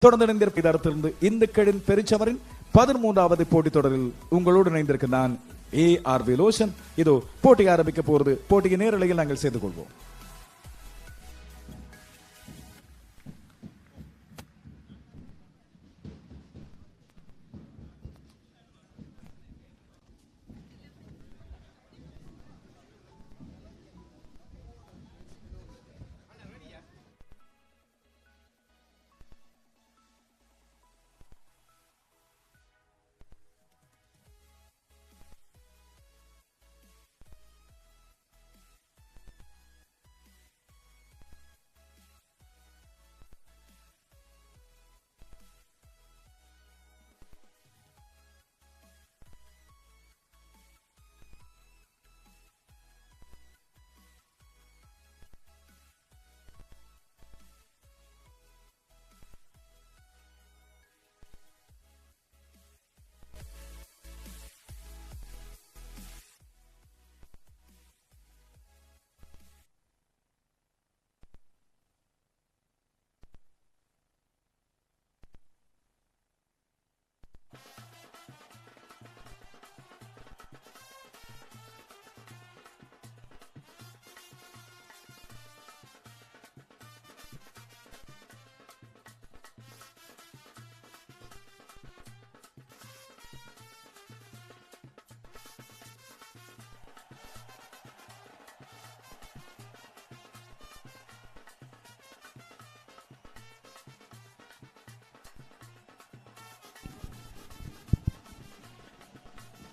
தொடர்ந்து இணைந்திருப்பதிலிருந்து இந்துக்களின் பெருச்சவரின் 13வது போட்டித் தொடரில் உங்களோடு இணைந்திருக்க நான் ARV லோஷன். இதோ போட்டி ஆரம்பிக்க போகிறது. போட்டியின் நேரலையில் நாங்கள் சேர்ந்து கொள்வோம்.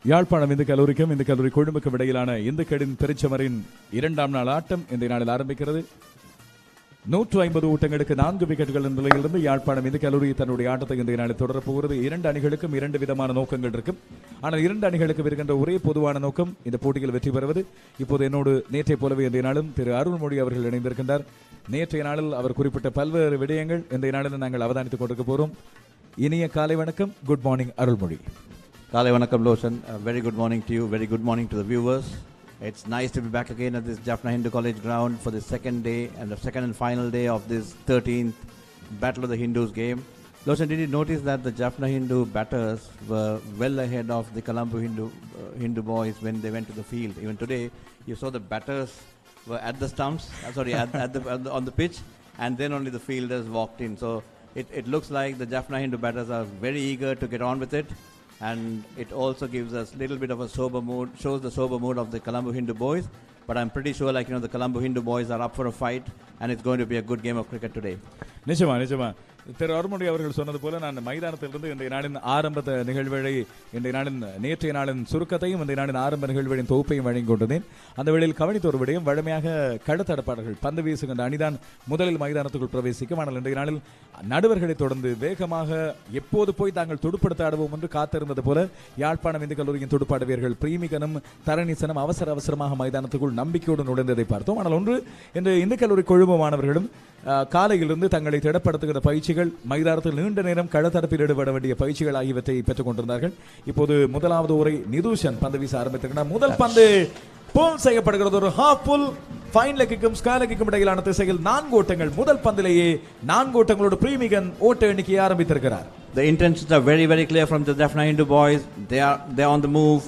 யாழ்ப்பாணம் இந்து கல்லூரிக்கும் இந்த கல்லூரி கொழும்புக்கும் இடையிலான இந்துக்களின் பெருச்சமரின் 2ஆம் நாள் ஆட்டம் இந்த நாளில் ஆரம்பிக்கிறது. 150 ஓட்டங்களுக்கு 4 விக்கெட்டுகள் என்ற நிலையிலிருந்து யாழ்ப்பாணம் இந்து கல்லூரி தன்னுடைய ஆட்டத்தை இந்த நாளில் தொடரப் போகிறது. 2 அணிகளுக்கும் 2 விதமான நோக்கங்கள் இருக்கும். ஆனால் 2 அணிகளுக்கு இருக்கின்ற ஒரே பொதுவான நோக்கம் இந்த போட்டியில் வெற்றி பெறுவது. இப்போது என்னோடு நேற்றைய போலவே இந்த நாளும் திரு அருள்மொழி அவர்கள் இணைந்திருக்கின்றார். நேற்றைய நாளில் அவர் குறிப்பிட்ட பல்வேறு விடயங்கள் இந்த நாளில் நாங்கள் அவதானித்துக் கொண்டிருக்க போகிறோம். இனிய காலை வணக்கம். Good morning Arulmozhi. Kale Vanakkam Loshan, very good morning to you, very good morning to the viewers. It's nice to be back again at this Jaffna Hindu College ground for the second day and the second and final day of this 13th Battle of the Hindus game. Loshan, did you notice that the Jaffna Hindu batters were well ahead of the Colombo Hindu boys when they went to the field? Even today, you saw the batters were at the stumps, on the pitch, and then only the fielders walked in. So it looks like the Jaffna Hindu batters are very eager to get on with it. And it also gives us a little bit of a sober mood, shows the sober mood of the Colombo Hindu boys. But I'm pretty sure, the Colombo Hindu boys are up for a fight, and it's going to be a good game of cricket today. நிச்சயமா திரு அருள்மொழி அவர்கள் சொன்னது போல நான் மைதானத்திலிருந்து இந்த நாளின் ஆரம்ப நிகழ்வுகளை இந்த நாளின் நேற்றைய நாளின் சுருக்கத்தையும் இந்த நாளின் ஆரம்ப நிகழ்வுகளின் தொகுப்பையும் வழங்கி கொண்டேன். அந்த வேளையில் கவனித்த ஒரு விடயம், வழமையாக கடத்தடப்பாளர்கள் பந்து வீசுகின்ற அணிதான் முதலில் மைதானத்துக்குள் பிரவேசிக்கும். ஆனால் இன்றைய நாளில் நடுவர்களை தொடர்ந்து வேகமாக எப்போது போய் தாங்கள் துடுப்படுத்த ஆடுவோம் என்று காத்திருந்தது போல யாழ்ப்பாணம் இந்து கல்லூரியின் துடுப்பாட்ட வீரர்கள் பிரீமிகனும் தரணிசனும் அவசரமாக மைதானத்துக்குள் நம்பிக்கையோடு நுழைந்ததை பார்த்தோம். ஆனால் ஒன்று, இன்று இந்து கல்லூரி கொழும்பு மாணவர்களும் காலையிலிருந்து தங்களை திடப்படுத்துகிற பயிற்சிகள், மைதானத்தில் நீண்ட நேரம் களத்தடுப்பில் ஈடுபட வேண்டிய பயிற்சிகள் ஆகியவற்றை பெற்றுக் கொண்டிருந்தார்கள். இப்போது முதலாவது ஓரை நிதூஷன் பந்து வீச ஆரம்பித்திருக்கிறார். முதல் பந்து புல் செய்யப்படுகிறது. ஒரு ஹாஃப் புல், ஃபைன் லெக்குக்கும் ஸ்கொயர் லெக்குக்கும் இடையிலான திசையில் 4 ஓட்டங்கள். முதல் பந்திலேயே 4 ஓட்டங்களோடு பிரீமிகன் ஓட்ட எண்ணிக்கையை ஆரம்பித்திருக்கிறார். The intentions are very, very clear from the Jaffna Hindu boys. They're on the move.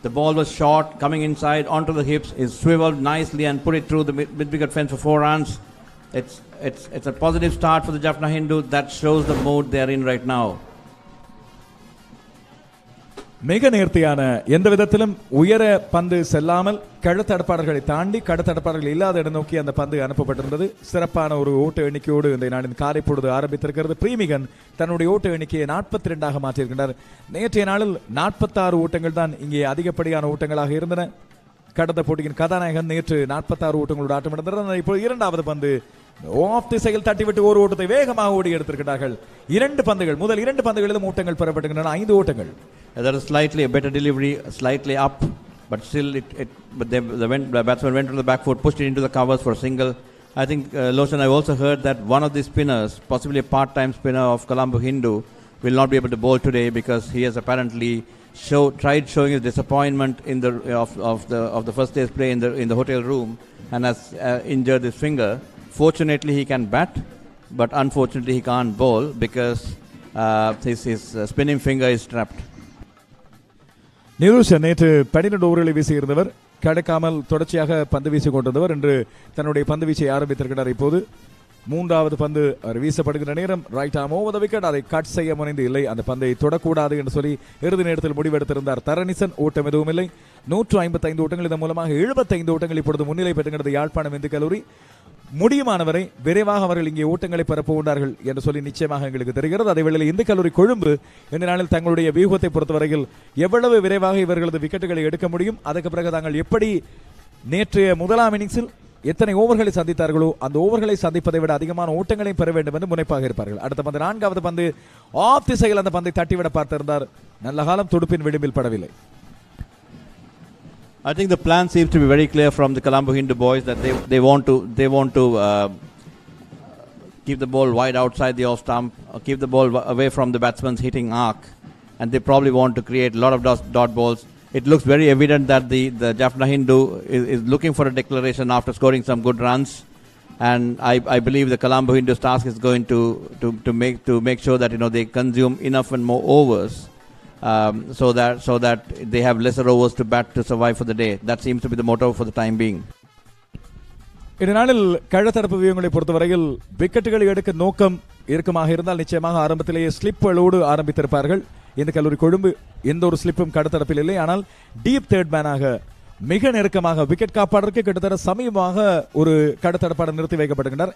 The ball was short, coming inside onto the hips, is swiveled nicely and put it through the mid-wicket fence for 4 runs. It's a positive start for the Jaffna Hindu. That shows the mood they are in right now. மிக நேர்த்தியான, எந்த விதத்திலும் உயர பந்து செல்லாமல் கடத்தடப்பாளர்களை தாண்டி கடத்தடப்பாளர்கள் இல்லாத இடம் நோக்கி அந்த பந்து அனுப்பப்பட்டிருந்தது. சிறப்பான ஒரு ஓட்ட எண்ணிக்கையோடு இந்த நாளின் காலை பொழுது ஆரம்பித்திருக்கிறது. பிரீமிகன் தன்னுடைய ஓட்ட எண்ணிக்கையை 42ஆக மாற்றியிருக்கின்றார். நேற்றைய நாளில் 46 ஓட்டங்கள் தான் இங்கே அதிகப்படியான ஓட்டங்களாக இருந்தன. கடந்த போட்டியின் கதாநாயகன் நேற்று 46 ஓட்டங்களோடு ஆட்டமிழந்தார். இப்போது 2வது பந்து ஆஃப் திசையில் தட்டிவிட்டு ஒரு ஓட்டத்தை வேகமாக ஓடி எடுத்திருக்கிறார்கள். 2 பந்துகள், முதல் 2 பந்துகளிலும் ஓட்டங்கள் பெறப்பட்டுகின்றன. 5 ஓட்டங்கள். There is slightly a better delivery, slightly up, but still the batsman went to the back foot, pushed it into the covers for a single. I think, Loshan, I also heard that one of the spinners, possibly a part-time spinner of Colombo Hindu, will not be able to bowl today because he has apparently tried showing his disappointment in the first day's play in the hotel room and has injured his finger. Fortunately, he can bat, but unfortunately he can't bowl because his spinning finger is trapped. Nirushan நேற்று 12 ஓவர்களை வீசியிருந்தவர், கிடைக்காமல் தொடர்ச்சியாக பந்து வீசிக் கொண்டிருந்தவர். என்று தன்னுடைய பந்து வீச்சை ஆரம்பித்திருக்கிறார். இப்போது மூன்றாவது பந்து வீசப்படுகிற நேரம் ரைட் ஆம் ஓவர் த விக்கெட். அதை கட் செய்ய முனைந்து இல்லை, அந்த பந்தை தொடக்கூடாது என்று சொல்லி இறுதி நேரத்தில் முடிவெடுத்திருந்தார் தரணிசன். ஓட்டம் எதுவும் இல்லை. 155 ஓட்டங்கள், இதன் மூலமாக 75 ஓட்டங்கள் இப்பொழுது முன்னிலை பெற்றுகிறது யாழ்ப்பாணம் இந்து கல்லூரி. முடியுமானவரை விரைவாக அவர்கள் இங்கே ஓட்டங்களை பரப்புகின்றார்கள் என்று சொல்லி நிச்சயமாக எங்களுக்கு தெரிகிறது. அதே வேளையில் இந்து கல்லூரி கொழும்பு இந்த நாளில் தங்களுடைய வியூகத்தை பொறுத்தவரையில் எவ்வளவு விரைவாக இவர்களது விக்கெட்டுகளை எடுக்க முடியும், அதற்கு பிறகு தாங்கள் எப்படி நேற்றைய முதலாம் இன்னிங்ஸில் எத்தனை ஓவர்களை சந்தித்தார்களோ அந்த ஓவர்களை சந்திப்பதை விட அதிகமான ஓட்டங்களை பெற வேண்டும் என்று முனைப்பாக இருப்பார்கள். அடுத்த பந்து, நான்காவது பந்து ஆஃப் திசையில் அந்த பந்தை தட்டிவிட பார்த்திருந்தார். நல்ல காலம் துடுப்பின் விளிம்பில் படவில்லை. I think the plan seems to be very clear from the Colombo Hindu boys that they want to keep the ball wide outside the off stump, or keep the ball away from the batsman's hitting arc, and they probably want to create a lot of dot balls. It looks very evident that the Jaffna Hindu is looking for a declaration after scoring some good runs, and I believe the Colombo Hindu's task is going to make sure that they consume enough and more overs. So that they have lesser overs to bat to survive for the day. That seems to be the motto for the time being. இந்த நாளில் கழத்தரப்பு வியூகங்களை பொறுத்தவரையில் விக்கெட்டுகளை எடுக்க நோக்கம் இருக்குமாக இருந்தால் நிச்சயமாக ஆரம்பத்திலேயே ஸ்லிப்களோடு ஆரம்பித்திருப்பார்கள். இந்த கல்லூரி கொழும்பு எந்த ஒரு ஸ்லிப்பும் கடத்தரப்பில் இல்லை. ஆனால் டீப் தேர்ட் மேனாக மிக நெருக்கமாக விக்கெட் காப்பாளருக்கு கிட்டத்தட்ட சமீபமாக ஒரு கடத்தடப்பாளர் நிறுத்தி வைக்கப்படுகின்றார்.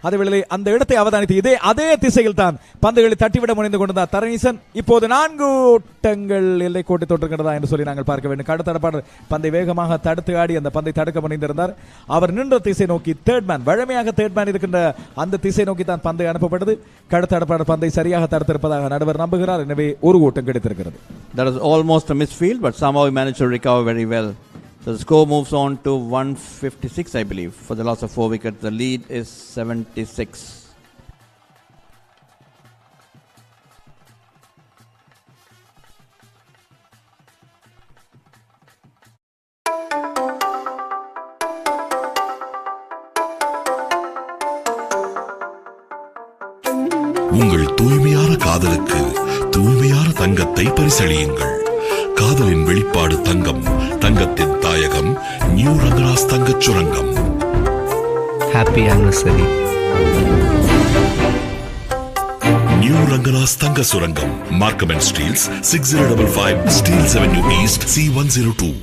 அதேவேளை அந்த இடத்தை அவதானித்து அதே திசையில் தான் பந்துகளை தட்டிவிட முனைந்து கொண்டிருந்தார் தரணிசன். இப்போது 4 ஓட்டங்கள் எல்லை கோட்டை தொட்டிருக்கிறதா என்று சொல்லி நாங்கள் பார்க்க வேண்டும். கடத்தடப்பாளர் பந்தை வேகமாக தடுத்து ஆடி அந்த பந்தை தடுக்க முனைந்திருந்தார். அவர் நின்ற திசை நோக்கி தேர்ட் மேன், வழமையாக தேர்ட் மேன் இருக்கின்ற அந்த திசை நோக்கி தான் பந்தை அனுப்பப்பட்டது. கடத்தடப்பாளர் பந்தை சரியாக தடுத்திருப்பதாக நடுவர் நம்புகிறார். எனவே ஒரு ஓட்டம் கிடைத்திருக்கிறது. That was almost a misfield, but somehow he managed to recover very well. So the score moves on to 156, I believe, for the loss of 4 wickets. The lead is 76. உங்கள் தூய்மையான காதலுக்கு தூய்மையான தங்கத்தை பரிசளியுங்கள். காதலின் வெளிப்பாடு தங்கம், தங்கத்தின் தாயகம் நியூ ரங்கராஸ் தங்கச் சுரங்கம். Happy anniversary. நியூ ரங்கராஸ் தங்க சுரங்கம், Markham and Steeles, 6055 Steels Avenue East, C102.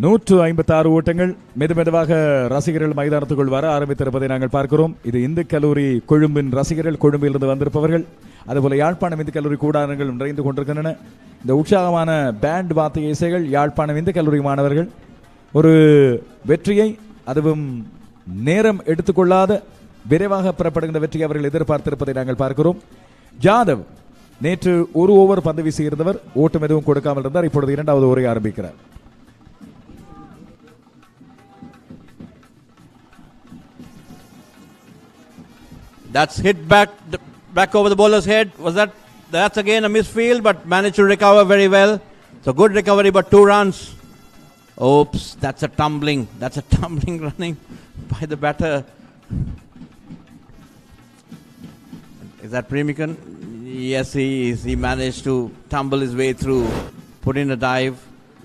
நூற்று 56 ஓட்டங்கள் மெதுமெதுவாக ரசிகர்கள் மைதானத்துக்குள் வர ஆரம்பித்திருப்பதை நாங்கள் பார்க்கிறோம். இது இந்து கல்லூரி கொழும்பின் ரசிகர்கள், கொழும்பிலிருந்து வந்திருப்பவர்கள். அதுபோல யாழ்ப்பாணம் இந்து கல்லூரி கூடாரங்கள் நிறைந்து கொண்டிருக்கின்றன. இந்த உற்சாகமான பேண்ட் வாத்திய இசைகள் யாழ்ப்பாணம் இந்து கல்லூரி மாணவர்கள் ஒரு வெற்றியை, அதுவும் நேரம் எடுத்துக்கொள்ளாத விரைவாக பெறப்படுகின்ற வெற்றியை அவர்கள் எதிர்பார்த்திருப்பதை நாங்கள் பார்க்கிறோம். ஜாதவ் நேற்று ஒரு ஓவர் பந்து வீசியிருந்தவர், ஓட்டம் எதுவும் கொடுக்காமல் இருந்தார். இப்பொழுது இரண்டாவது ஓவரை ஆரம்பிக்கிறார். That's hit back over the bowler's head. That's again a misfield, but managed to recover very well. So good recovery, but 2 runs. Oops, that's a tumbling running by the batter. Is that Premikan? Yes, he is. He managed to tumble his way through, put in a dive.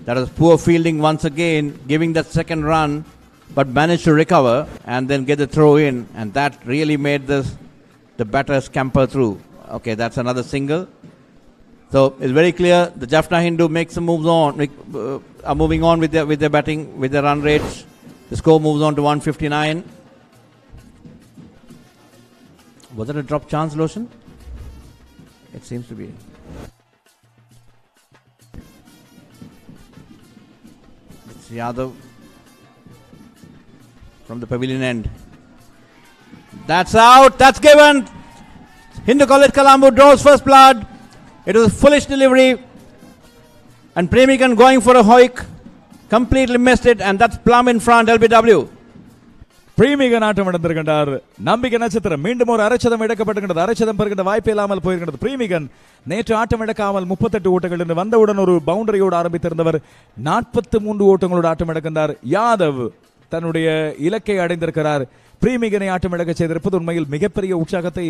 That was poor fielding once again, giving that second run, but managed to recover and then get the throw in, and that really made the batter scamper through. Okay, that's another single. So it's very clear the Jaffna Hindu makes some moves on, are moving on with their batting, with their run rates. The score moves on to 159. Was it a drop chance, Loshan? It seems to be. It's Yadav from the pavilion end. That's out. That's given. Hindu College Colombo draws first blood. It was a foolish delivery. And Premikan going for a hoik. Completely missed it. And that's plumb in front, LBW. பிரீமிகன் ஆட்டம் இழந்திருக்கின்றார். நம்பிக்கை நட்சத்திரம் மீண்டும் ஒரு அரைச்சதம் இழக்கப்பட்டிருக்கிறது. அரைச்சதம் பெறுகின்ற வாய்ப்பு இல்லாமல் போயிருக்கிறது. பிரீமிகன் நேற்று ஆட்டம் இழக்காமல் 38 ஓட்டங்கள் என்று வந்தவுடன் ஒரு பவுண்டரியோடு ஆரம்பித்திருந்தவர் 43 ஓட்டங்களோடு ஆட்டம் இழக்கின்றார். யாதவ் தன்னுடைய இலக்கை அடைந்திருக்கிறார். பிரீமிகனை ஆட்டம் இழக்க செய்திருப்பது உண்மையில் மிகப்பெரிய உற்சாகத்தை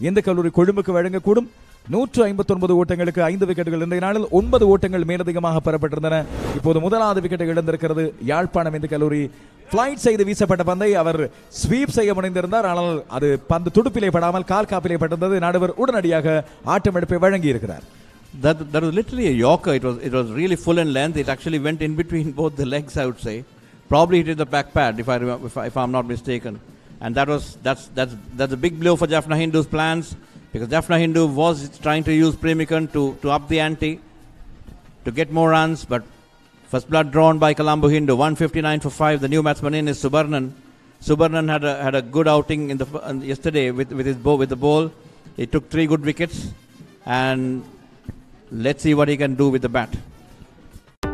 இந்த கல்லூரி கொழும்புக்கு வழங்கக்கூடும். 159 ஓட்டங்களுக்கு 5 விக்கெட்டுகள். இன்றைய நாளில் 9 ஓட்டங்கள் மேலதிகமாக பெறப்பட்டிருந்தன. இப்போது முதலாவது விக்கெட்டை இழந்திருக்கிறது யாழ்ப்பாணம் இந்து கல்லூரி. பிளைட் செய்து வீசப்பட்ட பந்தை அவர் ஸ்வீப் செய்ய முனைந்திருந்தார். ஆனால் அது பந்து துடுப்பிலே படாமல் கால் காப்பிலே பட்டிருந்தது. நடுவர் உடனடியாக ஆட்டமெடுப்பை வழங்கி இருக்கிறார். That was literally a yorker. It was really full in length. It actually went in between both the legs, I would say. Probably it is the back pad, if I'm not mistaken. And that's a big blow for Jaffna Hindu's plans, because Jaffna Hindu was trying to use Premikan to up the ante, to get more runs, but first blood drawn by Colombo Hindu. 159 for 5. The new batsman in is Subarnan. Subarnan had a good outing yesterday with the ball. He took 3 good wickets, and let's see what he can do with the bat.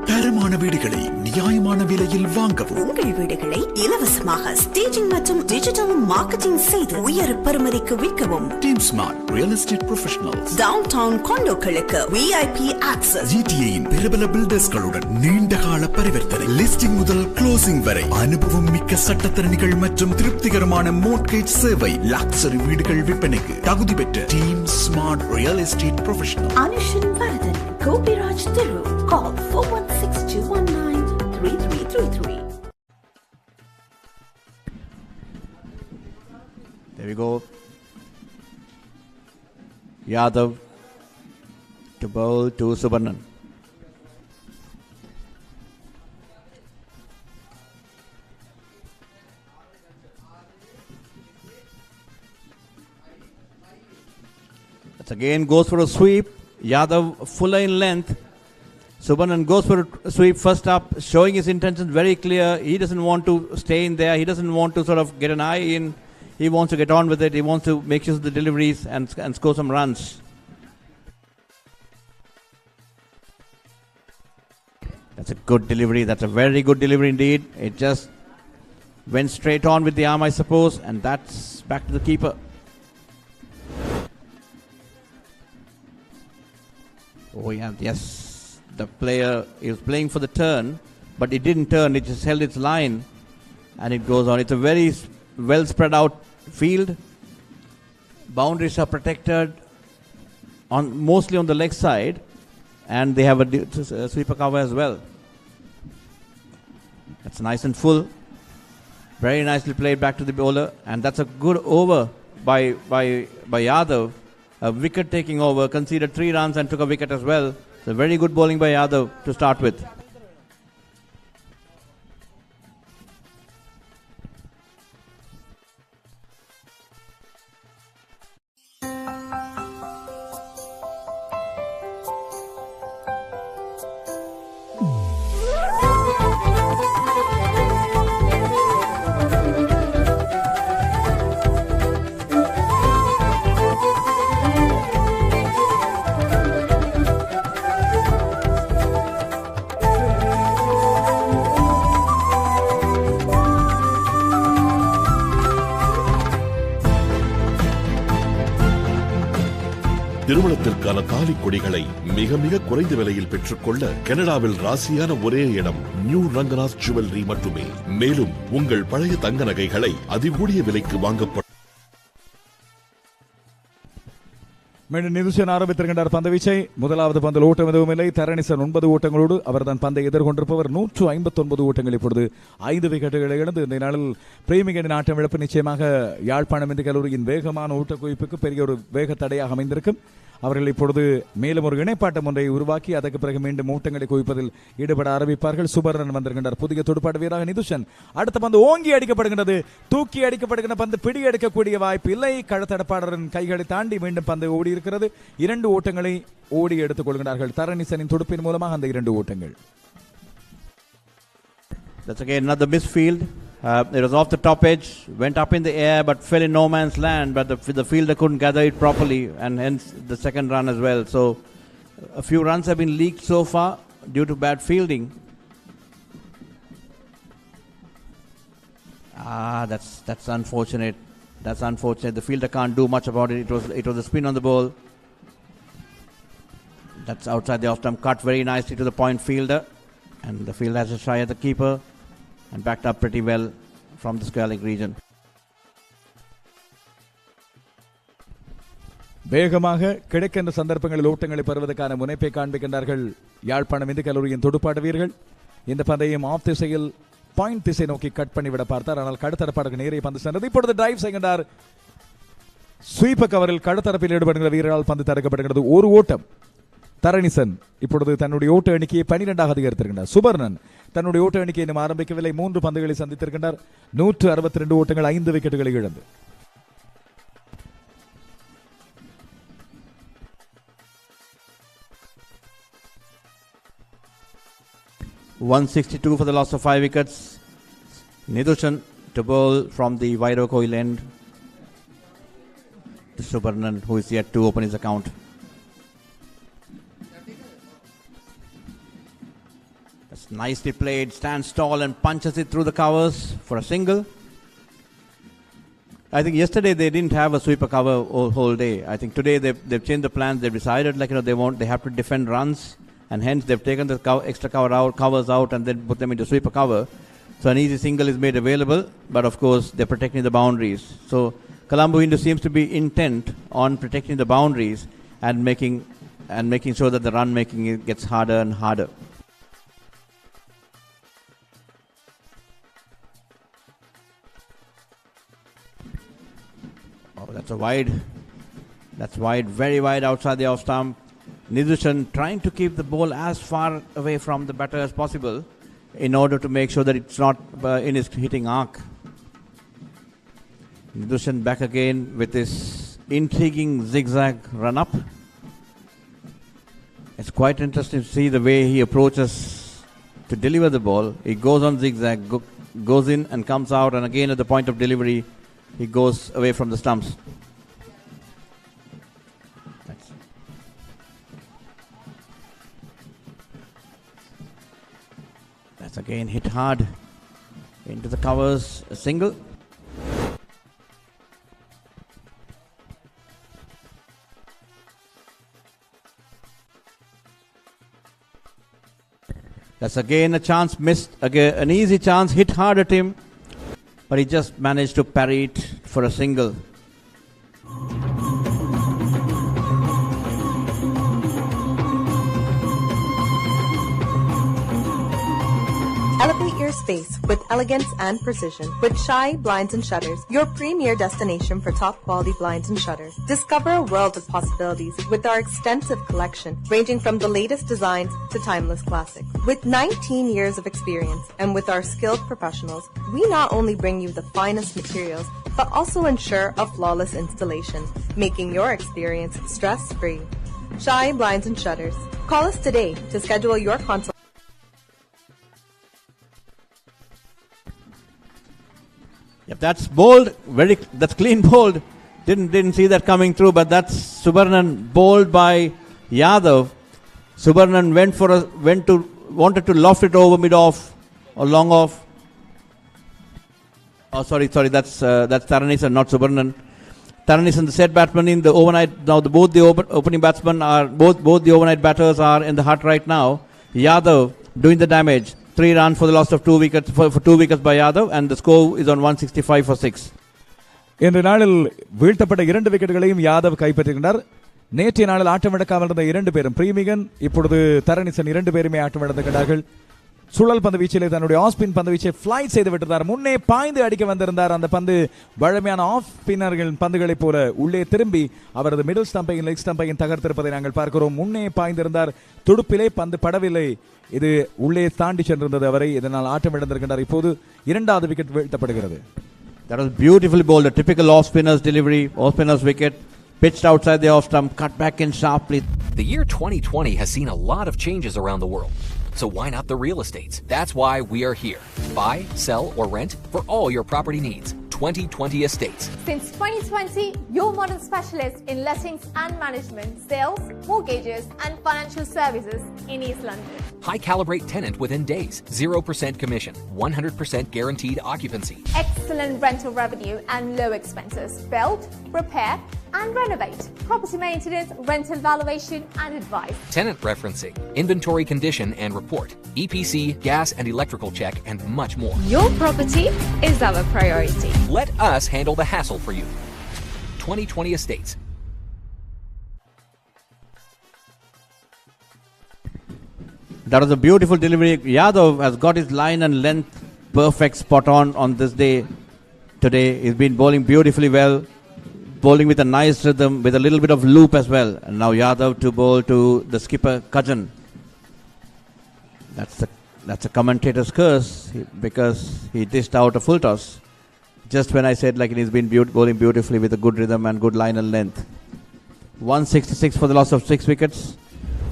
தரமான வீடுகளை நியாயமான விலையில் வாங்கவும். உங்கள் வீடுகளை இலவசமாக staging மற்றும் digital marketing செய்து உயர் பெறுமதிக்கு விற்கவும். Team smart real estate professionals. Downtown காண்டோக்களுக்கு VIP access. GTAயின் பிரபல பில்டர்ஸ்களுடன் நீண்டகால பரிவர்த்தனை. லிஸ்டிங் முதல் க்ளோசிங் வரை அனுபவம் மிக்க சட்டத்தரணிகள் மற்றும் திருப்திகரமான மோட்கேஜ் சேவை. லக்ஸரி வீடுகள் விற்பனைக்கு தகுதி பெற்ற team smart real estate professional. Anushan Varathan, Gopiraj தெரு. Call 4162193333. There we go. Yadav to bowl to Subarnan. That again goes for a sweep. Yadav fuller in length. Subarnan goes for a sweep first up, showing his intentions very clear. He doesn't want to stay in there. He doesn't want to sort of get an eye in. He wants to get on with it. He wants to make use of the deliveries and score some runs. That's a good delivery. That's a very good delivery indeed. It just went straight on with the arm, I suppose, and that's back to the keeper. Oh yeah, yes. The player, he was playing for the turn, but it didn't turn. It just held its line, and it goes on. It's a very well spread out field. Boundaries are protected mostly on the leg side, and they have a sweeper cover as well. That's nice and full. Very nicely played back to the bowler, and that's a good over by Yadav. A wicket taking over, conceded 3 runs and took a wicket as well. So very good bowling by Yadav to start with. திருமணத்திற்கான தாலி கொடிகளை மிக மிக குறைந்த விலையில் பெற்றுக்கொள்ள கனடாவில் ராசியான ஒரே இடம் நியூ ரங்கநாத் ஜுவல்லரி மட்டுமே. மேலும் உங்கள் பழைய தங்க நகைகளை அதிகூடிய விலைக்கு வாங்கப்படும். மீண்டும் நிதுஷன் ஆரம்பித்திருக்கின்றார் பந்து வீச்சை. முதலாவது பந்தில் ஓட்டம் எதுவும் இல்லை. தரணிசன் 9 ஓட்டங்களோடு அவர் தான் பந்தை எதிர்கொண்டிருப்பவர். 159 ஓட்டங்கள். இப்பொழுது 5 விக்கெட்டுகளை இழந்து இந்த நாளில் பிரேமிகனின் ஆட்டம் இழப்பு நிச்சயமாக யாழ்ப்பாணம் இந்து கல்லூரியின் வேகமான ஓட்ட குவிப்புக்கு பெரிய ஒரு வேக தடையாக அமைந்திருக்கும். அவர்கள் இப்பொழுது மேலும் ஒரு இணைப்பாட்டம் ஒன்றை உருவாக்கி அதற்கு பிறகு மீண்டும் ஓட்டங்களை குவிப்பதில் ஈடுபட ஆரம்பிப்பார்கள். சுபர்ணன் வந்திருக்கின்றார் புதிய துடுப்பாட்ட வீரராக நிதுஷன். அடுத்த பந்து ஓங்கி அடிக்கப்படுகின்றது. தூக்கி அடிக்கப்படுகின்ற பந்து பிடி எடுக்கக்கூடிய வாய்ப்பு இல்லை. கழுத்தடப்பாளரின் கைகளை தாண்டி மீண்டும் பந்து ஓடி இருக்கிறது. 2 ஓட்டங்களை ஓடி எடுத்துக் கொள்கிறார்கள். தரணிசனின் துடுப்பின் மூலமாக அந்த 2 ஓட்டங்கள். That's again another misfield. It was off the top edge, went up in the air but fell in no man's land, but the fielder couldn't gather it properly, and hence the second run as well. So a few runs have been leaked so far due to bad fielding. That's unfortunate. That's unfortunate. The fielder can't do much about it. It was a spin on the ball. That's outside the off stump. Cut very nicely to the point fielder. And the fielder has a try at the keeper. And backed up pretty well from the square leg region. வேகமாக கிடைக்கின்ற சந்தர்ப்பங்களில் ஓட்டங்களை பெறுவதற்கான முனைப்பை காண்பிக்கின்றார்கள் யாழ்ப்பாணம் இந்து கல்லூரியின் துடுப்பாட்ட வீரர்கள். இந்த பந்தையும் of திசையில் பாயிண்ட் திசை நோக்கி கட் பண்ணிவிட பார்த்தார். ஆனால் கடுத்தரப்பாடுக்கு நேரே பந்து சென்றது. இப்பொழுது டிரைவ் செய்கின்றார். ஸ்வீப் கவரில் கடுத்தரப்பில் ஈடுபடுகிற வீரரால் பந்து தடுக்கப்படுகிறது. ஒரு ஓட்டம். தரணிசன் இப்பொழுது தன்னுடைய ஓட்ட எண்ணிக்கையை 12ஆக அதிகரித்திருக்கின்றார். சுபர்ணன் தன்னுடைய ஓட்ட எண்ணிக்கையை இன்னும் ஆரம்பிக்கவில்லை. 3 பந்துகளை சந்தித்திருக்கின்றார். 162 ஓட்டங்கள், 5 விக்கெட்டுகளை இழந்து. .162 for the loss of 5 wickets. Nidushan to bowl from the wider coil end. Subarnan, who is yet to open his account. That's nicely played. Stands tall and punches it through the covers for a single. I think yesterday they didn't have a sweeper cover whole day. I think today they've changed the plans. They've decided they have to defend runs. And hence they've taken the extra covers out and then put them into sweeper cover. So an easy single is made available, but of course they're protecting the boundaries. So Colombo Hindu seems to be intent on protecting the boundaries and making sure that the run making gets harder and harder. Oh, that's wide, very wide outside the off stump. Nidushan trying to keep the ball as far away from the batter as possible in order to make sure that it's not in his hitting arc. Nidushan back again with his intriguing zigzag run up. It's quite interesting to see the way he approaches to deliver the ball. He goes on zigzag, goes in and comes out, and again at the point of delivery he goes away from the stumps. That's again hit hard into the covers, a single. That's again a chance missed, again an easy chance, hit hard at him, but he just managed to parry it for a single. Elevate your space with elegance and precision with Shy Blinds and Shutters, your premier destination for top quality blinds and shutters. Discover a world of possibilities with our extensive collection ranging from the latest designs to timeless classics. With 19 years of experience and with our skilled professionals, we not only bring you the finest materials but also ensure a flawless installation, making your experience stress-free. Shy Blinds and Shutters. Call us today to schedule your consult. Yep, that's bold. That's clean bowled. Didn't see that coming through, but that's Subarnan bowled by Yadav. Subarnan wanted to loft it over mid off or long off. Oh, sorry, that's Tharanisan, not Subarnan. Tharanisan, the set batsman in the overnight. Now both the opening batsmen are both the overnight batters are in the hut right now. Yadav doing the damage. 3 runs for the loss of 2 wickets for 2 wickets by Yadav, and the score is on 165 for 6. இன்று நாளில் வீழ்த்தப்பட்ட 2 விக்கெட்டுகளையும் யாதவ் கைப்பற்றுகின்றார். நேற்றைய நாளில் ஆட்டமிழக்காமல் இருந்த 2 பேரும் பிரீமிகன், இப்பொழுது தரணிசன் 2 பேருமே ஆட்டமிழந்துகிறார்கள். சுழல் பந்து வீச்சிலே தன்னுடைய ஆஃப் ஸ்பின் பந்து வீச்சை ஃபிளைட் செய்து விட்டிருந்தார். முன்னே பாய்ந்து அடிக்க வந்திருந்தார். அந்த பந்து வழமையான ஆஃப் ஸ்பின்னர்கள் பந்துகளைப் போல உள்ளே திரும்பி அவரது மிடில் ஸ்டம்பையும் லெக் ஸ்டம்பையும் தகர்த்திருப்பதை நாங்கள் பார்க்கிறோம். முன்னே பாய்ந்திருந்தார். துடுப்பிலே பந்து படவில்லை. இது உள்ளே தாண்டி சென்றிருந்தது அவரை. இதனால் ஆட்டம் இழந்திருக்கின்றார். இப்போது 2வது wicket வீழ்த்தப்படுகிறது. That was beautifully bowled. A typical off spinner's delivery, off spinner's wicket, pitched outside the off stump, cut back in sharply. The year 2020 has seen a lot of changes around the world. So why not the real estates? That's why we are here. Buy, sell, or rent for all your property needs. 2020 estates. Since 2020, your modern specialist in lettings and management, sales, mortgages and financial services in East London. High calibrate tenant within days. 0% commission. 100% guaranteed occupancy. Excellent rental revenue and low expenses. Build, repair and renovate. Property maintenance, rental valuation and advice. Tenant referencing, inventory condition and report, EPC, gas and electrical check, and much more. Your property is our priority. Let us handle the hassle for you. 2020 estates. That was a beautiful delivery. Yadav has got his line and length perfect, spot on this day. Today, he's been bowling beautifully well. Bowling with a nice rhythm, with a little bit of loop as well. And now Yadav to bowl to the skipper, Kajan. That's a commentator's curse, because he dished out a full toss. Just when I said he's been bowling beautifully with a good rhythm and good line and length. 166 for the loss of 6 wickets.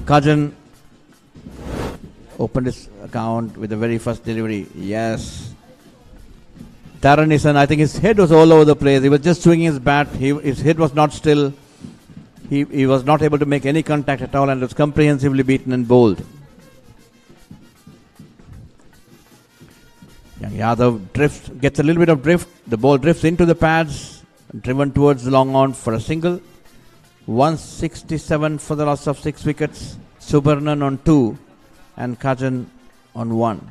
Kajan opened his account with the very first delivery. Yes. Taranison, I think his head was all over the place. He was just swinging his bat. His head was not still. He was not able to make any contact at all and was comprehensively beaten and bowled. Young Yadav gets a little bit of drift. The ball drifts into the pads, driven towards the long on for a single. 167 for the loss of 6 wickets. Subarnan on 2 and Kajan on 1.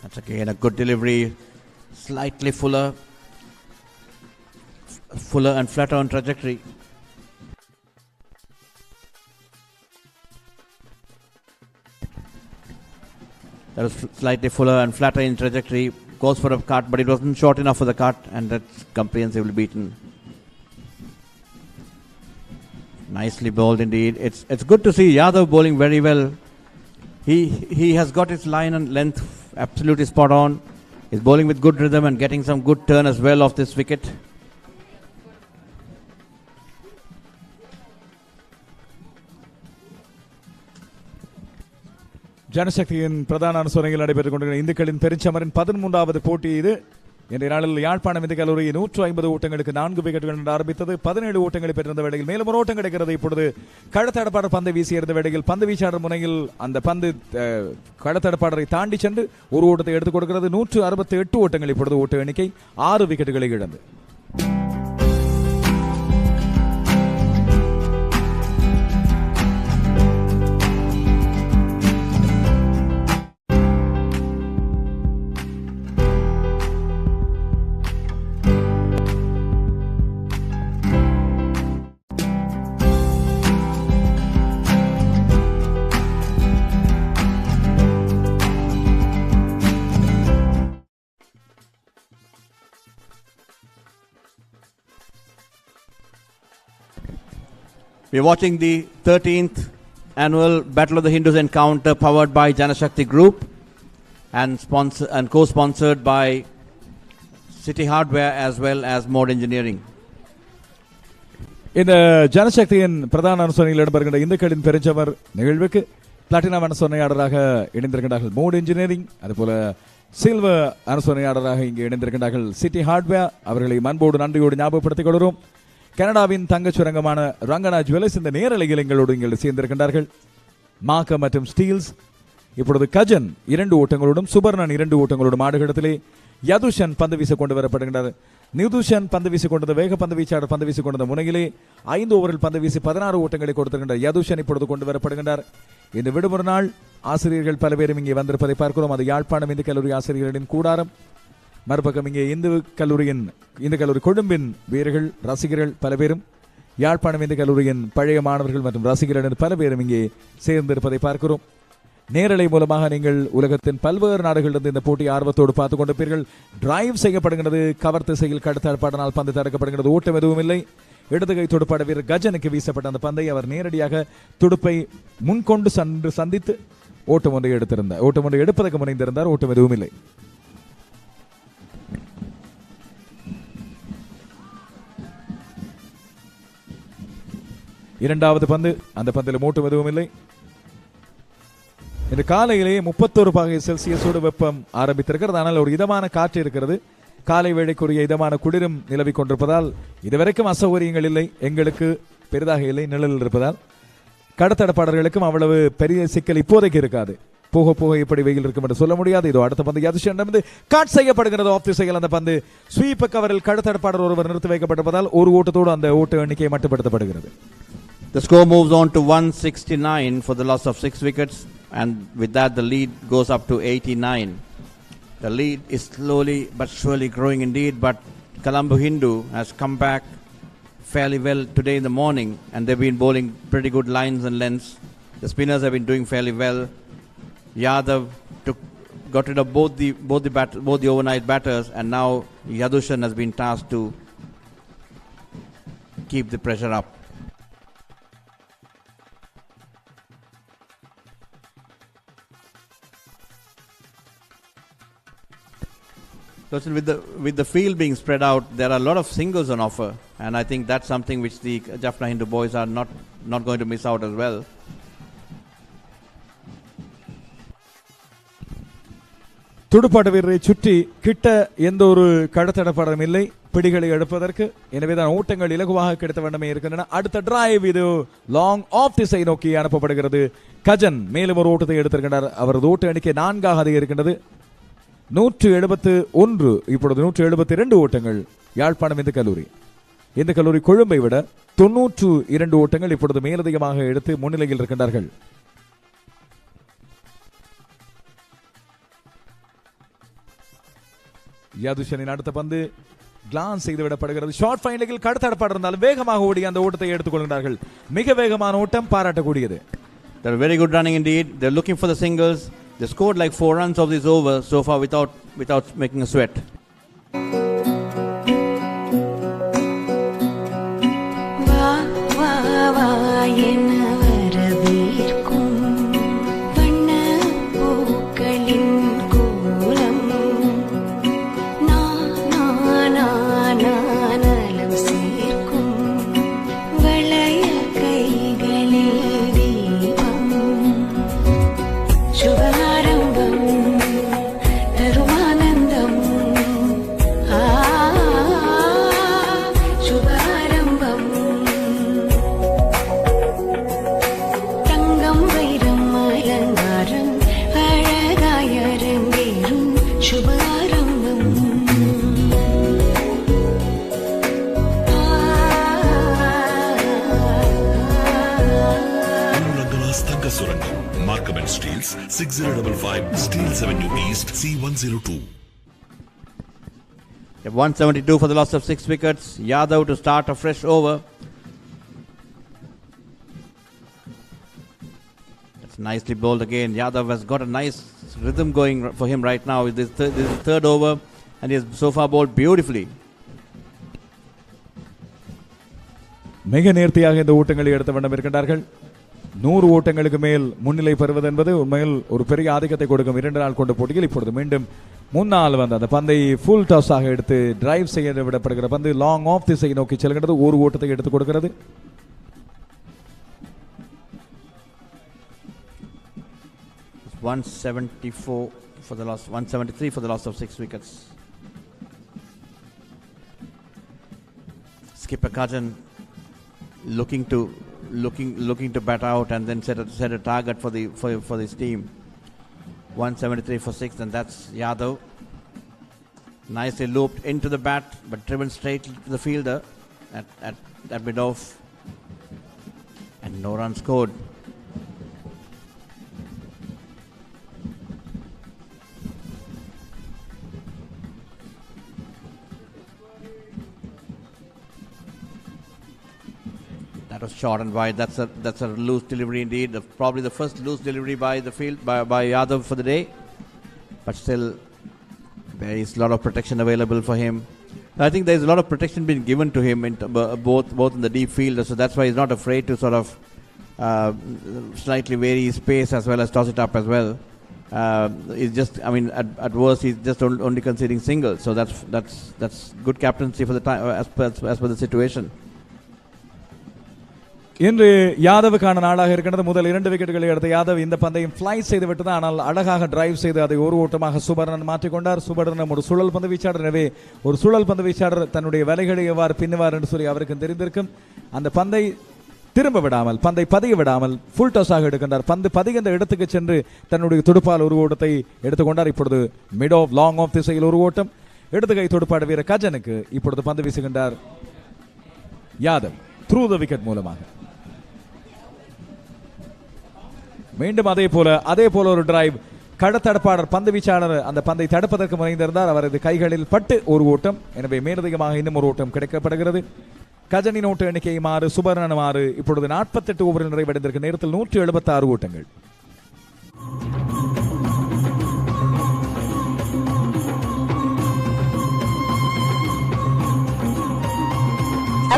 That's again a good delivery, slightly fuller and flatter on trajectory. That was slightly fuller and flatter in trajectory. Goes for a cut, but it wasn't short enough for the cut, and that's comprehensively beaten. Nicely bowled indeed. It's good to see Yadav bowling very well. He has got his line and length absolutely spot on. He's bowling with good rhythm and getting some good turn as well off this wicket. ஜனசக்தியின் பிரதான அனுசரணையில் நடைபெற்றுக் கொண்டிருக்கிற இந்துக்களின் பெருஞ்சமரின் 13வது போட்டி இது. இன்றைய நாளில் யாழ்ப்பாணம் இந்து கல்லூரி 150 ஓட்டங்களுக்கு 4 விக்கெட்டுகள் என்று ஆரம்பித்தது. 17 ஓட்டங்களை பெற்றிருந்த வேளையில் மேலும் ஒரு ஓட்டம் கிடைக்கிறது. இப்பொழுது களத்தடப்பாளர் பந்தை வீசியிருந்த வேளையில் பந்து வீச்சாளர் முனையில் அந்த பந்து களத்தடப்பாளரை தாண்டி சென்று ஒரு ஓட்டத்தை எடுத்துக் கொடுக்கிறது. 168 ஓட்டங்கள் இப்பொழுது ஓட்ட எண்ணிக்கை 6 விக்கெட்டுகளை இழந்து. We're watching the 13th annual Battle of the Hindus encounter powered by Janashakti Group and co-sponsored by City Hardware as well as Mode Engineering. இந்த ஜனசக்தியின் பிரதான அனுசரணையில் இடம்பெறுகின்ற இந்துக்களின் பெருஞ்சமர் நிகழ்வுக்கு பிளாட்டினம் அனுசரணையாளராக இணைந்திருக்கிறார்கள் மோட் இன்ஜினியரிங், அதுபோல சில்வர் அனுசரணையாளராக இங்கே இணைந்திருக்கிறார்கள் சிட்டி ஹார்ட்வேர். அவர்களை மண்போடு நன்றியோடு ஞாபகப்படுத்திக் கொள்கிறோம். கனடாவின் தங்கச் சுரங்கமான ரங்கனா ஜுவல்லர்ஸ் இந்த நேரலையில் எங்களோடு இங்கே சேர்ந்திருக்கின்றார்கள். மாக்க மற்றும் ஸ்டீல்ஸ். இப்பொழுது கஜன் 2 ஓட்டங்களோடும் சுபர்ணன் 2 ஓட்டங்களோடும் ஆடுகளத்திலே யதுஷன் பந்து வீச கொண்டு வரப்படுகின்றார். நிதுஷன் பந்து வீசிக் கொண்டது, வேக பந்து வீச்சாளர் பந்து வீசிக் கொண்டது முனையிலே 5 ஓவரில் பந்து வீசி 16 ஓட்டங்களை கொடுத்திருக்கின்றார். யதுஷன் இப்பொழுது கொண்டு வரப்படுகின்றார். இந்த விடுமுறை நாள் ஆசிரியர்கள் பல பேரும் இங்கே வந்திருப்பதை பார்க்கிறோம். அது யாழ்ப்பாணம் இந்து கல்லூரி ஆசிரியர்களின் கூடாரம். மறுபக்கம் இங்கே இந்து கல்லூரி கொழும்பின் வீரர்கள் ரசிகர்கள் பல பேரும், யாழ்ப்பாணம் இந்து கல்லூரியின் பழைய மாணவர்கள் மற்றும் ரசிகர்கள் பல பேரும் இங்கே சேர்ந்திருப்பதை பார்க்கிறோம். நேரலை மூலமாக நீங்கள் உலகத்தின் பல்வேறு நாடுகளிலிருந்து இந்த போட்டி ஆர்வத்தோடு பார்த்துக் கொண்டிருப்பீர்கள். டிரைவ் செய்யப்படுகிறது, கவர் திசையில் கடத்தப்படனால் பந்து தடுக்கப்படுகிறது, ஓட்டம் எதுவும் இல்லை. இடதுகை துடுப்பாட வீரர் கஜனுக்கு வீசப்பட்ட அந்த பந்தை அவர் நேரடியாக துடுப்பை முன்கொண்டு சென்று சந்தித்து ஓட்டம் ஒன்றை எடுத்திருந்தார். ஓட்டம் ஒன்றை எடுப்பதற்கு முனைந்திருந்தார். ஓட்டம் எதுவும் இல்லை. இரண்டாவது பந்து, அந்த பந்தில் ஓட்டம் எதுவும் இல்லை. இந்த காலையிலேயே 31 பாகை செல்சியஸோடு வெப்பம் ஆரம்பித்திருக்கிறது. ஆனால் ஒரு இதமான காற்று இருக்கிறது. காலை வேளைக்குரிய இதமான குளிரும் நிலவி கொண்டிருப்பதால் இதுவரைக்கும் அசௌகரியங்கள் இல்லை, எங்களுக்கு பெரிதாக இல்லை, நிழலில் இருப்பதால் கடத்தடப்பாளர்களுக்கும் அவ்வளவு பெரிய சிக்கல் இப்போதைக்கு இருக்காது. போக போக எப்படி வெயில் இருக்கும் என்று சொல்ல முடியாது. இதோ அடுத்த பந்து யாதுஷனிடமிருந்து காட் செய்யப்படுகிறது. ஆஃப் தி சைடில் அந்த பந்து ஸ்வீப் கவரில் கடத்தடப்பாளர் ஒருவர் நிறுத்தி வைக்கப்பட்டிருப்பதால் ஒரு ஓட்டத்தோடு அந்த ஓட்ட எண்ணிக்கை மட்டுப்படுத்தப்படுகிறது. The score moves on to 169 for the loss of 6 wickets, and with that the lead goes up to 89. The lead is slowly but surely growing indeed, but Colombo Hindu has come back fairly well today in the morning, and they've been bowling pretty good lines and lengths. The spinners have been doing fairly well. Yadav got rid of both the overnight batters, and now Yadushan has been tasked to keep the pressure up. With the field being spread out, there are a lot of singles on offer, and I think that's something which the Jaffna Hindu boys are not going to miss out as well. துடுப்பாட்ட வீரரை சுற்றி கிட்ட எந்த ஒரு கடத்தடப்பாடம் இல்லை பிடிகளை எடுப்பதற்கு. எனவேதான் ஓட்டங்கள் இலகுவாக கிடைத்த வண்ணமே இருக்கின்றன. அடுத்த டிரைவ் இது லாங் ஆஃப் திசை நோக்கி அனுப்பப்படுகிறது. கஜன் மேலும் ஒரு ஓட்டத்தை எடுத்திருக்கின்றார். அவரது ஓட்ட எண்ணிக்கை 4ஆக அதிகரிக்கின்றது. 171, இப்பொழுது 172 ஓட்டங்கள் யாழ்ப்பாணம் இந்த கல்லூரி கொழும்பை விட 92 ஓட்டங்கள் இப்பொழுது மேலதிகமாக எடுத்து முன்னிலையில் இருக்கின்றார்கள். யாதுஷனின் அடுத்த பந்து கிளான்ஸ் செய்து விடப்படுகிறது. ஷார்ட் ஃபைனலில் கடத்தடப்பாடு இருந்தாலும் வேகமாக ஓடி அந்த ஓட்டத்தை எடுத்துக் கொள்கிறார்கள். மிக வேகமான ஓட்டம், பாராட்டக்கூடியது. They're very good running indeed. They're looking for the singles. They scored like 4 runs of this over so far without making a sweat. Steels 6055 Steels Avenue East C102. 172 for the loss of 6 wickets. Yadav to start a fresh over. That's nicely bowled again. Yadav has got a nice rhythm going for him right now. This is third over, and he has so far bowled beautifully. மிக நேர்த்தியாக இந்த ஓட்டங்களை எடுத்த வண்ணம் இருக்கின்றார்கள். 100 ஓட்டங்களுக்கு மேல் முன்னிலை பெறுவது என்பது உண்மையில் ஒரு பெரிய ஆதிக்கத்தை கொடுக்கும் 2 நாள் கொண்ட போட்டியில். இப்பொழுது மீண்டும் முன்னால் வந்து அந்த பந்தை ஃபுல் டாஸாக எடுத்து டிரைவ் செய்ய விடப்படுகிற பந்து லாங் ஆஃப் திசை நோக்கி செல்கிறது. ஒரு ஓட்டத்தை எடுத்துக் கொடுக்கிறது. It's 174 for the loss, 173 for the loss of 6 wickets. Skipper Kajan looking to bat out and then set a target for this team. 173 for 6, and that's Yadav. Nicely looped into the bat, but driven straight to the fielder at mid-off, and no run scored. That was short and wide. That's a loose delivery indeed. Probably the first loose delivery by the field by Yadav for the day. But still, there is a lot of protection available for him. I think there's a lot of protection being given to him in both in the deep field, so that's why he's not afraid to sort of slightly vary his pace as well as toss it up as well. He's just, I mean, at worst he's just only conceding singles, so that's good captaincy for the time as per the situation. இன்று யாதவுக்கான நாளாக இருக்கிறது. முதல் 2 விக்கெட்டுகளை எடுத்த யாதவ் இந்த பந்தையும் fly செய்து விட்டது. ஆனால் அழகாக டிரைவ் செய்து அதை ஒரு ஓட்டமாக சுபர்ணன் மாற்றிக்கொண்டார். சுபர்ணன் ஒரு சுழல் பந்து வீச்சாளர். எனவே ஒரு சுழல் பந்து வீச்சாளர் தன்னுடைய வேலைகளை எவ்வாறு பின்னுவார் என்று சொல்லி அவருக்கு தெரிந்திருக்கும். அந்த பந்தை திரும்ப விடாமல், பந்தை பதிய விடாமல் ஃபுல் டாஸாக எடுக்கின்றார். பந்து பதிகின்ற இடத்துக்கு சென்று தன்னுடைய துடுப்பால் ஒரு ஓட்டத்தை எடுத்துக்கொண்டார். இப்பொழுது மிட் ஆஃப் லாங் ஆஃப் திசையில் ஒரு ஓட்டம். இடது கை துடுப்பாடு வீரர் கஜனுக்கு இப்பொழுது பந்து வீசுகின்றார் யாதவ் த்ரூ த விக்கெட் மூலமாக. மீண்டும் அதே போல ஒரு டிரைவ். கடத்தடப்பாளர் பந்து வீச்சாளர் அந்த பந்தை தடுப்பதற்கு முனைந்திருந்தார். அவரது கைகளில் பட்டு ஒரு ஓட்டம். எனவே மேலதிகமாக இன்னும் ஒரு ஓட்டம் கிடைக்கப்படுகிறது. கஜனின் ஓட்ட எண்ணிக்கை 6, சுபர்ணன் 6. இப்பொழுது 48 ஓவரில் நிறைவடைந்திருக்கும் நேரத்தில் 176 ஓட்டங்கள்.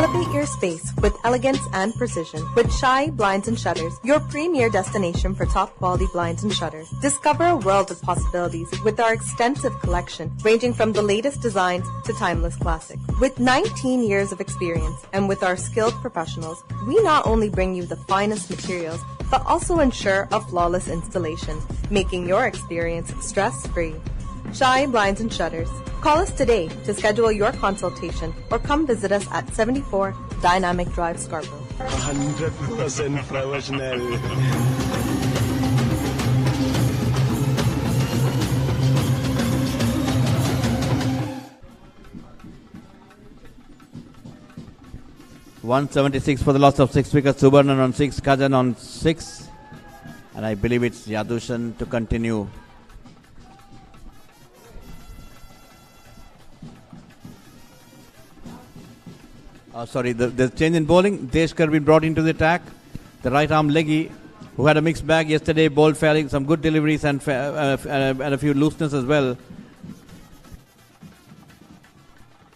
Elevate your space with elegance and precision with Shy Blinds and Shutters, your premier destination for top quality blinds and shutters. Discover a world of possibilities with our extensive collection ranging from the latest designs to timeless classics. With 19 years of experience and with our skilled professionals, we not only bring you the finest materials but also ensure a flawless installation, making your experience stress-free. Shy Blinds and Shutters. Call us today to schedule your consultation or come visit us at 74 Dynamic Drive, Scarborough. 100% professional. .176 for the loss of 6 wickets. Subarnan on 6, Kajan on 6, and I believe it's Yadushan to continue. Sorry, the change in bowling. Deshkar been brought into the attack. The right arm leggy, who had a mixed bag yesterday, bowled fairly, some good deliveries and a few looseness as well.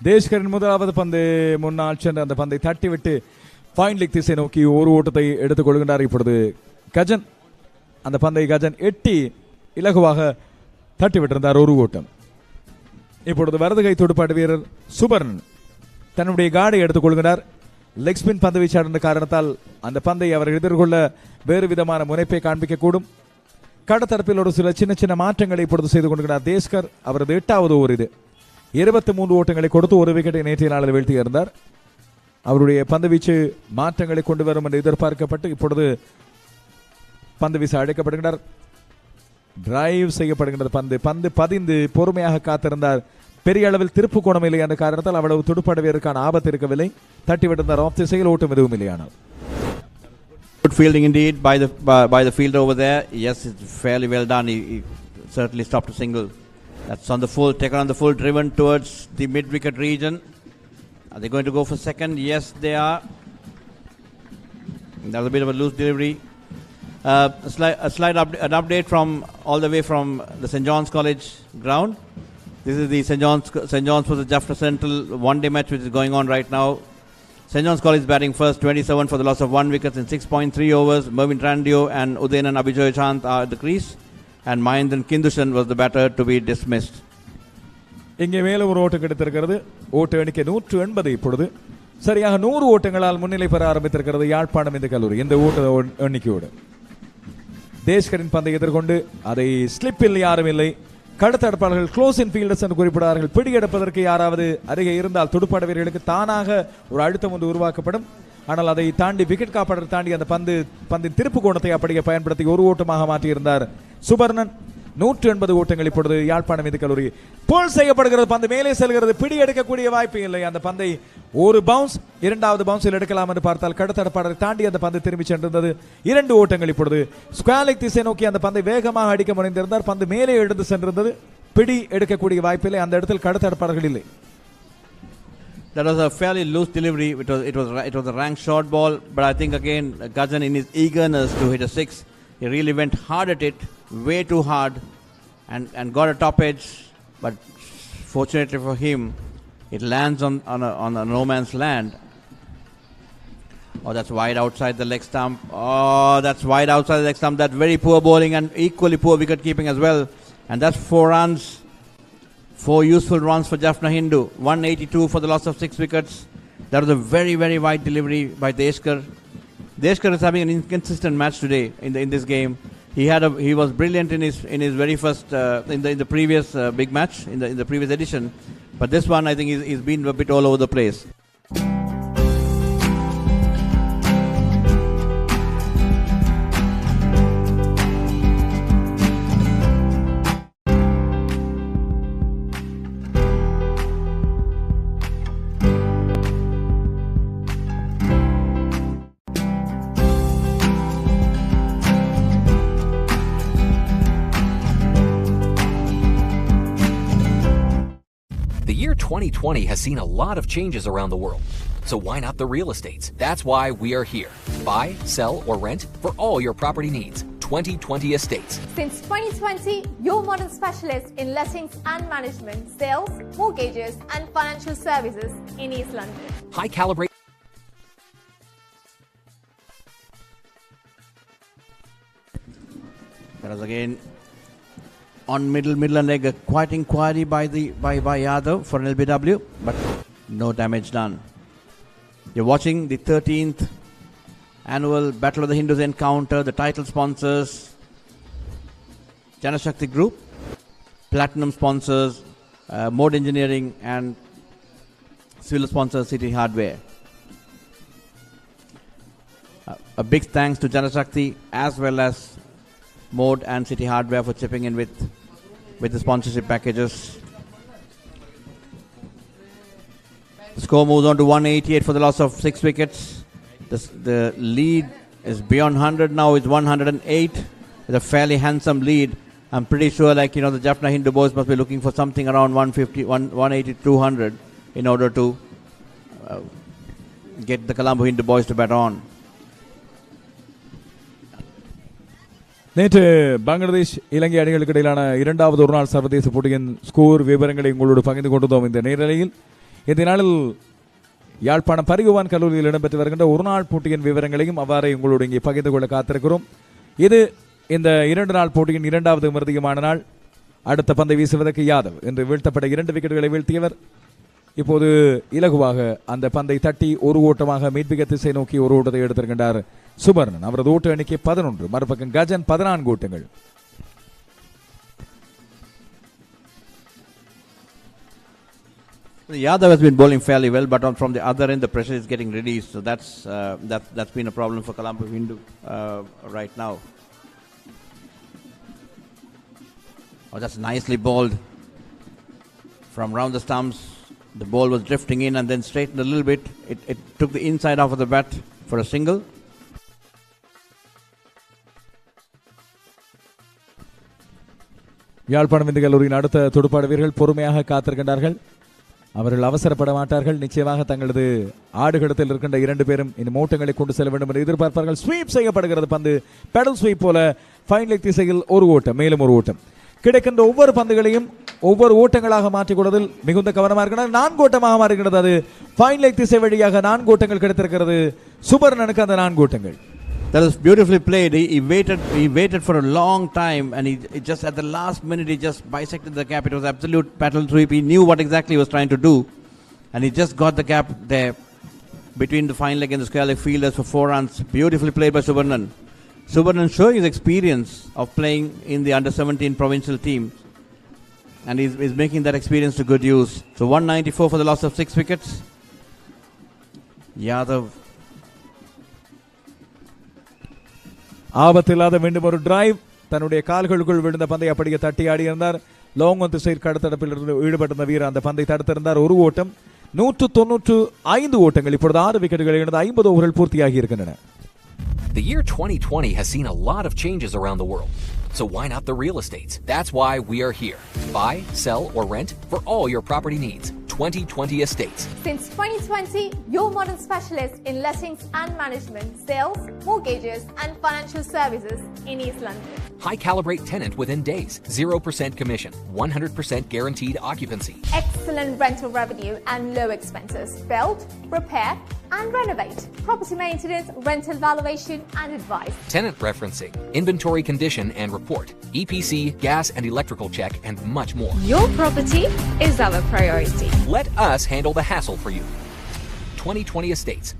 தேஷ்கரின் முதலாவது பந்து முன்னால் சென்று அந்த பந்தை தட்டிவிட்டு fine leg திசை நோக்கி ஒரு ஓட்டத்தை எடுத்துக் கொள்கின்றார். இப்பொழுது கஜன் அந்த பந்தை எட்டி இலகுவாக தட்டிவிட்டிருந்தார் ஒரு ஓட்டம். இப்பொழுது வலது கை துடுப்பாட்டு வீரர் சுபர்ணன் தன்னுடைய காடை எடுத்துக் கொள்கிறார். லெக் ஸ்பின் பந்து வீச்சாளர் என்ற காரணத்தால் அந்த பந்தை அவர் எதிர்கொள்ள வேறு விதமான முனைப்பை காண்பிக்கக்கூடும். கடத்தரப்பில் ஒரு சில சின்ன சின்ன மாற்றங்களை இப்பொழுது செய்து கொள்கிறார் தேஷ்கர். அவரது 8வது ஓவர் இது. 23 ஓட்டங்களை கொடுத்து ஒரு விக்கெட்டை நேற்றைய நாளில் வீழ்த்தியிருந்தார். அவருடைய பந்து வீச்சு மாற்றங்களை கொண்டு வரும் என்று எதிர்பார்க்கப்பட்டு இப்பொழுது பந்து வீச அழைக்கப்படுகிறார். டிரைவ் செய்யப்படுகின்றது. பந்து பதிந்து பொறுமையாக காத்திருந்தார். பெரிய அளவில் திருப்பு கோணம் இல்லை என்ற காரணத்தால் அவ்வளவு துடுப்பாடு வீரருக்கான ஆபத்து இருக்கவில்லை. தட்டிவிட்டிருந்தார். ஆஃப் திசையில் ஓட்டம் எதுவும் இல்லையானால். Good fielding indeed by the fielder over there. Yes, it's fairly well done. He certainly stopped a single. That's on the full, taken on the full, driven towards the mid-wicket region. Are they going to go for second? Yes, they are. That was a bit of a loose delivery. An update from all the way from the St. John's College ground. This is the St. John's for the Jaffna Central one-day match which is going on right now. St. John's College batting first, 27 for the loss of 1 wicket in 6.3 overs. Mervyn Trandio and Uthayan and Abhijoy Chant are at the crease. And Mahindran Kindushan was the batter to be dismissed. இங்கே மேல ஒரு ஓட்டம் கிடைத்திருக்கிறது. ஓட்ட எண்ணிக்கை 180 இப்பொழுது. சரியாக 100 ஓட்டங்களால் முன்னிலை பெற ஆரம்பித்திருக்கிறது யாழ்ப்பாணம் இந்த கல்லூரி. இந்த ஓட்ட எண்ணிக்கையோடு தேஷ்கரின் பந்தை எதிர்கொண்டு அதை ஸ்லிப்பில் யாரும் இல்லை. கடத்தடுப்பாளர்கள் க்ளோஸ் இன் ஃபீல்டர்ஸ் என்று குறிப்பிடார்கள். பிடியெடுப்பதற்கு யாராவது அருகே இருந்தால் துடுப்பாட்ட வீரர்களுக்கு தானாக ஒரு அழுத்தம் ஒன்று உருவாக்கப்படும். ஆனால் அதை தாண்டி விக்கெட் காப்பாளர் தாண்டி அந்த பந்தின் திருப்பு கோணத்தை அப்படியே பயன்படுத்தி ஒரு ஓட்டமாக மாற்றியிருந்தார் சுபர்ணன். 180 ஓட்டங்கள் இப்பொழுது யாழ்ப்பாணம் இந்த கல்லூரி. புல் செய்யப்படுகிறது. பந்து மேலே செல்கிறது. பிடி எடுக்கக்கூடிய வாய்ப்பு இல்லை. அந்த பந்தை ஒரு பவுன்ஸ், 2வது பவுன்ஸில் எடுக்கலாம் என்று பார்த்தால் கடத்தடப்பாளரை தாண்டி அந்த பந்து திரும்பி சென்றிருந்தது. 2 ஓட்டங்கள் இப்பொழுது ஸ்குவாலிக் திசை நோக்கி அந்த பந்தை வேகமாக அடிக்க முனைந்திருந்தார். பந்து மேலே எடுத்து சென்றிருந்தது. பிடி எடுக்கக்கூடிய வாய்ப்பு இல்லை. அந்த இடத்தில் கடத்தடப்பாளர்கள் இல்லை. That was a fairly loose delivery. It was a rank short ball, but I think again Gajan in his eagerness to hit a 6, he really went hard at it, way too hard, and got a top edge. But fortunately for him, It lands on a no man's land. Oh, that's wide outside the leg stump. Oh, that's wide outside the leg stump. That's very poor bowling and equally poor wicket keeping as well. And that's 4 runs. 4 useful runs for Jaffna Hindu. 182 for the loss of 6 wickets. That was a very, very wide delivery by Deshkar. Deshkar is having an inconsistent match today in this game. He was brilliant in his very first in the previous big match in the previous edition, but this one I think he's been a bit all over the place. The year 2020 has seen a lot of changes around the world. So why not the real estates? That's why we are here. Buy, sell, or rent for all your property needs. 2020 Estates. Since 2020, your modern specialist in lettings and management, sales, mortgages, and financial services in East London. High caliber. That was again on middle and leg, a quiet inquiry by Yadav for an LBW, but no damage done. You're watching the 13th annual Battle of the Hindus encounter. The title sponsors Janashakti Group, platinum sponsors Mode Engineering, and silver sponsor City Hardware. A big thanks to Janashakti as well as Mode and City Hardware for chipping in with the sponsorship packages. The score moves on to 188 for the loss of 6 wickets. The lead is beyond 100 now. It's 108. It's a fairly handsome lead. I'm pretty sure, the Jaffna Hindu boys must be looking for something around 150, 180, 200 in order to get the Colombo Hindu boys to bat on. நேற்று பங்களாதேஷ் இலங்கை அணிகளுக்கு இடையிலான இரண்டாவது ஒருநாள் சர்வதேச போட்டியின் score விவரங்களை உங்களோடு பகிர்ந்து கொண்டிருந்தோம். இந்த நேரலையில் இந்த நாளில் யாழ்ப்பாணம் பரிகுவான் கல்லூரியில் இடம்பெற்று வருகின்ற ஒருநாள் போட்டியின் விவரங்களையும் அவ்வாறே உங்களோடு இங்கே பகிர்ந்து கொள்ள காத்திருக்கிறோம். இது இந்த 2 நாள் போட்டியின் இரண்டாவது மிருதிகமான நாள். அடுத்த பந்தை வீசுவதற்கு யாதவ் என்று வீழ்த்தப்பட்ட 2 விக்கெட்டுகளை வீழ்த்தியவர் இப்போது இலகுவாக அந்த பந்தை தட்டி ஒரு ஓட்டமாக மீட்பிக திசை நோக்கி ஒரு ஓட்டத்தை எடுத்திருக்கின்றார் சுபர்ணன். அவரது ஓட்ட எண்ணிக்கை 11. மறுபக்கம் கஜன் 14 ஓட்டங்கள். Yadav has been bowling fairly well, but from the other end the pressure is getting released, so that's been a problem for Colombo Hindu right now. Oh, that's nicely bowled from round the stumps. The ball was drifting in and then straightened a little bit. It took the inside off of the bat for a single. Yazhpanam Hindu கல்லூரியின் அடுத்த துடுப்பாட்ட வீரர்கள் பொறுமையாக காத்திருக்கின்றார்கள். அவர்கள் அவசரப்பட மாட்டார்கள். நிச்சயமாக தங்களது ஆடுகளத்தில் இருக்கின்ற 2 பேரும் இந்த ஓட்டங்களை கொண்டு செல்ல வேண்டும் என்று எதிர்பார்ப்பார்கள். ஸ்வீப் செய்யப்படுகிறது பந்து. பெடல் ஸ்வீப் போல ஃபைன் லெக் திசையில் ஒரு ஓட்டம், மேலும் ஒரு ஓட்டம். கிடைக்கின்ற ஒவ்வொரு பந்துகளையும் ஒவ்வொரு ஓட்டங்களாக மாற்றிக் கொள்வதில் மிகுந்த கவனமாக இருக்கிறார். 4 ஓட்டமாக மாறுகிறது. அது ஃபைன் லெக் திசை வழியாக 4 ஓட்டங்கள் கிடைத்திருக்கிறது சுபர்ணனுக்கு. அந்த 4 ஓட்டங்கள். That was beautifully played. He waited for a long time, and he just at the last minute he just bisected the gap. It was absolute battle sweep. He knew what exactly he was trying to do, and he just got the gap there between the fine leg and the square leg fielders for 4 runs. Beautifully played by Subarnan. Subarnan showing his experience of playing in the under-17 provincial team, and he's making that experience to good use. So 194 for the loss of 6 wickets. Yadav. ஆபத்தில்லாத மீண்டும் ஒரு drive. தன்னுடைய கால்களுக்குள் விழுந்த பந்தை அப்படியே தட்டி ஆடி இருந்தார். Long on திசையில் கடத்தடப்பில் இருந்து ஈடுபட்டிருந்த வீரர் அந்த பந்தை தடுத்திருந்தார். ஒரு ஓட்டம். 195 ஓட்டங்கள். இப்பொழுது 6 விக்கெட்டுகள் இழந்து 50 ஓவர்கள் பூர்த்தியாகி இருக்கின்றன. The year 2020 has seen a lot of changes around the world. So why not the real estates? That's why we are here. Buy, sell, or rent for all your property needs. 2020 Estates. Since 2020, your modern specialist in lettings and management, sales, mortgages, and financial services in East London. High calibrate tenant within days. 0% commission. 100% guaranteed occupancy. Excellent rental revenue and low expenses. Build, repair and renovate. Property maintenance, rental valuation and advice. Tenant referencing, inventory condition and report, EPC, gas and electrical check, and much more. Your property is our priority. Let us handle the hassle for you. 2020 Estates.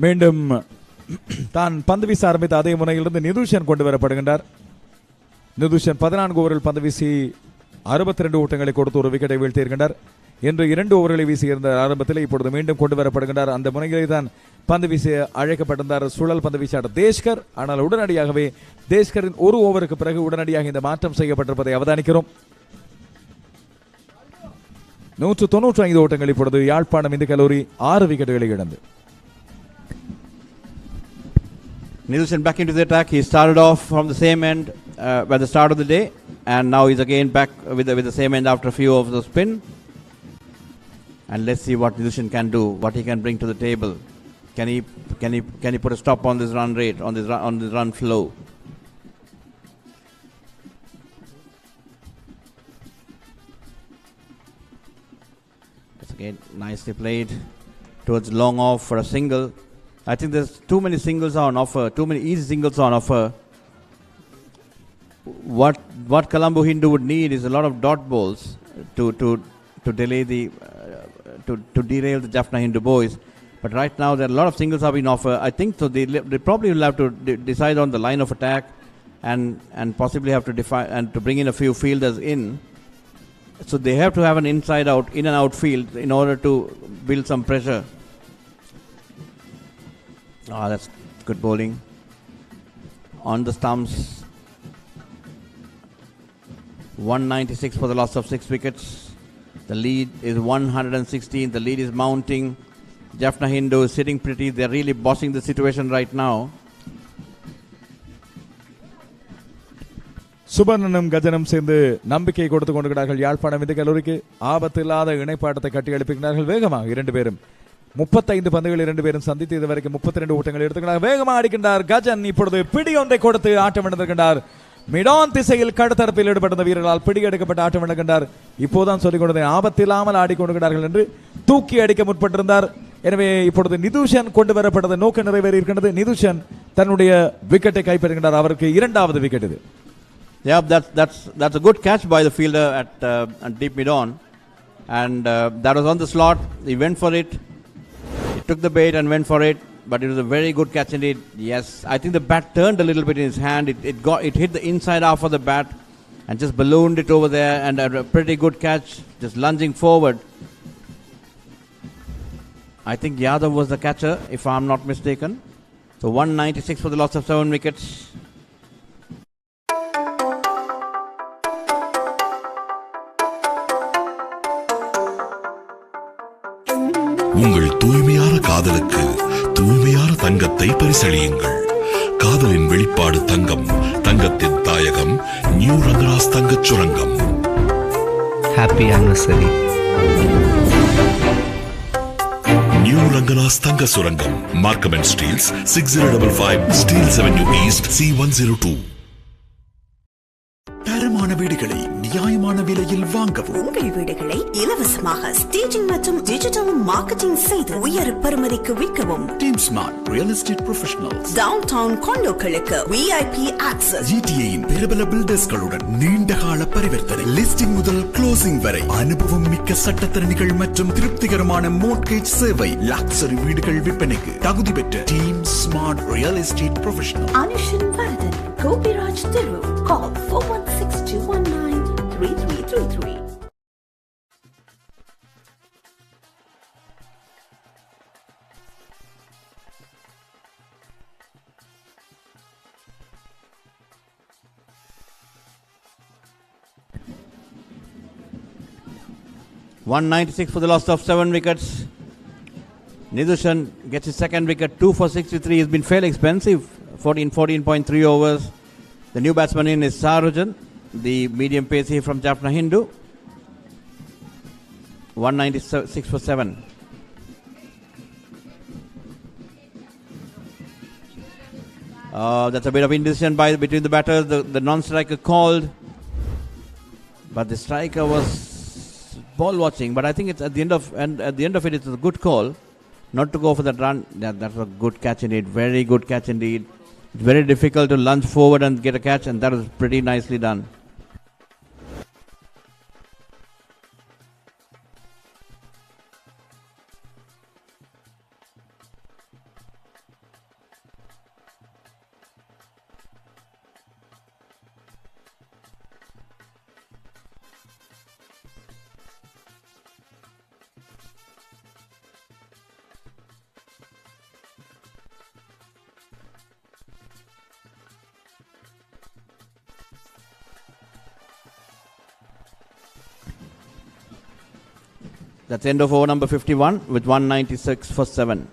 மீண்டும் தான் பந்து வீச ஆரம்பித்த அதே முனையிலிருந்து நிதுஷன் கொண்டு வரப்படுகின்றார். நிதுஷன் 14 ஓவரில் பந்து வீசி 62 ஓட்டங்களை கொடுத்து ஒரு விக்கெட்டை வீழ்த்தியிருக்கின்றார். இன்று 2 ஓவர்களை வீசியிருந்த ஆரம்பத்தில் இப்பொழுது மீண்டும் கொண்டு வரப்படுகின்றார். அந்த முனைகளை தான் பந்து வீசி அழைக்கப்பட்டிருந்தார் சுழல் பந்து வீச்சாளர் தேஷ்கர். ஆனால் உடனடியாகவே தேஷ்கரின் ஒரு ஓவருக்கு பிறகு உடனடியாக இந்த மாற்றம் செய்யப்பட்டிருப்பதை அவதானிக்கிறோம். 195 ஓட்டங்கள் இப்பொழுது யாழ்ப்பாணம் இந்து கல்லூரி 6 விக்கெட்டுகளை இழந்து. Nielsen back into the attack. He started off from the same end at the start of the day, and now he's again back with the same end after a few of the spin. And let's see what Nielsen can do, what he can bring to the table. Can he put a stop on this run rate, on this run flow? It's again nicely played towards long off for a single. I think there's too many singles on offer, too many easy singles on offer. What Colombo Hindu would need is a lot of dot balls to delay to derail the Jaffna Hindu boys. But right now there are a lot of singles have been offered. I think so they probably will have to decide on the line of attack and possibly have to define and to bring in a few fielders in. So they have to have an inside out, in and out field in order to build some pressure. That's good bowling. On the stumps. 196 for the loss of 6 wickets. The lead is 116. The lead is mounting. Jaffna Hindu is sitting pretty. They're really bossing the situation right now. சுபர்ணனும் கஜனும் சேர்ந்து நம்பிக்கை கொடுத்து கொண்டிருக்கிறார்கள். யாழ்ப்பாணம் இந்து கல்லூரிக்கு ஆபத்தில்லாத இணைப்பாட்டத்தை கட்டி எழுப்புகிறார்கள். வேகமாக 2 பேரும் 35 பந்துகள் 2 பேரும் சந்தித்து இதுவரைக்கும் 32 ஓட்டங்கள் எடுத்துக்கிறார். வேகமாக அடிக்கின்றார் கஜன். இப்பொழுது பிடி ஒன்றை கொடுத்து ஆட்டம் இழந்திருக்கின்றார். மிடான் திசையில் கடுத்தரப்பில் ஈடுபட்ட வீரர்களால் பிடி எடுக்கப்பட்ட ஆட்டம் இழக்கின்றார். இப்போதான் சொல்லிக் கொண்டது ஆபத்தில்லாமல் ஆடிக்கொண்டிருக்கிறார்கள் என்று தூக்கி அடிக்க முற்பட்டிருந்தார். எனவே இப்பொழுது நிதுஷன் கொண்டு வரப்பட்டது நோக்க நிறைவேறி இருக்கின்றது. நிதுஷன் தன்னுடைய விக்கெட்டை கைப்பற்றுகின்றார். அவருக்கு 2வது விக்கெட் இது. Yeah, that's a good catch by the fielder at deep mid on, and that was on the slot. He went for it. He took the bait and went for it, but it was a very good catch indeed. Yes, I think the bat turned a little bit in his hand. It hit the inside half of the bat and just ballooned it over there, and a pretty good catch, just lunging forward. I think Yadav was the catcher, if I'm not mistaken. So 196 for the loss of 7 wickets. உங்கள் தூய்மையான காதலுக்கு தூய்மையான தங்கத்தை பரிசளியுங்கள். காதலின் வெளிப்பாடு தங்கம், தங்கத்தின் தாயகம் new Rangaraj தங்கச் சுரங்கம். Happy anniversary. நியூ ரங்கராஸ் தங்க சுரங்கம், Markham and Steeles, 6055 Steeles avenue east, C102. தரமான வீடுகளை நியாயமான விலையில் வாங்கவும். உங்கள் வீடுகளை இலவசமாக ஸ்டேஜிங் மற்றும் டிஜிட்டல் மார்க்கெட்டிங் செய்து உயர் பெறுமதிக்கு விற்கவும். Team smart real estate professionals. Downtown காண்டோக்களுக்கு VIP access. GTAயின் பிரபல பில்டர்ஸ்களுடன் நீண்டகால பரிவர்த்தனை. லிஸ்டிங் முதல் க்ளோசிங் வரை அனுபவம் மிக்க சட்டத்தரணிகள் மற்றும் திருப்திகரமான மோர்ட்கேஜ் சேவை. லக்ஸரி வீடுகள் விற்பனைக்கு தகுதி பெற்ற team smart real estate professional. Anushan Varathan, Gopiraj தெரு. Call 4162193333. 196 for the loss of 7 wickets. Nidushan gets his second wicket, 2 for 63. He's been fairly expensive, 14.3 overs. The new batsman in is Sarujan, the medium pacey from Jaffna Hindu. 196 for 7. That's a bit of indecision between the batters. The non-striker called, but the striker was ball watching. But I think it's at the end of it, it's a good call not to go for that run. That was a good catch indeed. Very good catch indeed. It's very difficult to lunge forward and get a catch, and that was pretty nicely done. That's end of over number 51 with 196 for 7.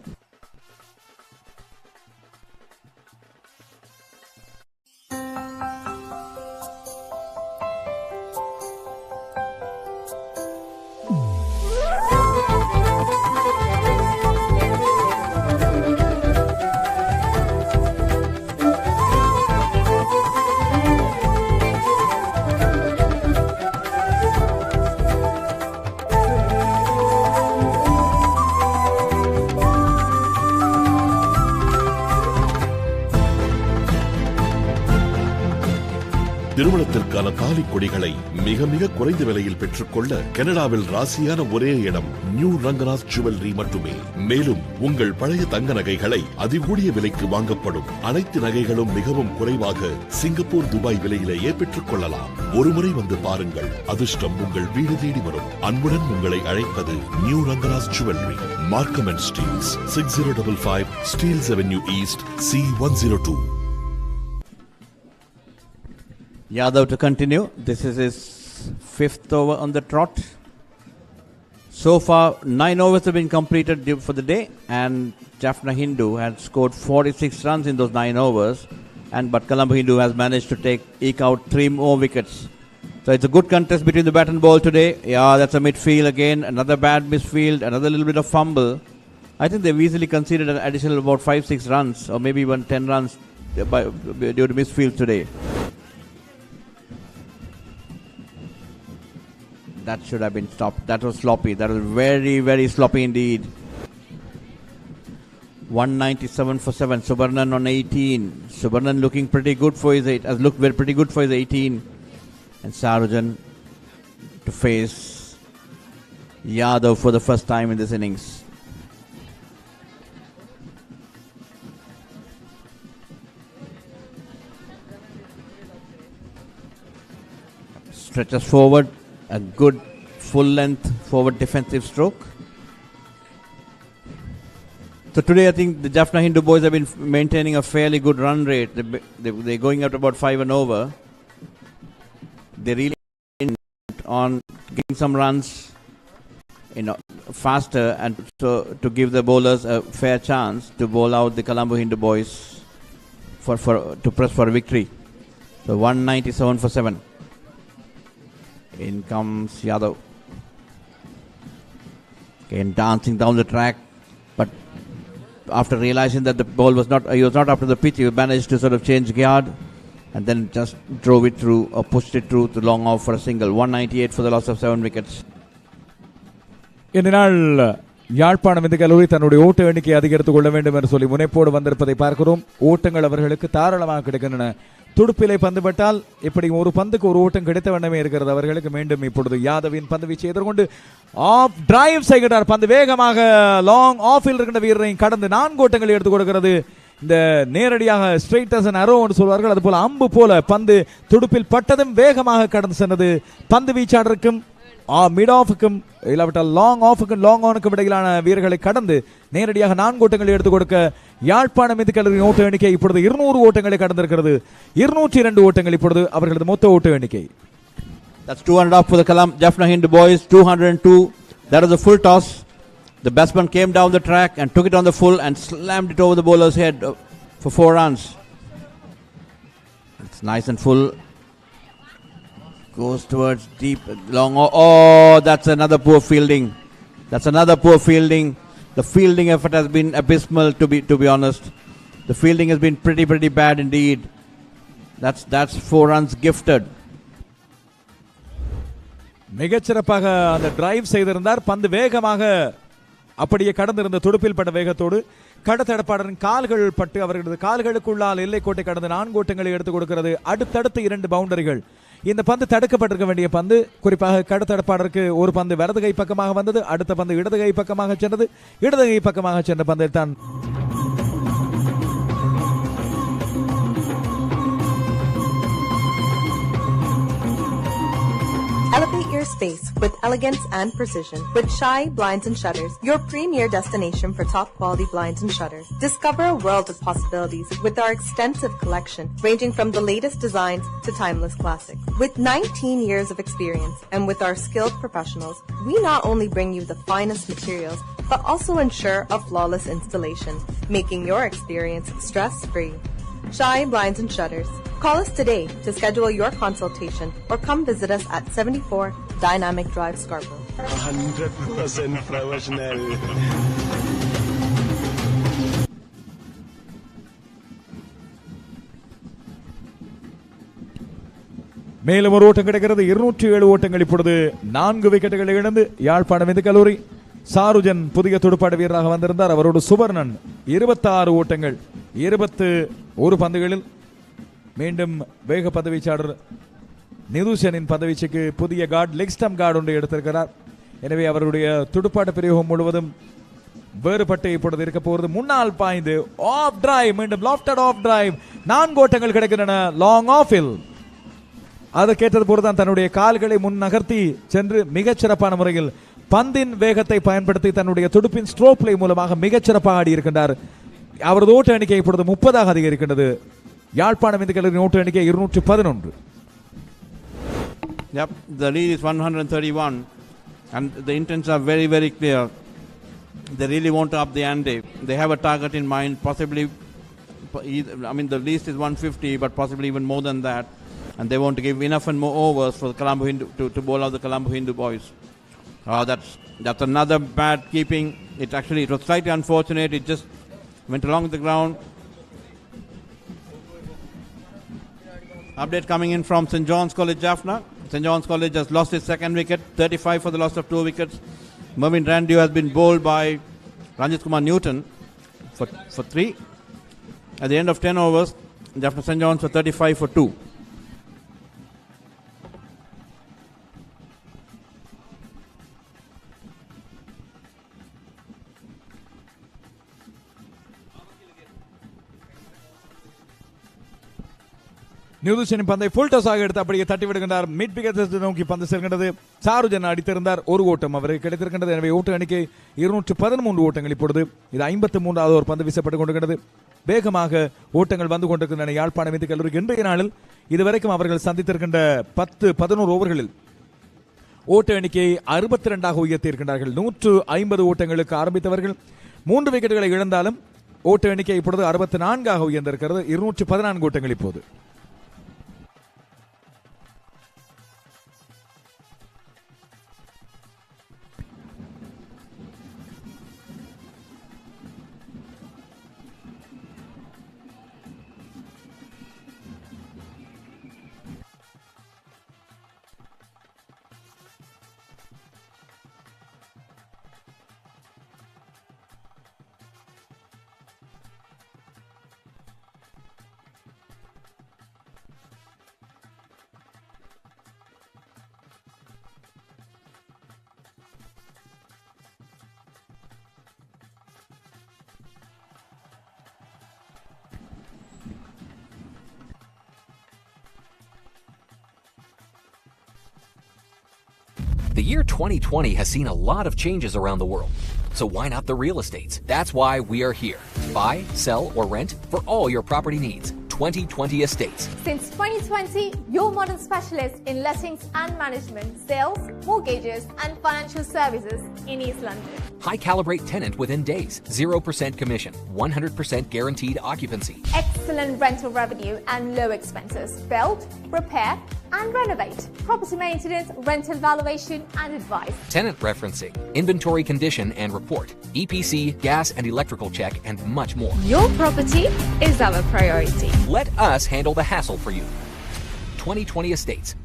திருமணத்திற்கான தாலி கொடிகளை மிக மிக குறைந்த விலையில் பெற்றுக்கொள்ள கனடாவில் ராசியான ஒரே இடம் நியூ ரங்கராஜ் ஜுவல்லரி மட்டுமே. மேலும் உங்கள் பழைய தங்க நகைகளை அதிகூடிய விலைக்கு வாங்கப்படும். அனைத்து நகைகளும் மிகவும் குறைவாக சிங்கப்பூர், துபாய் விலையிலேயே பெற்றுக் கொள்ளலாம். ஒருமுறை வந்து பாருங்கள், அதிர்ஷ்டம் உங்கள் வீடு தேடி வரும். அன்புடன் உங்களை அழைப்பது new Rangaraj jewellery, Markham and Steeles, 6055 Steeles avenue east, C102. Yadav to continue. This is his 5th over on the trot. So far, 9 overs have been completed for the day, and Jaffna Hindu had scored 46 runs in those 9 overs. But Colombo Hindu has managed to eke out 3 more wickets. So it's a good contest between the bat and ball today. Yeah, that's a midfield again. Another bad misfield. Another little bit of fumble. I think they've easily conceded an additional about 5-6 runs, or maybe even 10 runs due to misfield today. That should have been stopped. That was sloppy. That was very, very sloppy indeed. 197 for 7. Subarnan on 18. Subarnan looking pretty good for his 8. Has looked pretty good for his 18. And Sarujan to face Yadav for the first time in this innings. Stretches forward. A good full-length forward defensive stroke. So today I think the Jaffna Hindu boys have been maintaining a fairly good run rate. They're going up to about 5 and over. They really on getting some runs, faster, and so to give the bowlers a fair chance to bowl out the Colombo Hindu boys to press for a victory. So 197 for 7. In comes Yadav. Again dancing down the track, but after realizing that the ball was he was not up to the pitch, he managed to sort of change guard and then just drove it through or pushed it through to long off for a single. 198 for the loss of 7 wickets. இதனால் யாழ்ப்பாணம் இந்த கல்லூரி தன்னுடைய ஓட்ட எண்ணிக்கை அதிகரித்துக் கொள்ள வேண்டும் என்று சொல்லி முனைப்போடு வந்திருப்பதை பார்க்கிறோம். ஓட்டங்கள் அவர்களுக்கு தாராளமாக கிடைக்கின்றன. துடுப்பிலை பந்து பட்டால் இப்படி ஒரு பந்துக்கு ஒரு ஓட்டம் கிடைத்த வண்ணமே இருக்கிறது அவர்களுக்கு. மீண்டும் இப்பொழுது யாதவின் பந்து வீச்சை எதிர்கொண்டு ஆஃப் டிரைவ் செய்கிறார். பந்து வேகமாக லாங் ஆஃபில் இருக்கின்ற வீரரை கடந்து 4 ஓட்டங்களை எடுத்துக் கொடுக்கிறது. இந்த நேரடியாக ஸ்ட்ரெயிட் அஸ் அன் அரோ என்று சொல்வார்கள், அது போல அம்பு போல பந்து துடுப்பில் பட்டதும் வேகமாக கடந்து சென்றது. பந்து வீச்சாளருக்கும் மிட் ஆஃபுக்கும் இல்லாவிட்டால் லாங் ஆஃபுக்கும் லாங் ஆனுக்கும் இடையிலான வீரர்களை கடந்து நேரடியாக 4 ஓட்டங்களை எடுத்துக் கொடுக்க யாழ்ப்பாணம் இந்த கல்லூரியின் ஓட்ட எண்ணிக்கை இப்பொழுது 200 ஓட்டங்களை கடந்திருக்கிறது. 202 ஓட்டங்கள் இப்பொழுது அவர்களது மொத்த ஓட்ட எண்ணிக்கை. That's 2.5 for the Jaffna Hindu boys, 202 That was a full toss. The batsman came down the track and took it on the full and slammed it over the bowler's head for 4 runs. It's nice and full. Goes towards deep, long. Oh, that's another poor fielding. That's another poor fielding. The fielding effort has been abysmal, to be honest. The fielding has been pretty bad indeed. That's 4 runs gifted. மிகச்சிறப்பாக அந்த drive செய்திருந்தார். பந்து வேகமாக அப்படியே கடந்திருந்த துடுப்பில் பட்ட வேகத்தோடு கடத்தடப்பாளரின் கால்கள் பட்டு அவர்களது கால்களுக்குள்ளால் எல்லைக்கோட்டை கடந்து 4 ஓட்டங்களை எடுத்துக் கொடுக்கிறது. அடுத்தடுத்து 2 பவுண்டரிகள். இந்த பந்து தடுக்கப்பட்டிருக்க வேண்டிய பந்து. குறிப்பாக கடத்தடப்பாளருக்கு ஒரு பந்து வலது கை பக்கமாக வந்தது, அடுத்த பந்து இடது கை பக்கமாக சென்றது. இடது கை பக்கமாக சென்ற பந்தில் தான் Elevate your space with elegance and precision with Shy Blinds and Shutters, your premier destination for top quality blinds and shutters. Discover a world of possibilities with our extensive collection ranging from the latest designs to timeless classics. With 19 years of experience and with our skilled professionals, we not only bring you the finest materials but also ensure a flawless installation, making your experience stress-free. Shy Blinds and Shutters. Call us today to schedule your consultation or come visit us at 74 Dynamic Drive, Scarborough. 100% professional. மேலும் ஒரு ஓட்டம் கிடைக்கிறது. 207 ஓட்டங்கள் இப்பொழுது 4 விக்கெட்டுகளை இழந்து யாழ்ப்பாணம் இந்து கல்லூரி. சாருஜன் புதிய துடுப்பாட்ட வீரராக வந்திருந்தார். அவரோடு சுவர்ணன் 26 ஓட்டங்கள் 21 பந்துகளில். மீண்டும் வேக பந்துவீச்சாளர் நிதுஷனின் பந்துவீச்சுக்கு புதிய கார்டு, லெக் ஸ்டம் கார்டு ஒன்று எடுத்திருக்கிறார். எனவே அவருடைய துடுப்பாட்ட பிரயோகம் முழுவதும் வேறுபட்டு இப்பொழுது இருக்க போகிறது. முன்னால் பாய்ந்து ஆஃப் டிரைவ், மீண்டும் லாஃப்டட் ஆஃப் டிரைவ். 4 ஓட்டங்கள் கிடைக்கின்றன லாங் ஆஃபில். அதை கேட்டது போதுதான் தன்னுடைய கால்களை முன் நகர்த்தி சென்று மிகச்சிறப்பான முறையில் பந்தின் வேகத்தை பயன்படுத்தி தன்னுடைய துடுப்பின் ஸ்ட்ரோக் பிளே மூலமாக மிகச்சிறப்பாக ஆடி இருக்கின்றார். அவரது ஓட்ட எண்ணிக்கை இப்பொழுது 30 அதிகரிக்கின்றது. யாழ்ப்பாணம் இந்து கல்லூரி ஓட்ட எண்ணிக்கை 211. Yep, the lead is 131 and the intents are very clear. They really want to up the ante. They have a target in mind, possibly, I mean the least is 150 but possibly even more than that, and they want to give enough and more overs for the Colombo Hindu to bowl out the Colombo Hindu boys. That's another bad keeping. It was slightly unfortunate. It just went along the ground. Update coming in from St. John's College, Jaffna. St. John's College has lost its 2nd wicket, 35 for the loss of 2 wickets. Mervyn Randiu has been bowled by Ranjit Kumar Newton for 3. At the end of 10 overs, Jaffna St. John's for 35 for 2. நியூதிஷனின் பந்தை full toss ஆக எடுத்து அப்படியே தட்டி விடுகின்றார். Mid wicket நோக்கி பந்து செல்கின்றது. சாருஜன் அடித்திருந்தார். 1 ஓட்டம் அவருக்கு கிடைத்திருக்கின்றது. எனவே ஓட்ட எண்ணிக்கை 213 ஓட்டங்கள். இப்பொழுது இது 53வது ஒரு பந்து வீசப்பட்டுக் கொண்டிருக்கிறது. வேகமாக ஓட்டங்கள் வந்து கொண்டிருக்கின்றன யாழ்ப்பாணம் இந்து கல்லூரிக்கு. இன்றைய நாளில் இதுவரைக்கும் அவர்கள் சந்தித்திருக்கின்ற 10-11 ஓவர்களில் ஓட்ட எண்ணிக்கையை 62 உயர்த்தி இருக்கின்றார்கள். 150 ஓட்டங்களுக்கு ஆரம்பித்தவர்கள் 3 விக்கெட்டுகளை இழந்தாலும் ஓட்ட எண்ணிக்கை இப்பொழுது 64 உயர்ந்திருக்கிறது. 214 ஓட்டங்கள் இப்போது. The year 2020 has seen a lot of changes around the world. So why not the real estates? That's why we are here. Buy, sell, or rent for all your property needs. 2020 estates. Since 2020, your modern specialist in lettings and management, sales, mortgages, and financial services in East London. High calibrate tenant within days, 0% commission, 100% guaranteed occupancy. Excellent rental revenue and low expenses. Build, repair, and renovate. Property maintenance, rental valuation, and advice. Tenant referencing, inventory condition and report, EPC, gas and electrical check, and much more. Your property is our priority. Let us handle the hassle for you. 2020 estates.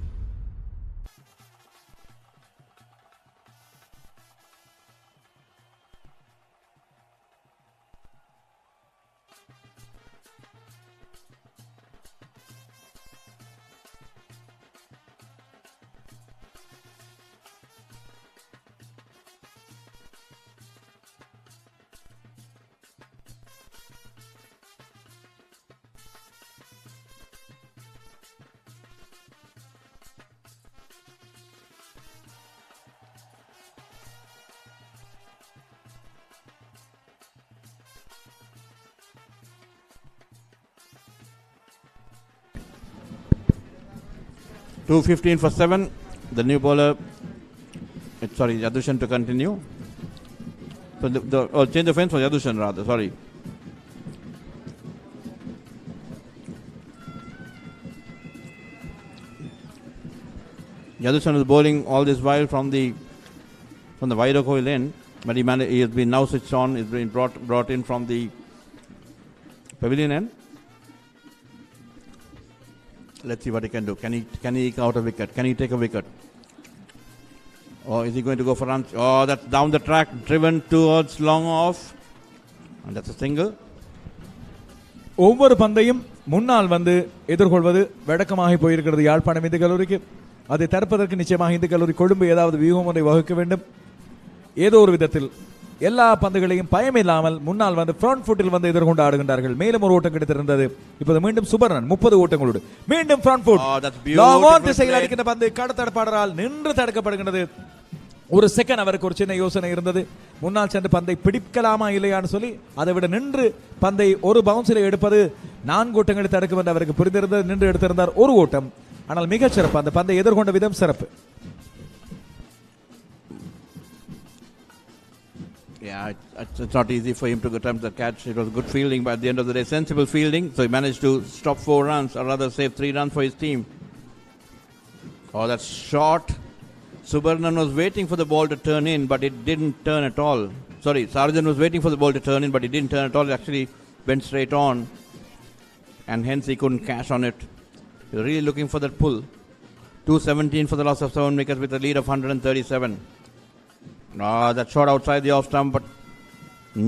$2.15 for 7. The new bowler, Yadushan to continue. So change the fence for Yadushan rather, sorry. Yadushan is bowling all this while from the wider coil end, but he has been now switched on, he's been brought in from the pavilion end. Let's see what he can do. Can he eke out a wicket? Can he take a wicket? Or is he going to go for runs? Oh, that's down the track, driven towards long off. And that's a single. ஒவ்வொரு பந்தையும் முன்னால் வந்து எதிர்கொள்வது வழக்கமாக போயிருக்கிறது யாழ்ப்பாணம் இந்து கல்லூரிக்கு. அதை தடுப்பதற்கு நிச்சயமாக இந்து கல்லூரி கொழும்பு ஏதாவது வியூகம் ஒன்றை வகுக்க வேண்டும். ஏதோ ஒரு விதத்தில் எல்லா பந்துகளையும் பயமில்லாமல் முன்னால் வந்து ஃப்ரண்ட் ஃபுட்டில் வந்து எதிர்கொண்டு ஆடுகின்றார்கள். மேலும் ஒரு ஓட்டம் கிடைத்திருந்தது. இப்போது மீண்டும் சுபர்ணன் 30 ஓட்டங்களோடு மீண்டும் ஃப்ரண்ட் ஃபுட் லாங் ஆன் திசையில் அடிக்கின்ற பந்து கடத்தடப்பாளரால் நின்று தடுக்கப்படுகின்றது. ஒரு செகண்ட் அவருக்கு ஒரு சின்ன யோசனை இருந்தது, முன்னால் சென்று பந்தை பிடிக்கலாமா இல்லையான்னு சொல்லி. அதை விட நின்று பந்தை ஒரு பவுன்ஸில் எடுப்பது 4 ஓட்டங்களை தடுக்கும் என்று அவருக்கு புரிந்திருந்தது. நின்று எடுத்திருந்தார் ஒரு ஓட்டம். ஆனால் மிகச் சிறப்பு, அந்த பந்தை எதிர்கொண்ட விதம் சிறப்பு. Yeah, it's not easy for him to attempt the catch. It was good fielding, but at the end of the day, sensible fielding. So he managed to stop 4 runs, or rather save 3 runs for his team. Oh, that's short. Subarnan was waiting for the ball to turn in, but it didn't turn at all. Sorry, Sarjan was waiting for the ball to turn in, but it didn't turn at all. It actually went straight on, and hence he couldn't cash on it. He was really looking for that pull. 217 for the loss of 7 wickets with a lead of 137. That shot outside the off stump, but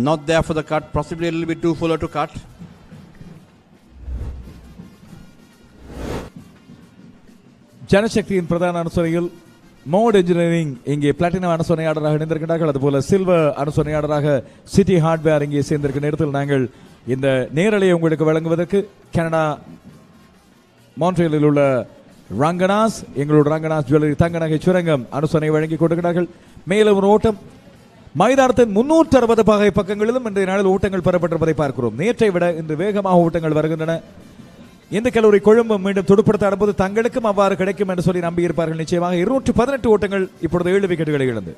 not there for the cut. Possibly a little bit too fuller to cut. ஜனசக்தியின் பிரதான அனுசரணையில் mode engineering இங்கே platinum அனுசரணையாளராக இணைந்திருக்கிறார்கள். அதுபோல silver அனுசரணையாளராக city hardware இங்கே சேர்ந்திருக்க நேரத்தில் நாங்கள் இந்த நேரலையை உங்களுக்கு வழங்குவதற்கு கனடா மான்ட்ரியலில் உள்ள ரங்கனாஸ், எங்களோட ரங்கனாஸ் ஜுவல்லரி தங்க நகை சுரங்கம் அனுசரணை வழங்கி கொண்டிருக்கிறார்கள். மேலும் ஒரு ஓட்டம் மைதானத்தின் 360 பக்கங்களிலும் இன்றைய நாளில் ஓட்டங்கள் பெறப்பட்டிருப்பதை பார்க்கிறோம். நேற்றை விட இன்று வேகமாக ஓட்டங்கள் வருகின்றன. இந்த கல்லூரி கொழும்பு மீண்டும் துடுப்படுத்த ஆடும்போது தங்களுக்கும் அவ்வாறு கிடைக்கும் என்று சொல்லி நம்பியிருப்பார்கள். நிச்சயமாக 218 ஓட்டங்கள் இப்பொழுது 7 விக்கெட்டுகளை இழந்து.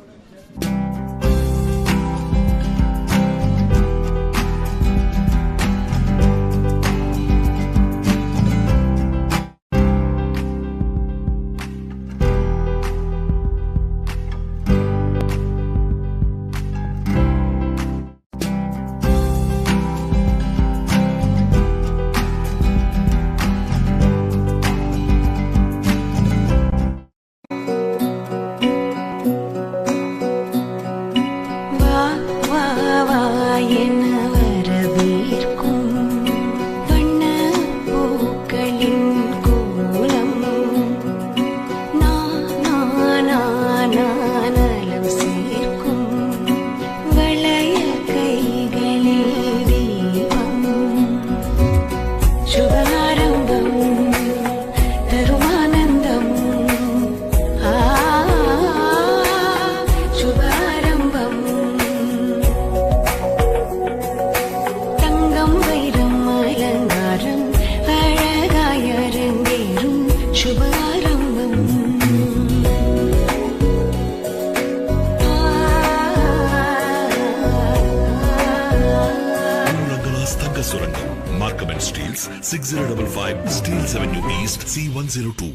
Details 6055 Steeles Avenue East C102.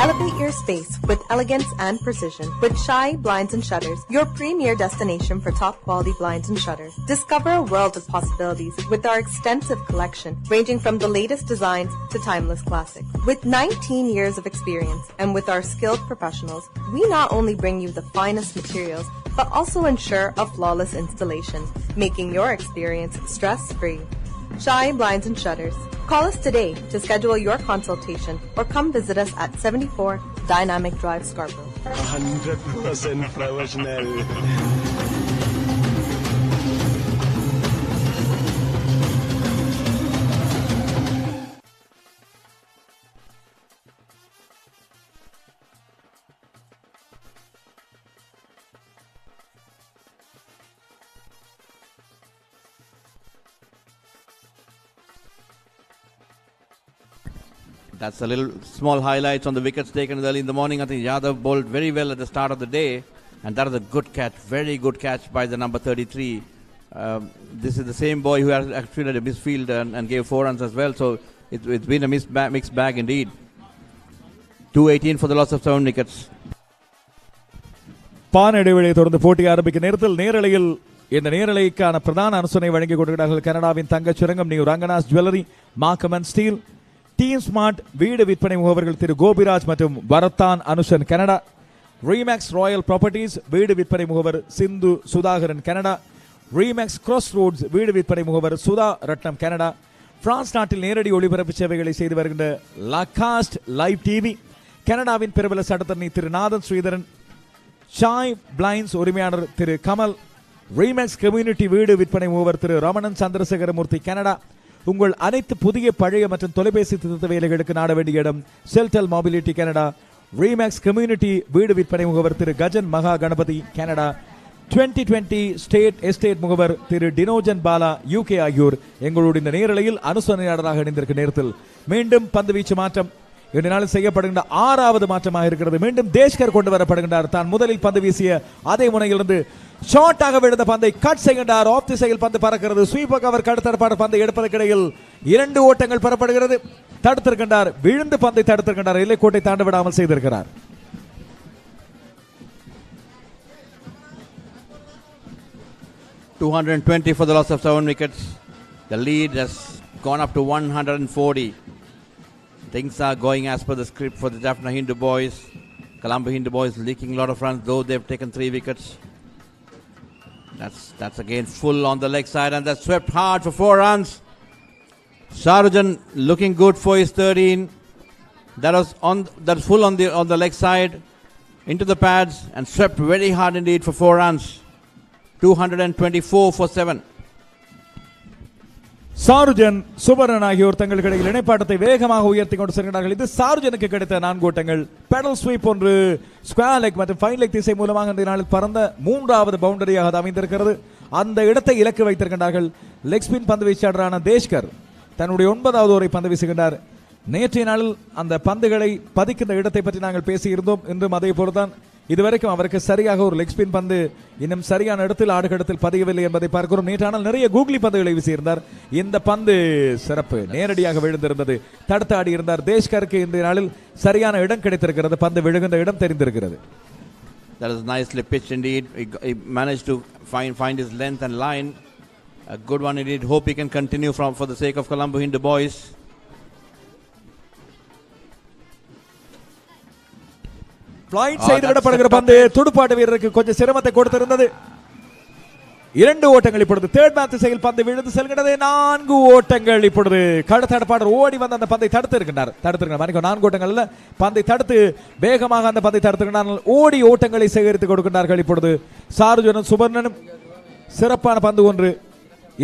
Elevate your space with elegance and precision with Shy Blinds and Shutters, your premier destination for top quality blinds and shutters. Discover a world of possibilities with our extensive collection ranging from the latest designs to timeless classics. With 19 years of experience and with our skilled professionals, we not only bring you the finest materials but also ensure a flawless installation, making your experience stress-free. Shy Blinds and Shutters. Call us today to schedule your consultation or come visit us at 74 Dynamic Drive, Scarborough. 100% professional. That's a little small highlights on the wickets taken early in the morning. I think Yadav bowled very well at the start of the day, and that was a good catch, very good catch by the number 33. This is the same boy who has actually had a misfield and gave 4 runs as well. So it's been a mixed bag indeed. 218 for the loss of 7 wickets. பான் இடைவெளியை தொடர்ந்து போட்டி ஆரம்பிக்கும் நேரத்தில் நேரலையில் இந்த நேரலைக்கான பிரதான அனுசரணை வழங்கிக் கொண்டிருக்கிறார்கள் கனடாவின் தங்கச் சுரங்கம் new Ranganath jewellery, Markham and Steele, team smart வீடு விற்பனை முகவர்கள் திரு கோபிராஜ் மற்றும் Varathan Anushan Canada, Remax Royal Properties வீடு விற்பனை முகவர் Sindhu Sudhakaran Canada, Remax Crossroads வீடு விற்பனை முகவர் சுதா ரட்னம் கனடா, பிரான்ஸ் நாட்டில் நேரடி ஒளிபரப்பு சேவைகளை செய்து வருகின்ற லாகாஸ்ட் லைவ் டிவி, கனடாவின் பிரபல சட்டத்தரணி திரு நாதன் ஸ்ரீதரன், ஷாய் பிளைண்ட்ஸ் உரிமையாளர் திரு கமல், ரீமேக்ஸ் கம்யூனிட்டி வீடு விற்பனை முகவர் திரு ரமணன் சந்திரசேகரமூர்த்தி கனடா. உங்கள் அனைத்து புதிய பழைய மற்றும் தொலைபேசி திருத்த வேலைகளுக்கு நாட வேண்டிய இடம் செல்டெல் மொபிலிட்டி கனடா, ரீமேக்ஸ் கம்யூனிட்டி வீடு விற்பனை முகவர் திரு கஜன் மகா கணபதி கனடா, 2020 ஸ்டேட் எஸ்டேட் முகவர் திரு டினோஜன் பாலா UK ஆகியோர் எங்களுடைய இந்த நேரலையில் அனுசரணையாளராக இணைந்திருக்கும் நேரத்தில் மீண்டும் பந்து வீச்சு மாற்றம் இந்த நாளில் செய்யப்படுகின்ற 6வது மாற்றமாக இருக்கிறது. மீண்டும் தேஷ்கர் கொண்டு வரப்படுகின்றார். தான் முதலில் பந்து வீசிய அதே முனையிலிருந்து ஷார்ட்டாக விழுந்த பந்தை கட் செய்கின்றார். ஆஃப் திசையில் பந்து பறக்கிறது. ஸ்வீப்பர் கவர் கடத்தற்பாடு பந்தை எடுப்பதற்கிடையில் 2 ஓட்டங்கள் பெறப்படுகிறது. தடுத்திருக்கின்றார், விழுந்து பந்தை தடுத்திருக்கின்றார், எல்லைக்கோட்டை தாண்ட விடாமல் செய்திருக்கிறார். $220 for the loss of 7 wickets. The lead has gone up to 140. Things are going as per the script for the Jaffna Hindu boys. Colombo Hindu boys leaking a lot of runs, though they've taken 3 wickets. That's again full on the leg side, and that's swept hard for 4 runs. Sharujan looking good for his 13. That's full on the leg side into the pads and swept very hard indeed for 4 runs. 224 for 7. Sarujan சுபரன் ஆகியோர் தங்களுக்கு இடையில் இணைப்பாட்டத்தை வேகமாக உயர்த்தி கொண்டு செல்கிறார்கள். இது சாருஜனுக்கு கிடைத்த 4 ஓட்டங்கள். பெடல் ஸ்வீப் ஒன்று, ஸ்கொயர் லெக் மற்றும் ஃபைன் லெக் திசை மூலமாக இந்த நாளில் பறந்த 3வது பவுண்டரியாக அது அமைந்திருக்கிறது. அந்த இடத்தை இலக்கு வைத்திருக்கின்றார்கள். லெக் ஸ்பின் பந்து வீச்சாளரான தேஷ்கர் தன்னுடைய 9வது ஓவரை பந்து வீசுகின்றார். நேற்றைய நாளில் அந்த பந்துகளை பதிக்கின்ற இடத்தை பற்றி நாங்கள் பேசியிருந்தோம். இன்றும் அதே போலதான். இதுவரைக்கும் அவருக்கு சரியாக ஒரு லெக் ஸ்பின் பந்து இன்னும் சரியான இடத்தில் ஆடுகளத்தில் பதியவில்லை என்பதை பார்க்கிறோம். நேற்றானால் நிறைய கூகுளி பந்துகளை வீசியிருந்தார். இந்த பந்து சிறப்பு, நேரடியாக விழுந்திருந்தது, தடுத்து ஆடி இருந்தார். தேஷ்கருக்கு இந்த நாளில் சரியான இடம் கிடைத்திருக்கிறது. பந்து விழுகின்ற இடம் தெரிந்திருக்கிறது. That is nicely pitched indeed. He managed to find his length and line. A good one indeed. Hope he can continue for the sake of Colombo Hindu boys. Blind செய்து விடப்படுகிற பந்து துடுப்பாட்ட வீரருக்கு கொஞ்சம் சிரமத்தை கொடுத்திருந்தது. 2 ஓட்டங்கள் இப்பொழுது தேர்ட் மேன் திசையில் பந்து விழுந்து செல்கிறது. 4 ஓட்டங்கள் இப்பொழுது கடத்தடப்பாளர் ஓடி வந்து அந்த பந்தை தடுத்து இருக்கின்றார். 4 ஓட்டங்கள் அல்ல, பந்தை தடுத்து வேகமாக அந்த பந்தை தடுத்திருக்கிறார்கள். ஓடி ஓட்டங்களை சேகரித்துக் கொடுக்கின்றார்கள். இப்பொழுது சாருஜனும் சுபர்ணனும் சிறப்பான பந்து ஒன்று.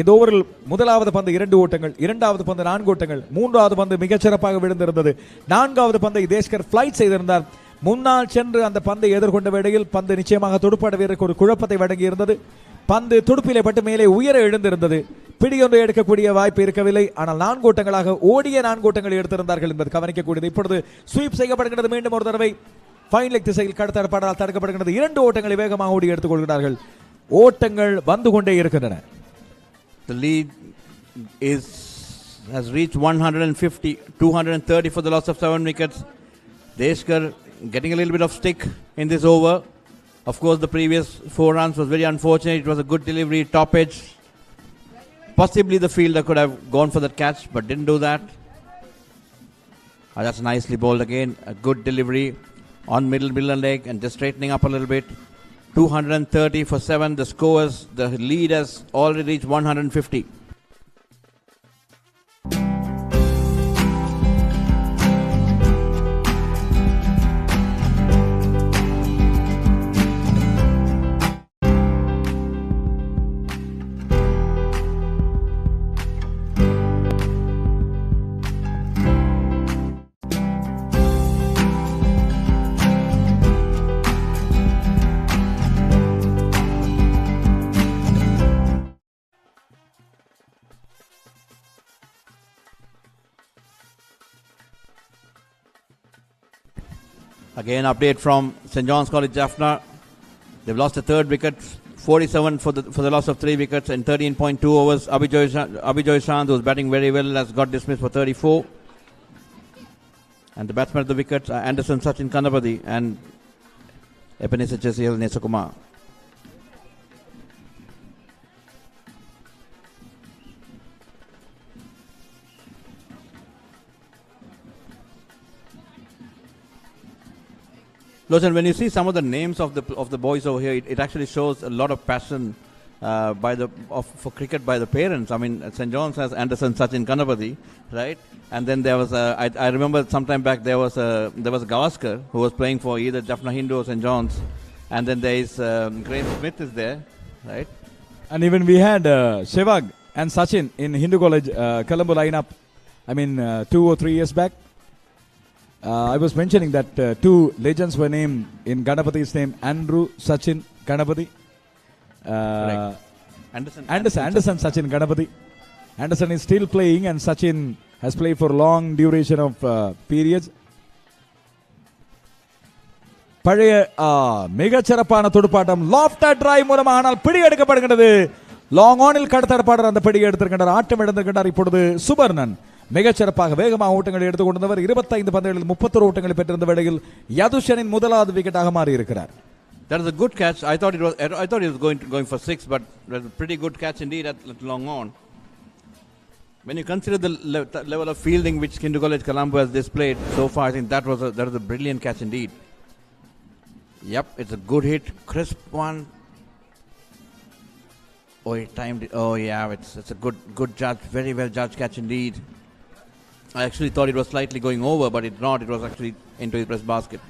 இந்த ஓவரில் முதலாவது பந்து 2 ஓட்டங்கள், 2வது பந்து 4 ஓட்டங்கள், 3வது பந்து மிகச்சிறப்பாக விழுந்திருந்தது. 4வது பந்தை தேஷ்கர் பிளைட் செய்திருந்தார். முன்னால் சென்று அந்த பந்தை எதிர்கொண்ட வேளையில் பந்து நிச்சயமாக துடுப்பாட்ட வீரருக்கு ஒரு குழப்பத்தை வழங்கி இருந்தது. பந்து துடுப்பிலே பட்டு மேலே உயர எழுந்திருந்தது. பிடியொன்றை எடுக்கக்கூடிய வாய்ப்பு இருக்கவில்லை. ஆனால் 4 ஓட்டங்களாக ஓடிய 4 ஓட்டங்களை எடுத்திருந்தார்கள் என்பது கவனிக்கக்கூடியது. இப்பொழுது ஸ்வீப் செய்யப்படுகிறது. மீண்டும் ஒரு தடவை ஃபைன் லெக் திசையில் கடத்தடப்படால் தடுக்கப்படுகிறது. 2 ஓட்டங்களை வேகமாக ஓடி எடுத்துக் கொள்கிறார்கள். ஓட்டங்கள் வந்து கொண்டே இருக்கின்றன. The lead has reached 150, 230 for the loss of 7 wickets. Deshkar getting a little bit of stick in this over. Of course, the previous 4 runs was very unfortunate. It was a good delivery, top edge. Possibly the fielder could have gone for that catch, but didn't do that. That's nicely bowled again. A good delivery on middle leg and just straightening up a little bit. 230 for 7. The scores, the lead has already reached 150. Again, update from St. John's College, Jaffna. They've lost the 3rd wicket, 47 for the loss of 3 wickets in 13.2 overs. Abhijoy Chand, who's batting very well, has got dismissed for 34. And the batsmen at the wickets are Anderson, Sachin Kanapati and Ebenezer Jesiel Nesakumar. Listen, when you see some of the names of the boys over here, it actually shows a lot of passion for cricket by the parents. I mean, St. John's has Anderson, Sachin Kanapati, right? And then there was I remember sometime back there was a Gavaskar who was playing for either Jaffna Hindu or St. John's, and then there is Graham Smith is there, right? And even we had Sehwag and Sachin in Hindu College Colombo lineup. I mean, 2 or 3 years back. I was mentioning that 2 legends were named in Ganapati's name, Andrew, Sachin, Ganapati. Anderson, Sachin, Ganapati. Anderson is still playing and Sachin has played for long duration of periods. பழைய மிகச்சிறப்பான துடுப்பாட்டம் laughter drive மூலமாக ஆனால் பிடி எடுக்கப்படுகிறது. Long ஆனில் கடத்தடப்பாளர் அந்த பிடி எடுத்திருக்கின்றார். ஆட்டம் எடுத்திருக்கின்றார். இப்பொழுது சுபர்ணன் மிகச்சிறப்பாக வேகமாக ஓட்டங்களை எடுத்துக் கொண்டவர். 25 பந்துகளில் 31 ஓட்டங்களை பெற்றிருந்த வேளையில் யதுஷனின் முதலாவது விக்கெட்டாக மாறி இருக்கிறார். That is a good catch. I thought he was going for 6, but that's a pretty good catch indeed at long on. When you consider the level of fielding which Hindu College Colombo has displayed so far, I think that was a brilliant catch indeed. Yep, it's a good hit, crisp one. Oh, he timed it. Oh yeah, it's a good judge, very well judged catch indeed. I actually thought it was slightly going over, but it's not. It was actually into his breast basket.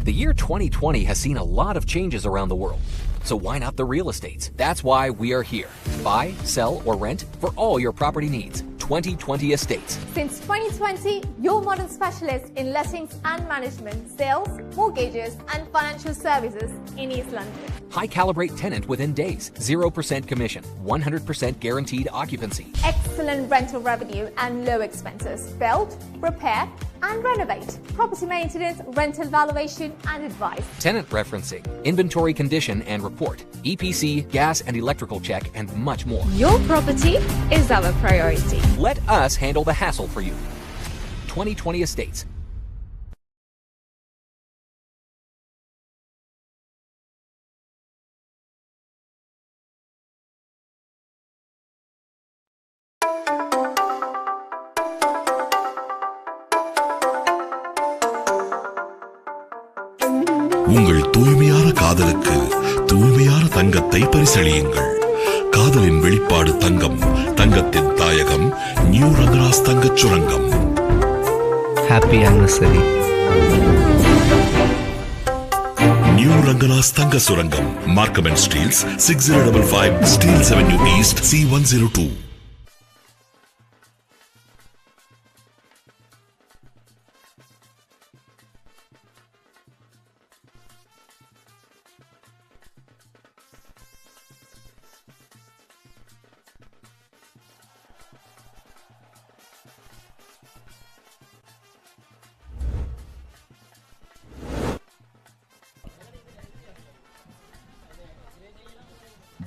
The year 2020 has seen a lot of changes around the world. So why not the real estates? That's why we are here. Buy, sell, or rent for all your property needs. 2020 Estates. Since 2020, your modern specialist in lettings and management, sales, mortgages, and financial services in East London. High calibrate tenant within days. 0% commission. 100% guaranteed occupancy. Excellent rental revenue and low expenses. Build, repair, and renovate. Property maintenance, rental valuation, and advice. Tenant referencing, inventory condition and report, EPC, gas and electrical check, and much more. Your property is our priority. Let us handle the hassle for you. 2020 Estates. உங்கள் தூய்மையான காதலுக்கு தூய்மையான தங்கத்தை பரிசளியுங்கள். காதலின் வெளிப்பாடு தங்கம், தங்கத்தின் தாயகம் new Rangaraj தங்கச் சுரங்கம். Happy anniversary. நியூ ரங்கராஸ் தங்க சுரங்கம், Markham and Steeles, 6055 Steeles avenue east, C102.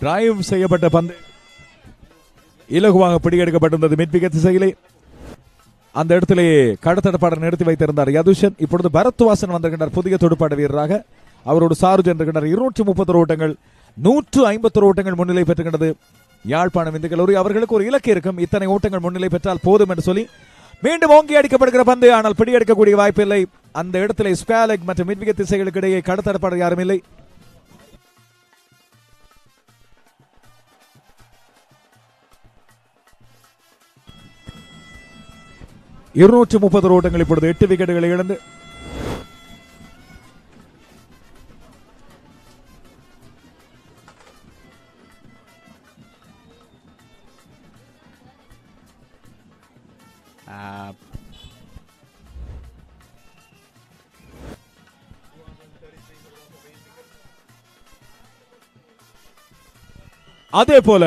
Drive செய்யப்பட்ட பந்து இலகுவாக பிடியெடுக்கப்பட்டிருந்தது மிட் விக்கெட் திசையிலே. அந்த இடத்திலே கடத்தடப்பாடல் நிறுத்தி வைத்திருந்தார் யதுஷன். இப்பொழுது பரத்வாசன் வந்திருக்கின்றார் புதிய துடுப்பாட்ட வீரராக. அவரோடு சாருஜன் இருக்கின்றார். 230 ஓட்டங்கள் 151 ஓட்டங்கள் முன்னிலை பெற்றுகின்றது யாழ்ப்பாணம் இந்து கல்லூரி. அவர்களுக்கு ஒரு இலக்கு இருக்கும், இத்தனை ஓட்டங்கள் முன்னிலை பெற்றால் போதும் என்று சொல்லி. மீண்டும் ஓங்கி அடிக்கப்படுகிற பந்து, ஆனால் பிடியெடுக்கக்கூடிய வாய்ப்பில்லை. அந்த இடத்திலே ஸ்கொயர் லெக் மற்றும் மிட் விக்கெட் திசைகளுக்கு இடையே கடத்தடப்பாடல் யாரும் இல்லை. 230 ஓட்டங்கள் இப்பொழுது 8 விக்கெட்டுகளை இழந்து அதே போல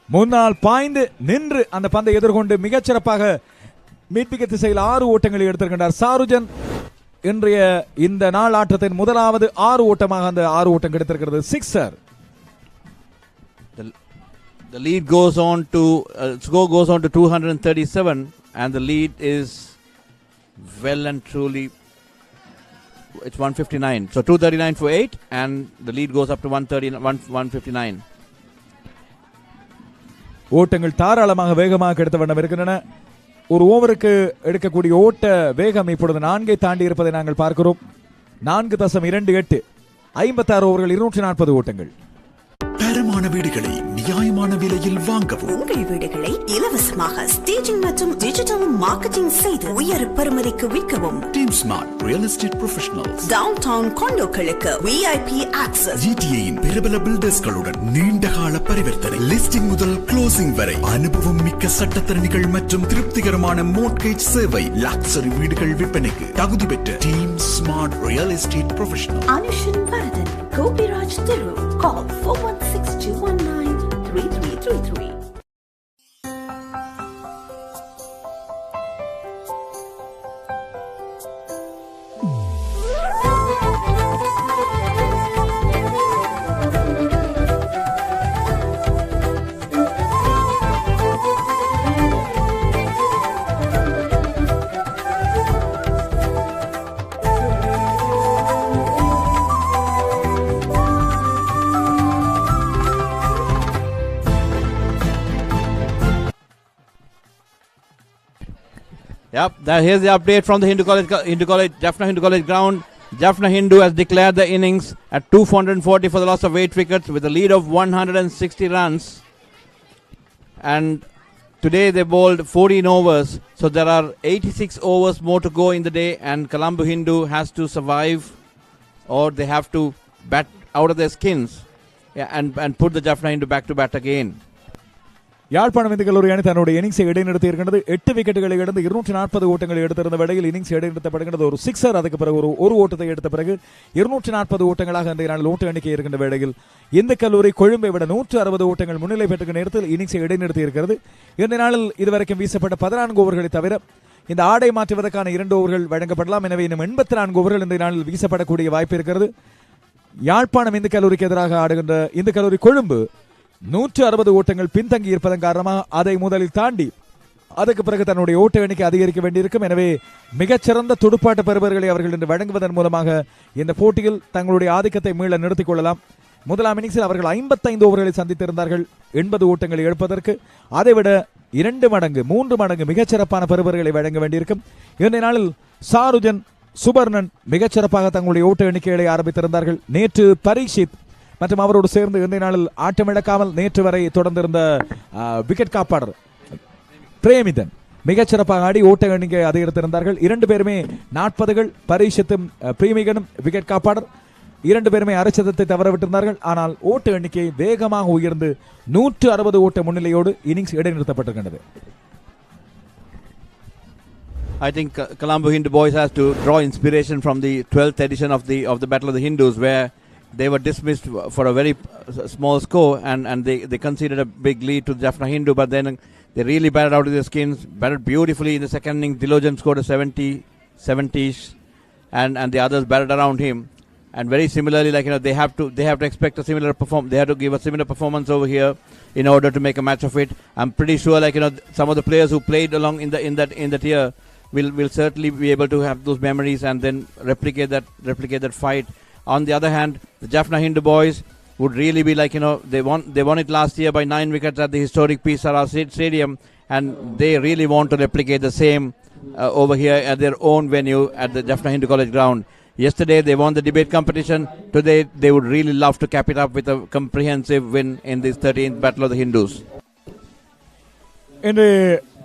முன்னால் பாய்ந்து நின்று அந்த பந்தை எதிர்கொண்டு மிகச்சிறப்பாக மிட் விக்கெட் திசையில் 6 ஓட்டங்களை எடுத்திருக்கின்றார் சாருஜன். இன்றைய இந்த நாள் ஆட்டத்தின் முதலாவது 6 ஓட்டமாக அந்த 6 ஓட்டம் கிடைத்திருக்கிறது. Sixer. The lead goes on to score goes on to 237, and the lead is well and truly it's 159. So 239 for 8, and the lead goes up to 159. ஓட்டங்கள் தாராளமாக வேகமாக கிடைத்த வண்ணம் இருக்கின்றன. ஒரு ஓவருக்கு எடுக்கக்கூடிய ஓட்ட வேகம் இப்பொழுது 4 தாண்டி இருப்பதை நாங்கள் பார்க்கிறோம். 4.28 56 ஓவர்கள் 240 ஓட்டங்கள். தரமான வீடுகளை நியாயமான விலையில் வாங்கவும். உங்கள் வீடுகளை இலவசமாக ஸ்டேஜிங் மற்றும் டிஜிட்டல் மார்க்கெட்டிங் செய்து உயர் பெறுமதிக்கு விற்கவும். Team smart real estate professionals. Downtown காண்டோக்களுக்கு VIP ஆக்சஸ். GTAயின் பிரபல பில்டர்ஸ்களுடன் நீண்டகால பரிவர்த்தனை. லிஸ்டிங் முதல் க்ளோசிங் வரை அனுபவம் மிக்க சட்டத்தரணிகள் மற்றும் திருப்திகரமான மோட்கேஜ் சேவை. லக்ஸரி வீடுகள் விற்பனைக்கு தகுதி பெற்ற team smart real estate professional. Anushan Varathan, Gopiraj தெரு. Call 416-219-3333. Yep, here's the update from the Jaffna Hindu College ground. Jaffna Hindu has declared the innings at 240 for the loss of 8 wickets with a lead of 160 runs. And today they bowled 14 overs, so there are 86 overs more to go in the day, and Colombo Hindu has to survive, or they have to bat out of their skins, and put the Jaffna Hindu back to bat again. Yazhpanam Hindu கல்லூரி அணி தன்னுடைய இன்னிங்ஸை இடைநிறுத்தி இருக்கின்றது. 8 விக்கெட்டுகளை இழந்து 240 ஓட்டங்களை எடுத்திருந்த வேளையில் innings இடைநிறுத்தப்படுகிறது. ஒரு சிக்ஸர், அதுக்கு பிறகு ஒரு ஓட்டத்தை எடுத்த பிறகு 240 ஓட்டங்களாக இன்றைய நாள் ஓட்ட எண்ணிக்கை இருக்கின்ற வேளையில் இந்த கல்லூரி கொழும்பை விட 160 ஓட்டங்கள் முன்னிலை பெற்ற நேரத்தில் இன்னிங்ஸை இடைநிறுத்தி இருக்கிறது. இந்த நாளில் இதுவரைக்கும் வீசப்பட்ட 14 ஓவர்களை தவிர இந்த ஆடை மாற்றுவதற்கான 2 ஓவர்கள் வழங்கப்படலாம். எனவே இன்னும் 84 ஓவர்கள் இந்த நாளில் வீசப்படக்கூடிய வாய்ப்பு இருக்கிறது. யாழ்ப்பாணம் இந்து கல்லூரிக்கு எதிராக ஆடுகின்ற இந்த கல்லூரி கொழும்பு 160 ஓட்டங்கள் பின்தங்கி இருப்பதன் காரணமாக அதை முதலில் தாண்டி அதுக்கு பிறகு தன்னுடைய ஓட்ட எண்ணிக்கை அதிகரிக்க வேண்டியிருக்கும். எனவே மிகச்சிறந்த துடுப்பாட்ட பெறுபவர்களை அவர்கள் இன்று வழங்குவதன் மூலமாக இந்த போட்டியில் தங்களுடைய ஆதிக்கத்தை மீள நிறுத்திக் கொள்ளலாம். முதலாம் இன்னிங்ஸில் அவர்கள் 55 ஓவர்களை சந்தித்திருந்தார்கள் 80 ஓட்டங்களை எடுப்பதற்கு. அதைவிட 2 மடங்கு 3 மடங்கு மிகச்சிறப்பான பெறுபவர்களை வழங்க வேண்டியிருக்கும். இன்றைய நாளில் சாருஜன், சுபர்ணன் மிகச்சிறப்பாக தங்களுடைய ஓட்ட எண்ணிக்கைகளை ஆரம்பித்திருந்தார்கள். நேற்று பரீட்சித் மற்றும் அவரோடு சேர்ந்து இன்றைய நாளில் ஆட்டமிழக்காமல் நேற்று வரை தொடர்ந்திருந்த விக்கெட் காப்பாளர் பிரேமிதன் மிகச்சிறப்பாக ஆடி ஓட்ட எண்ணிக்கை அதிகரித்திருந்தார்கள். 2 பேருமே 40கள். பரீட்சித்தும் பிரேமிகனும் விக்கெட் காப்பாளர் 2 பேருமே அரைச்சதத்தை தவறவிட்டிருந்தார்கள். ஆனால் ஓட்ட எண்ணிக்கை வேகமாக உயர்ந்து 160 ஓட்ட முன்னிலையோடு innings இடைநிறுத்தப்பட்டிருக்கின்றது. I think Colombo Hindu boys has to draw inspiration from the 12th edition of the Battle of the Hindus, where they were dismissed for a very small score, and they conceded a big lead to Jaffna Hindu, but then They really batted out of their skins, batted beautifully in the second innings. Dilojan scored a 70s, and the others batted around him. And very similarly, they have to expect a similar they have to give a similar performance over here in order to make a match of it. I'm pretty sure, some of the players who played along in that year will certainly be able to have those memories and then replicate that fight. On the other hand, the Jaffna Hindu boys would really be they won it last year by 9 wickets at the historic P.Sara Stadium, and they really want to replicate the same over here at their own venue at the Jaffna Hindu College ground. Yesterday they won the debate competition. Today they would really love to cap it up with a comprehensive win in this 13th Battle of the Hindus. இன்று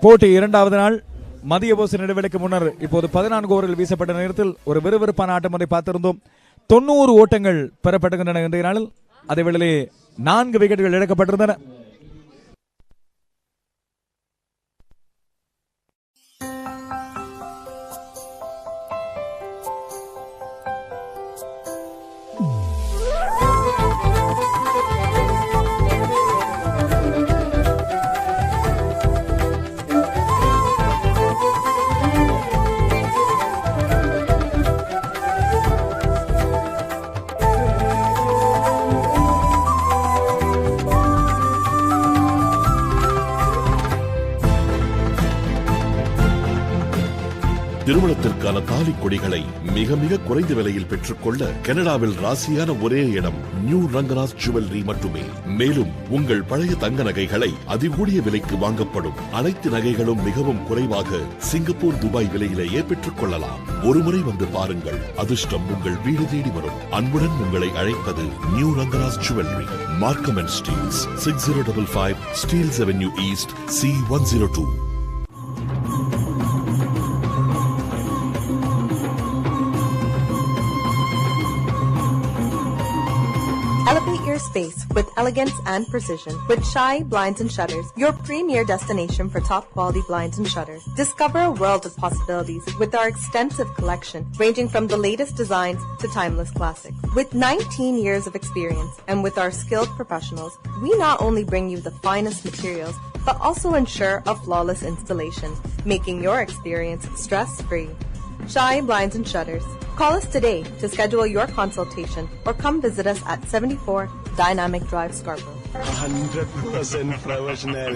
போட்டி இரண்டாவது நாள் மதிய போச இடைவெளிக்கு முன்னர் இப்போது 14 ஓவர்கள் வீசப்பட்ட நேரத்தில் ஒரு விறுவிறுப்பான ஆட்டம் ஒன்றை பார்த்திருந்தோம். 90 ஓட்டங்கள் பெறப்படுகின்றன இன்றைய நாளில். அதே வேளையிலே 4 விக்கெட்டுகள் இழக்கப்பட்டிருந்தன. திருமணத்திற்கான தாலி கொடிகளை மிக மிக குறைந்த விலையில் பெற்றுக்கொள்ள கனடாவில் ராசியான ஒரே இடம் நியூ ரங்கராஜ் ஜுவல்லரி மட்டுமே. மேலும் உங்கள் பழைய தங்க நகைகளை அதிகூடிய விலைக்கு வாங்கப்படும். அனைத்து நகைகளும் மிகவும் குறைவாக சிங்கப்பூர், துபாய் விலையிலேயே பெற்றுக் கொள்ளலாம். ஒருமுறை வந்து பாருங்கள், அதிர்ஷ்டம் உங்கள் வீடு தேடி வரும். அன்புடன் உங்களை அழைப்பது new Rangaraj jewellery, Markham and Steeles, 6055 Steeles avenue east, C102. Elevate your space with elegance and precision with Shy Blinds and Shutters, your premier destination for top quality blinds and shutters. Discover a world of possibilities with our extensive collection ranging from the latest designs to timeless classics. With 19 years of experience and with our skilled professionals, we not only bring you the finest materials but also ensure a flawless installation, making your experience stress-free. Shy Blinds and Shutters. Call us today to schedule your consultation or come visit us at 74 Dynamic Drive, Scarborough. 100% professional.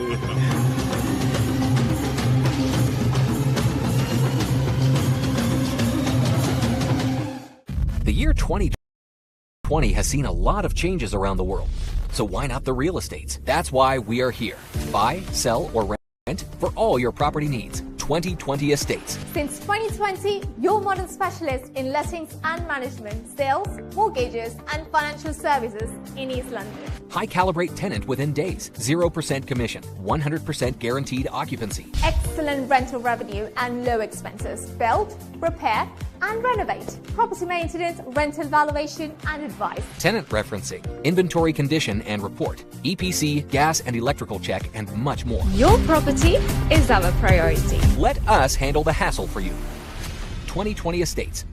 The year 2020 has seen a lot of changes around the world. So why not the real estates? That's why we are here. Buy, sell, or rent for all your property needs. 2020 Estates. Since 2020, your modern specialist in lettings and management, sales, mortgages, and financial services in East London. High calibrate tenant within days. 0% commission. 100% guaranteed occupancy. Excellent rental revenue and low expenses. Build, repair, and renovate. Property maintenance, rental valuation, and advice. Tenant referencing, inventory condition and report, EPC, gas and electrical check, and much more. Your property is our priority. Let us handle the hassle for you. 2020 Estates.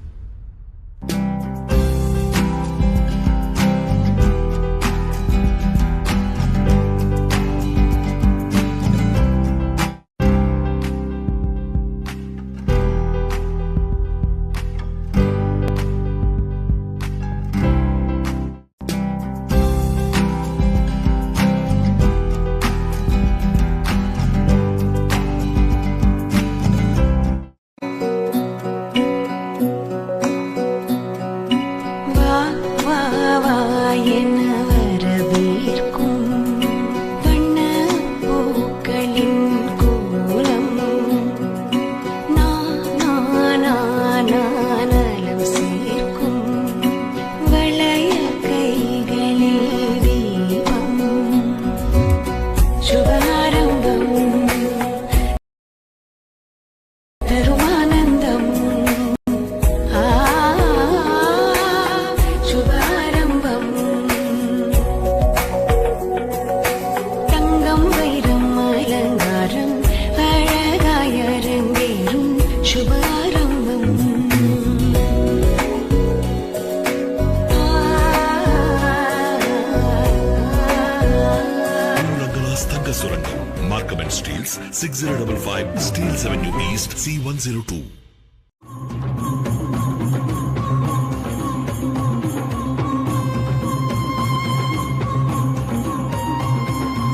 6055 Steeles Avenue East, C102.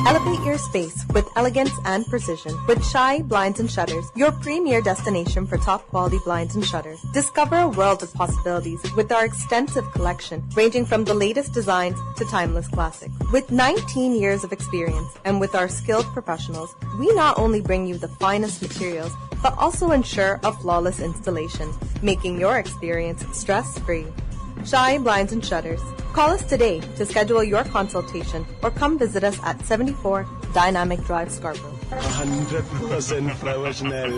Elevate your space with elegance and precision with Shy Blinds and Shutters, your premier destination for top quality blinds and shutters. Discover a world of possibilities with our extensive collection ranging from the latest designs to timeless classics. With 19 years of experience and with our skilled professionals, we not only bring you the finest materials but also ensure a flawless installation, making your experience stress-free. Shy Blinds and Shutters. Call us today to schedule your consultation or come visit us at 74 Dynamic Drive, Scarborough. 100% professional.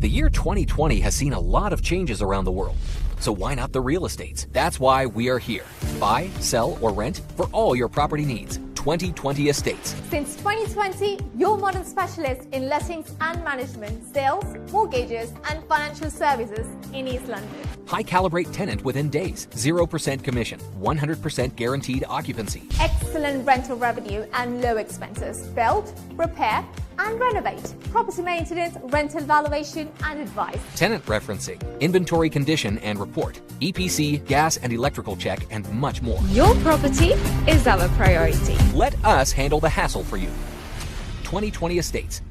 The year 2020 has seen a lot of changes around the world. So why not the real estates? That's why we are here. Buy, sell, or rent for all your property needs. 2020 Estates. Since 2020, your modern specialist in lettings and management, sales, mortgages, and financial services in East London. High calibrate tenant within days. 0% commission. 100% guaranteed occupancy. Excellent rental revenue and low expenses. Build, repair, and renovate. Property maintenance, rental valuation, and advice. Tenant referencing, inventory condition and report, EPC, gas and electrical check, and much more. Your property is our priority. Let us handle the hassle for you. 2020 Estates.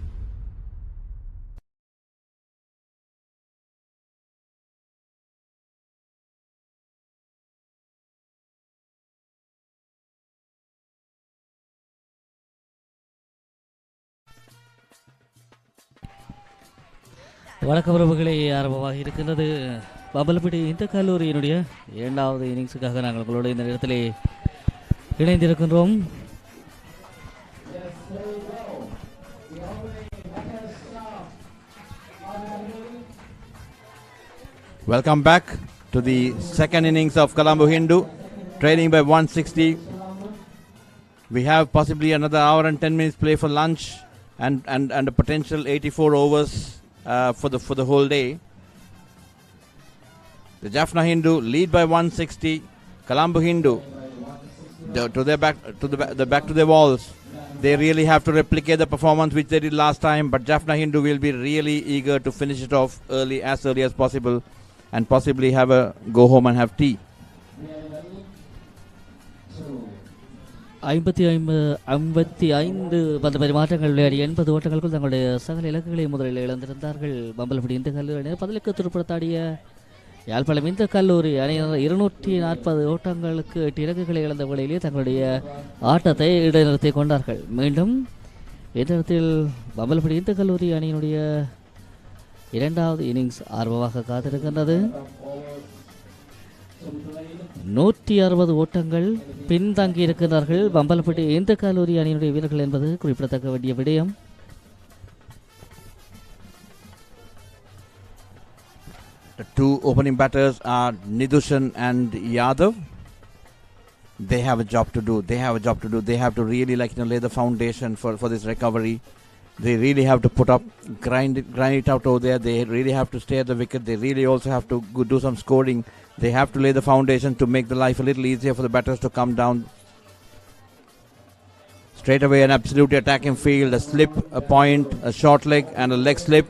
வணக்கம் உறவுகளே, ஆரம்பமாக இருக்கின்றது பம்பலப்பிடி இந்த கல்லூரியினுடைய 2வது இன்னிங்ஸுக்காக நாங்கள் உங்களோட இந்த இடத்திலே இணைந்திருக்கின்றோம். Welcome back to the second innings of Colombo Hindu, trailing by 160. We have possibly another hour and 10 minutes play for lunch and a potential 84 overs for the whole day. The Jaffna Hindu lead by 160. Colombo Hindu back to their walls. They really have to replicate the performance which they did last time, but Jaffna Hindu will be really eager to finish it off as early as possible and possibly go home and have tea. 55 பந்து பரிமாற்றங்கள் விளையாடி 80 ஓட்டங்களுக்குள் தங்களுடைய சகல இலக்குகளை முதலில் இழந்திருந்தார்கள் பம்பலப்பிடி இந்த கல்லூரி. பதிலுக்கு துருப்படுத்தாடிய யாழ்ப்பாணம் இந்த கல்லூரி அணியினர் 240 ஓட்டங்களுக்கு 8 இலக்குகளை இழந்த வேளையிலே தங்களுடைய ஆட்டத்தை இடைநிறுத்தி கொண்டார்கள். மீண்டும் இந்த இடத்தில் பம்பலப்பிடி இந்த கல்லூரி அணியினுடைய 2வது இன்னிங்ஸ் ஆர்வமாக காத்திருக்கின்றது. 160 ஓட்டங்கள் பின்தங்கி இருக்கிறார்கள் பம்பலப்பட்டி இந்த கல்லூரி அணியினுடைய வீரர்கள் என்பது குறிப்பிடத்தக்க வேண்டிய விடயம். The two opening batters are Nidushan and Yadav. They have a job to do. They have to really lay the foundation for this recovery. They really have to grind it out over there. They really have to stay at the wicket. They really also have to do some scoring. They have to lay the foundation to make the life a little easier for the batters to come down. Straight away an absolutely attacking field, a slip, a point, a short leg and a leg slip.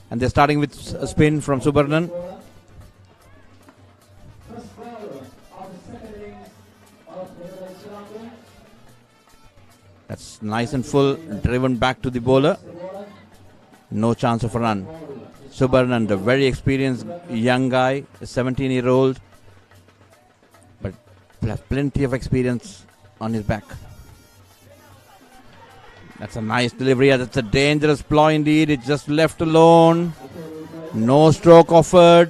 And they're starting with a spin from Subarnan. That's nice and full, driven back to the bowler. No chance of a run. Subarnan, the very experienced young guy, a 17-year-old, but has plenty of experience on his back. That's a nice delivery. That's a dangerous ploy indeed. It's just left alone. No stroke offered.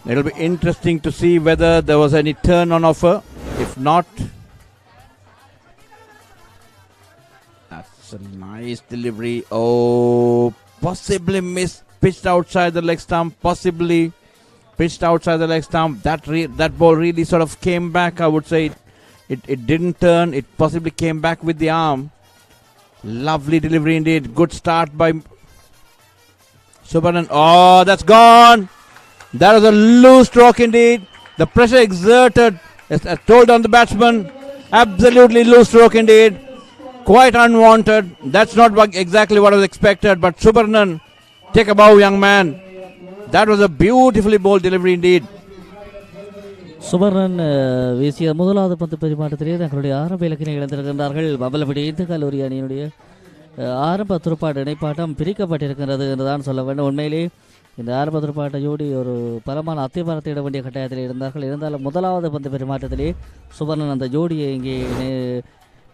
It'll be interesting to see whether there was any turn on offer. If not, That's a nice delivery. Oh, possibly missed. Pitched outside the leg stump. Possibly pitched outside the leg stump. That ball really sort of came back. I would say it didn't turn. It possibly came back with the arm. Lovely delivery indeed. Good start by Subarnan. Oh, that's gone. That was a loose stroke indeed. The pressure exerted is told on the batsman. Absolutely loose stroke indeed. Quite unwanted. That's not exactly what was expected. But Subarnan, take a bow, young man. That was a beautifully bowled delivery indeed. சுபர்ணன் வீசிய முதலாவது பந்து பரிமாற்றத்திலே தங்களுடைய ஆரம்ப இலக்கினை இழந்திருக்கின்றார்கள். பம்பலப்படி இந்து கல்லூரி அணியினுடைய ஆரம்ப துடுப்பாட்ட இணைப்பாட்டம் பிரிக்கப்பட்டிருக்கிறது என்றுதான் சொல்ல வேண்டும். உண்மையிலே இந்த ஆரம்ப துடுப்பாட்ட ஜோடி ஒரு பலமான அத்திவாரத்தை இட வேண்டிய கட்டாயத்தில் இருந்தார்கள். இருந்தாலும் முதலாவது பந்து பரிமாற்றத்திலே சுபர்ணன் அந்த ஜோடியை இங்கே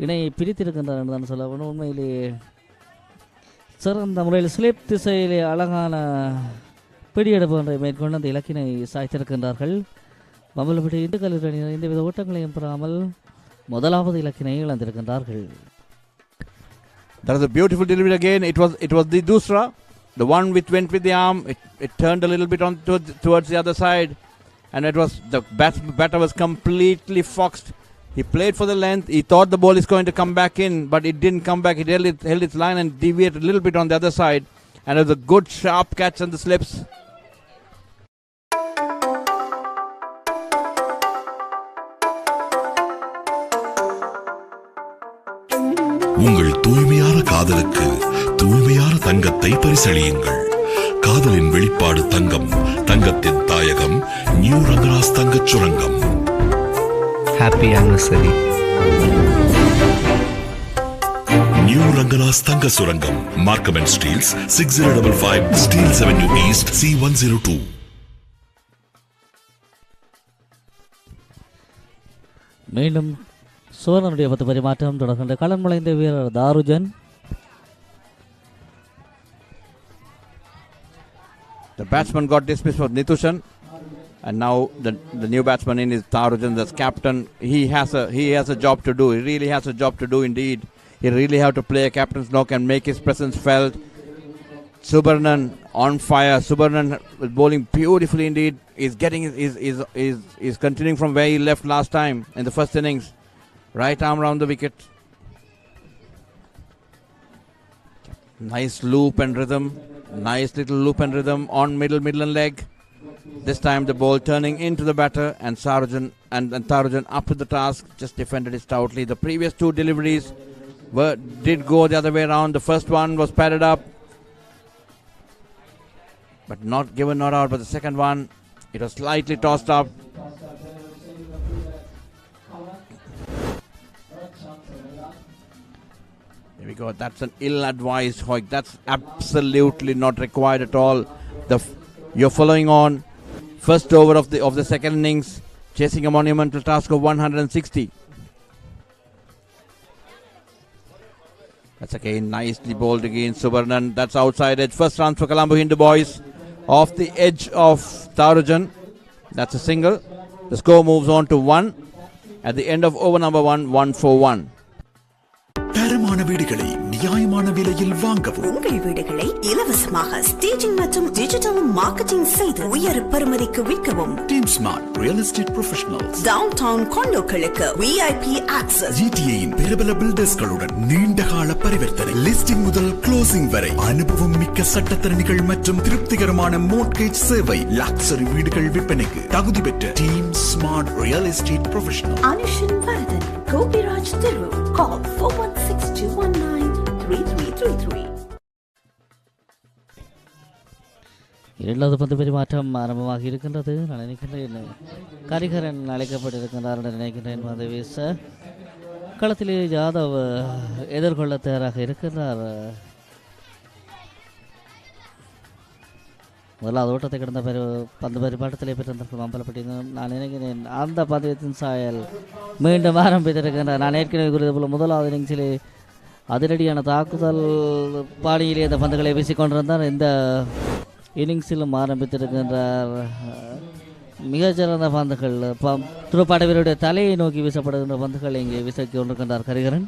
இணையை பிரித்திருக்கின்றார் என்றுதான் சொல்ல வேண்டும். உண்மையிலே சிறந்த முறையில் ஸ்லிப் திசையிலே அழகான பிடியெடுப்பு ஒன்றை மேற்கொண்டு அந்த இலக்கினை சாய்த்திருக்கின்றார்கள். பம்பலப்பட்டி இந்து கல்லூரி அணியினர் எந்தவித ஓட்டங்களையும் பெறாமல் முதலாவது இலக்கினை இழந்திருக்கின்றார்கள். That was a beautiful delivery again. It was the Dusra, the one which went with the arm. It turned a little bit on towards the other side, and it was the batter was completely foxed. He played for the length. He thought the ball is going to come back in, but it didn't come back. It held its line and deviated a little bit on the other side, and it was a good sharp catch on the slips. உங்கள் தூய்மையான காதலுக்கு தூய்மையான தங்கத்தை பரிசளியுங்கள். காதலின் வெளிப்பாடு தங்கம், தங்கத்தின் தாயகம் new Rangaraj தங்கச் சுரங்கம். Happy anniversary. நியூ ரங்கராஸ் தங்க சுரங்கம், Markham and Steeles, 6055 Steeles avenue east, C102. மீண்டும் சுவர்ணனுடைய பத்து பரிமாற்றம் தொடர்கின்ற களம் நுழைந்த வீரர் தாருஜன். The batsman got dismissed for Nithushan, and now the new batsman in is Tarujan, the captain. He has a job to do. He really has a job to do indeed. He really have to play a captain's knock and make his presence felt. Subarnan on fire. Subarnan bowling beautifully indeed. Is continuing from where he left last time in the first innings. Right arm round the wicket. Nice loop and rhythm. Nice little loop and rhythm on middle and leg. This time the ball turning into the batter, and Tarujan and Tarujan up to the task. Just defended it stoutly. The previous two deliveries did go the other way around. The first one was padded up, but not out. But the second one, it was slightly tossed up. There we go. That's an ill-advised hoik. That's absolutely not required at all. You're following on first over of the second innings, chasing a monumental task of 160. That's again nicely bowled again, Subarnan. That's outside edge. First run for Colombo Hindu boys off the edge of Tarujan. That's a single. The score moves on to 1 at the end of over number 1, 1 for 1. தரமான வீடுகளை நியாயமான விலையில் வாங்கவும். உங்கள் வீடுகளை இலவசமாக staging மற்றும் digital marketing செய்து உயர் பெறுமதிக்கு விற்கவும். Team smart real estate professionals. Downtown காண்டோக்களுக்கு VIP ஆக்சஸ். GTAயின் பிரபல பில்டர்ஸ்களுடன் நீண்ட கால பரிவர்த்தனை. லிஸ்டிங் முதல் க்ளோசிங் வரை அனுபவம் மிக்க சட்டத்தரணிகள் மற்றும் திருப்திகரமான மோட்கேஜ் சேவை. லக்ஸரி வீடுகள் விற்பனைக்கு தகுதி பெற்ற team smart real estate professional. Anushan Varathan, Gopiraj தெரு. Call 4162193333. இரண்டாவது பந்து பரிமாற்றம் ஆரம்பமாக இருக்கின்றது. நான் நினைக்கின்றேன் கரிகரன் அழைக்கப்பட்டிருக்கின்றார் என்று நினைக்கின்றேன். பந்து வீச களத்திலே யாதவ் எதிர்கொள்ள தயாராக இருக்கின்றார். முதலாவது ஓட்டத்தை கடந்த பந்து பரிமாற்றத்திலே பெற்றிருந்தார்கள் மம்பலப்பட்டி. நான் நினைக்கிறேன் அந்த பந்தயத்தின் சாயல் மீண்டும் ஆரம்பித்திருக்கின்றார். நான் ஏற்கனவே கூறியது போல முதலாவது இன்னிங்ஸிலே அதிரடியான தாக்குதல் பாணியிலே அந்த பந்துகளை வீசிக்கொண்டிருந்தார். இந்த இன்னிங்ஸிலும் ஆரம்பித்திருக்கின்றார். மிகச்சிறந்த பந்துகள் துடுப்பாட்ட வீரருடைய தலையை நோக்கி வீசப்படுகின்ற பந்துகள் இங்கே வீசிக் கொண்டிருக்கின்றார் Karikaran.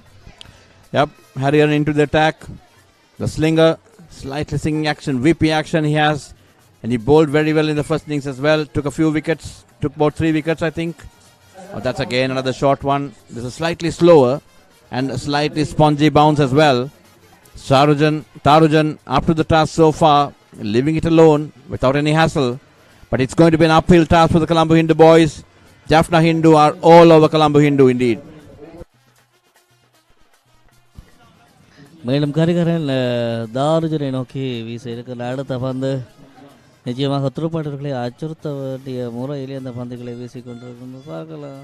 Yep, Harrier into the attack. The slinger, slightly singing action, VP action he has. And he bowled very well in the first innings as well. Took a few wickets. Took about 3 wickets, I think. Oh, that's again another short one. This is slightly slower and a slightly spongy bounce as well. Tarujan up to the task so far, leaving it alone without any hassle. But it's going to be an uphill task for the Colombo Hindu boys. Jaffna Hindu are all over Colombo Hindu indeed. மேலும் கரிகரன் தாருஜனை நோக்கி வீச இருக்கிற அடுத்த பந்து நிச்சயமாக துடுப்பாட்டர்களை அச்சுறுத்த வேண்டிய முறையிலே அந்த பந்துகளை வீசிக்கொண்டிருக்கிறது பார்க்கலாம்.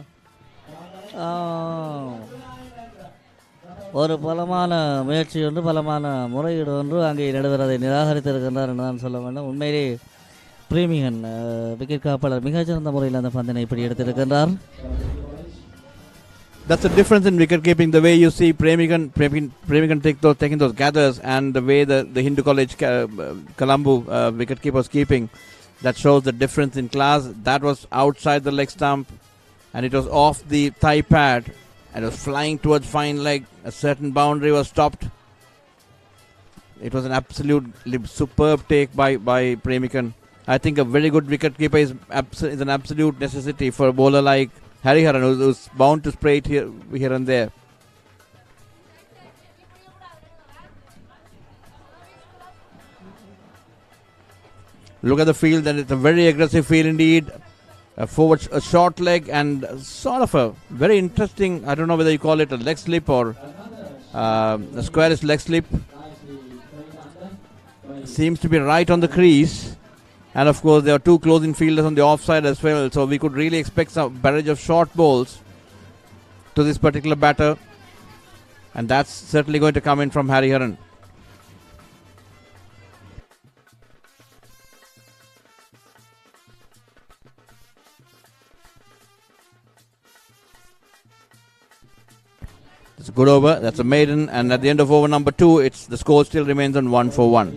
ஒரு பலமான முயற்சி ஒன்று, பலமான முறையீடு ஒன்று அங்கே நடுவர் அதை நிராகரித்திருக்கின்றார் என்று தான் சொல்ல வேண்டும். உண்மையிலே பிரேமிகன் விக்கெட் காப்பாளர் மிகச்சிறந்த முறையில் அந்த பந்தினை இப்படி எடுத்திருக்கின்றார். That's the difference in wicket keeping. The way you see Premigan taking those gathers, and the way the Hindu College Colombo wicket keepers keeping, that shows the difference in class. That was outside the leg stump, and it was off the thigh pad, and it was flying towards fine leg. A certain boundary was stopped. It was an absolutely superb take by Premigan. I think a very good wicket keeper is an absolute necessity for a bowler like Hariharan, who's bound to spray it here and there. Look at the field, and it's a very aggressive field indeed. A short leg and sort of a very interesting, I don't know whether you call it a leg slip or a squarish leg slip. Seems to be right on the crease. And of course, there are 2 closing fielders on the offside as well. So we could really expect some barrage of short balls to this particular batter. And that's certainly going to come in from Hariharan. It's a good over. That's a maiden. And at the end of over number 2, the score still remains on 1-1.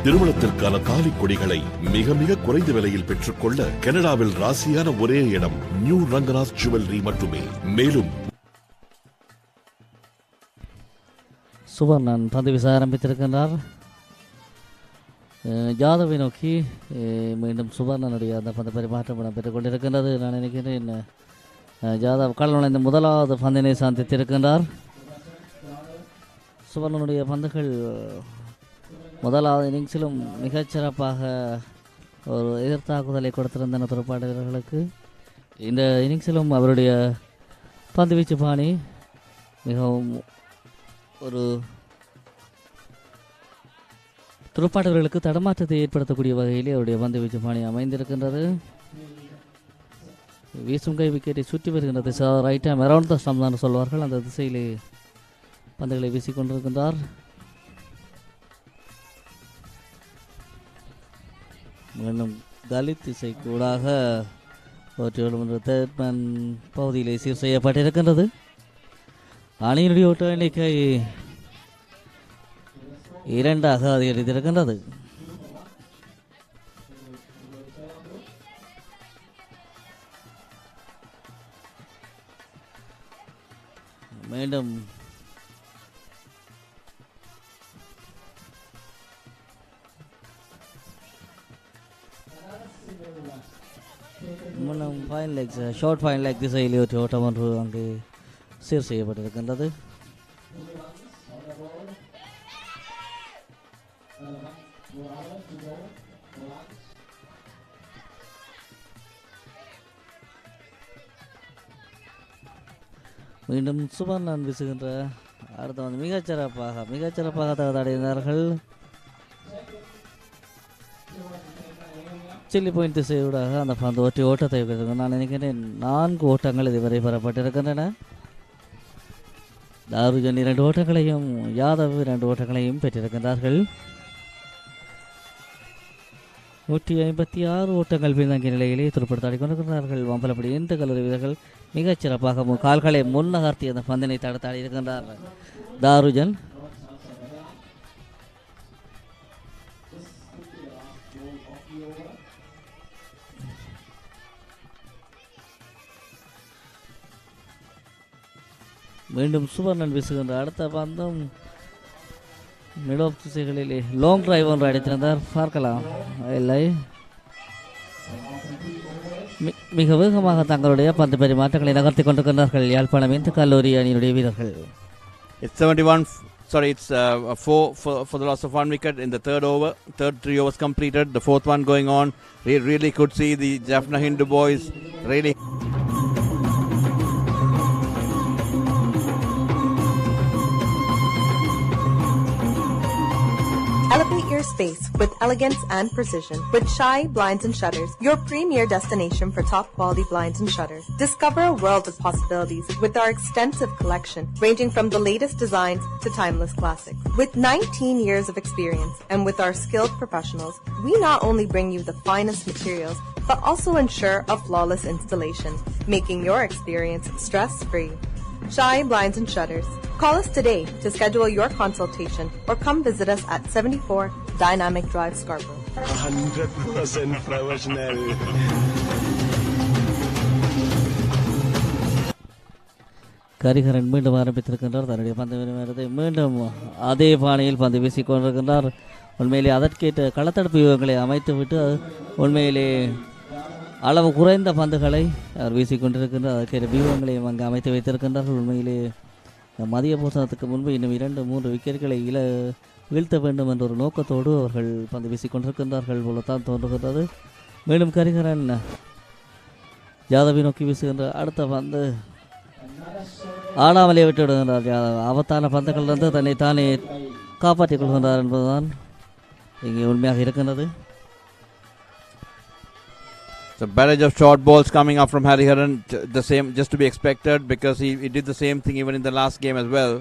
திருமணத்திற்கான தாலி கொடிகளை மிக மிக குறைந்த விலையில் பெற்றுக்கொள்ள கனடாவில் ராசியான ஒரே இடம் நியூ ரங்கராஜ் ஜுவல்லரி மட்டுமே. மேலும் சுவர்ணன் பந்து வீச ஆரம்பித்திருக்கின்றார். ஜாதவை நோக்கி மீண்டும் சுவர்ணனுடைய அந்த பந்து பரிமாற்றம் இடம்பெற்றுக் கொண்டிருக்கின்றது. நான் நினைக்கிறேன் ஜாதவ் கள நுழைந்த முதலாவது பந்தினை சந்தித்திருக்கின்றார். சுவர்ணனுடைய பந்துகள் முதலாவது இன்னிங்ஸிலும் மிகச்சிறப்பாக ஒரு எதிர்த்தாக்குதலை கொடுத்திருந்தன துடுப்பாட்ட வீரர்களுக்கு. இந்த இன்னிங்ஸிலும் அவருடைய பந்துவீச்சு பாணி மிகவும் ஒரு துடுப்பாட்ட வீரர்களுக்கு தடமாற்றத்தை ஏற்படுத்தக்கூடிய வகையிலே அவருடைய பந்துவீச்சு பாணி அமைந்திருக்கின்றது. வீசும் கை விக்கெட்டை சுற்றி வருகின்றது. Right ham around the stump தான் சொல்வார்கள். அந்த திசையிலே பந்துகளை வீசிக்கொண்டிருக்கின்றார். மீண்டும் தலித் திசை கூடாக தேர்ட்மேன் பகுதியிலே சீர் செய்யப்பட்டிருக்கின்றது. அணியினுடைய ஓட்ட எண்ணிக்கை 2 அதிகரித்திருக்கின்றது. மீண்டும் fine legs short fine leg திசையிலே ஒரு ஓட்டம் ஒன்று அங்கே சீர் செய்யப்பட்டிருக்கின்றது. மீண்டும் சுபர்ணன் வீசுகின்ற அடுத்த வந்து மிகச்சிறப்பாக தகுதியடைந்தார்கள். சில்லி பாயிண்ட் திசையூடாக அந்த பந்து ஒற்றை ஓட்டத்தை பெற்றிருக்கிறது. நான் நினைக்கிறேன் 4 ஓட்டங்கள் இதுவரை பெறப்பட்டிருக்கின்றன. தாருஜன் 2 ஓட்டங்களையும் யாதவ் 2 ஓட்டங்களையும் பெற்றிருக்கின்றார்கள். 156 ஓட்டங்கள் பின்தங்கிய நிலையிலே துடுப்படுத்தாடி கொண்டிருக்கிறார்கள். வம்பலப்படி இந்த கல்லூரி வீரர்கள் மிகச் சிறப்பாக கால்களை முன்னகர்த்தி அந்த பந்தினை தடுத்தாடி இருக்கின்றார்கள். தாருஜன் மீண்டும் சுவர்ணன் வீசுகின்ற அடுத்த பந்தம் மிடோப் திசைகளிலே லாங் டிரைவ் ஒன்று அடித்திருந்தார். பார்க்கலாம். இல்லை, மிக வேகமாக தங்களுடைய பந்து பரிமாற்றங்களை நகர்த்தி கொண்டிருக்கிறார்கள் யாழ்ப்பாணம் இந்த கல்லூரி அணியினுடைய வீரர்கள். It's 71. Sorry, it's 4 for the loss of 1 wicket in the third over. Third 3 overs completed. The fourth one going on. We really could see the Jaffna Hindu boys really. Elevate your space with elegance and precision with Shy Blinds and Shutters, your premier destination for top quality blinds and shutters. Discover a world of possibilities with our extensive collection ranging from the latest designs to timeless classics. With 19 years of experience and with our skilled professionals, we not only bring you the finest materials but also ensure a flawless installation, making your experience stress-free. Shy Blinds and Shutters. Call us today to schedule your consultation or come visit us at 74 Dynamic Drive, Scarborough. 100% professional. Karikaran மீண்டும் ஆரம்பித்திருக்கின்றார். தன்னுடைய பந்து விநியோகத்தை மீண்டும் அதே பாணியில் பந்து வீசிக் கொண்டிருக்கின்றார். உண்மையிலே அதற்கேற்ற களத்தடுப்பு வியூகங்களை அமைத்துவிட்டு உண்மையிலே அளவு குறைந்த பந்துகளை அவர் வீசிக்கொண்டிருக்கின்றார். அதற்கேற்ற வியூகங்களையும் அங்கு அமைத்து வைத்திருக்கின்றார்கள். உண்மையிலே மதிய போசனத்துக்கு முன்பு இன்னும் 2-3 விக்கெட்டுகளை வீழ்த்த வேண்டும் என்ற ஒரு நோக்கத்தோடு அவர்கள் பந்து வீசிக்கொண்டிருக்கின்றார்கள் போலத்தான் தோன்றுகின்றது. மீண்டும் கரிகரன் யாதவை நோக்கி வீசுகின்ற அடுத்த பந்து ஆடாமலே விட்டு விடுகின்றார். ஆபத்தான பந்துகளிலிருந்து தன்னை தானே காப்பாற்றிக் கொள்கின்றார் என்பதுதான் இங்கே உண்மையாக இருக்கின்றது. So barrage of short balls coming up from Hariharan, the same, just to be expected, because he did the same thing even in the last game as well.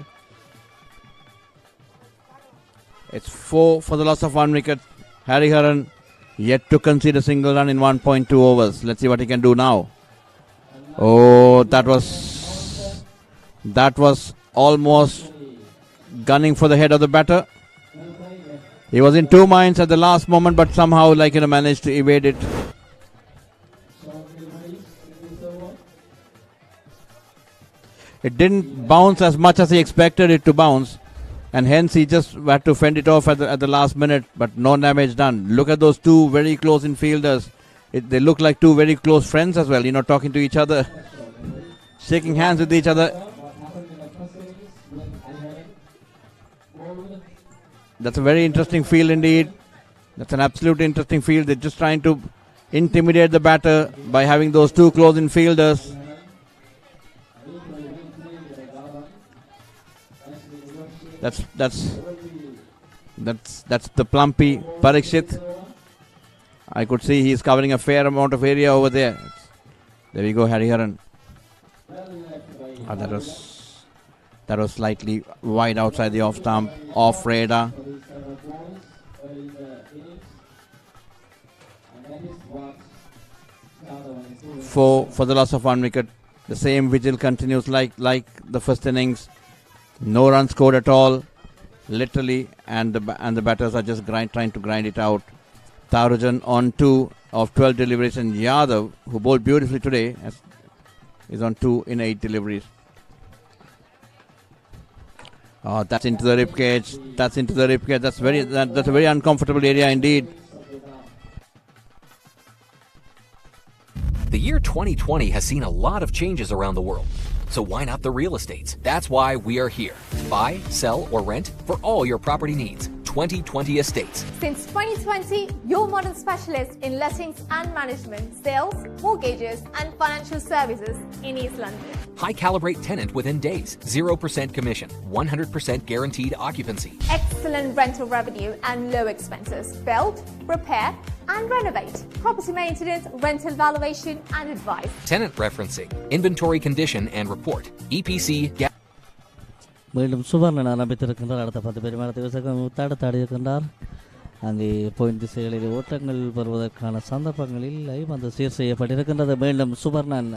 It's 4 for the loss of 1 wicket. Hariharan yet to concede a single run in 1.2 overs. Let's see what he can do now. Oh, that was almost gunning for the head of the batter. He was in 2 minds at the last moment, but somehow managed to evade it. It didn't bounce as much as he expected it to bounce, and hence he just had to fend it off at the last minute, but no damage done. Look at those 2 very close infielders. They look like 2 very close friends as well, talking to each other, shaking hands with each other. That's a very interesting field indeed. That's an absolutely interesting field. They're just trying to intimidate the batter by having those 2 close infielders. That's the plumpy Parikshit. I could see he's covering a fair amount of area over there. There we go, Hariharan. That was slightly wide outside the off stump, off radar. For the loss of 1 wicket. The same vigil continues like the first innings. No runs scored at all, literally, and the batters are just trying to grind it out. Tarujan on 2 of 12 deliveries, and Yadav, who bowled beautifully today, is on 2 in 8 deliveries. Oh, that's into the rib cage. That's a very uncomfortable area indeed. The year 2020 has seen a lot of changes around the world. So why not the real estates? That's why we are here. Buy, sell, or rent for all your property needs. 2020 estates. Since 2020, your modern specialist in lettings and management, sales, mortgages, and financial services in East London. High calibrate tenant within days, 0% commission, 100% guaranteed occupancy. Excellent rental revenue and low expenses. Build, repair, and renovate. Property maintenance, rental valuation, and advice. Tenant referencing, inventory condition and report, EPC. மீண்டும் சுவர்ணன் ஆரம்பித்திருக்கின்றார். அடுத்த 10 பெருமாள் தடுத்தாடி இருக்கின்றார். அங்கே போயின் திசைகளில் ஓட்டங்கள் பெறுவதற்கான சந்தர்ப்பங்களில் வந்து சீர் செய்யப்பட்டிருக்கின்றது. மீண்டும் சுவர்ணன்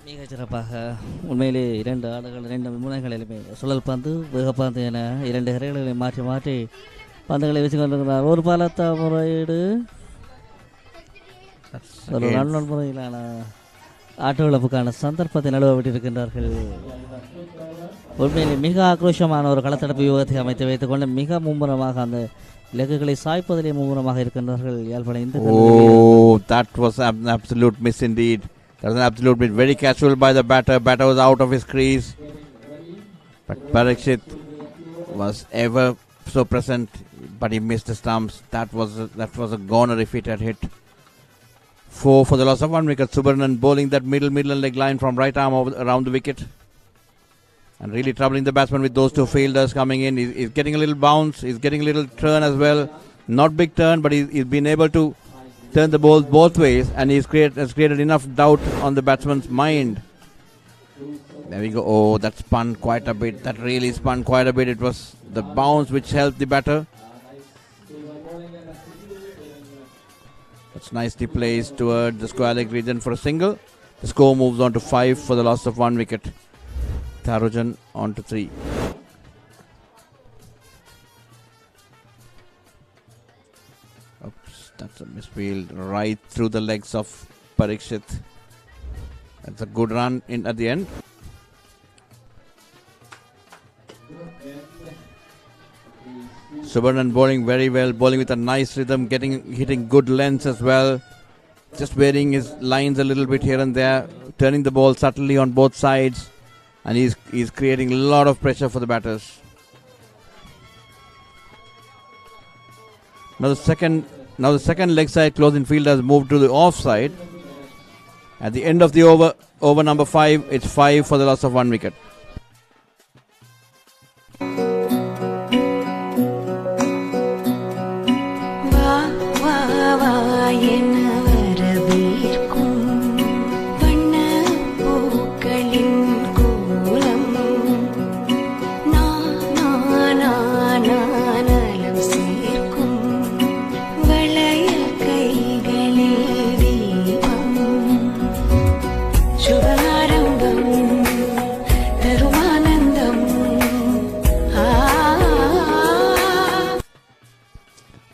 மிகச் சிறப்பாக உண்மையிலே 2 ஆடுகள் 2 முனைகளிலுமே சுழல் பந்து வேகப்பந்து என 2 கரைகளை மாற்றி மாற்றி பந்துகளை வச்சு கொண்டிருக்கிறார். ஒரு பலத்த முறையீடு, ஒரு ரன் முறையிலான ஆட்டோளப்புக்கான சந்தர்ப்பத்தை நழுவ விட்டிருக்கின்றார்கள். உண்மையிலே மிக ஆக்ரோஷமான ஒரு களத்தடுப்பு யுகத்தை அமைத்து வைத்துக் கொண்டு மிக மும்முரமாக அந்த இலக்குகளை சாய்ப்பதிலே மும்முரமாக இருக்கின்றார்கள். That was an absolute miss indeed. That was an absolute miss. Very casual by the batter. Batter was out of his crease. But Parikshit was ever so present, but he missed the stumps. That was a goner if it had hit. 4 for the loss of 1 wicket. Subarnan bowling that middle leg line from right arm around the wicket. And really troubling the batsman with those 2 fielders coming in. He's getting a little bounce. He's getting a little turn as well. Not big turn, but he's been able to turn the ball both ways. And has created enough doubt on the batsman's mind. There we go. Oh, that spun quite a bit. That really spun quite a bit. It was the bounce which helped the batter. That's nicely placed toward the square leg region for a single. The score moves on to 5 for the loss of 1 wicket. Tharujan on to 3. Oops, that's a misfield right through the legs of Parikshit. That's a good run in at the end. Subarnan bowling very well, bowling with a nice rhythm, hitting good lengths as well. Just varying his lines a little bit here and there, turning the ball subtly on both sides, and he's creating a lot of pressure for the batters. Now the second leg side close-in field has moved to the off side. At the end of the over number 5, it's 5 for the loss of 1 wicket.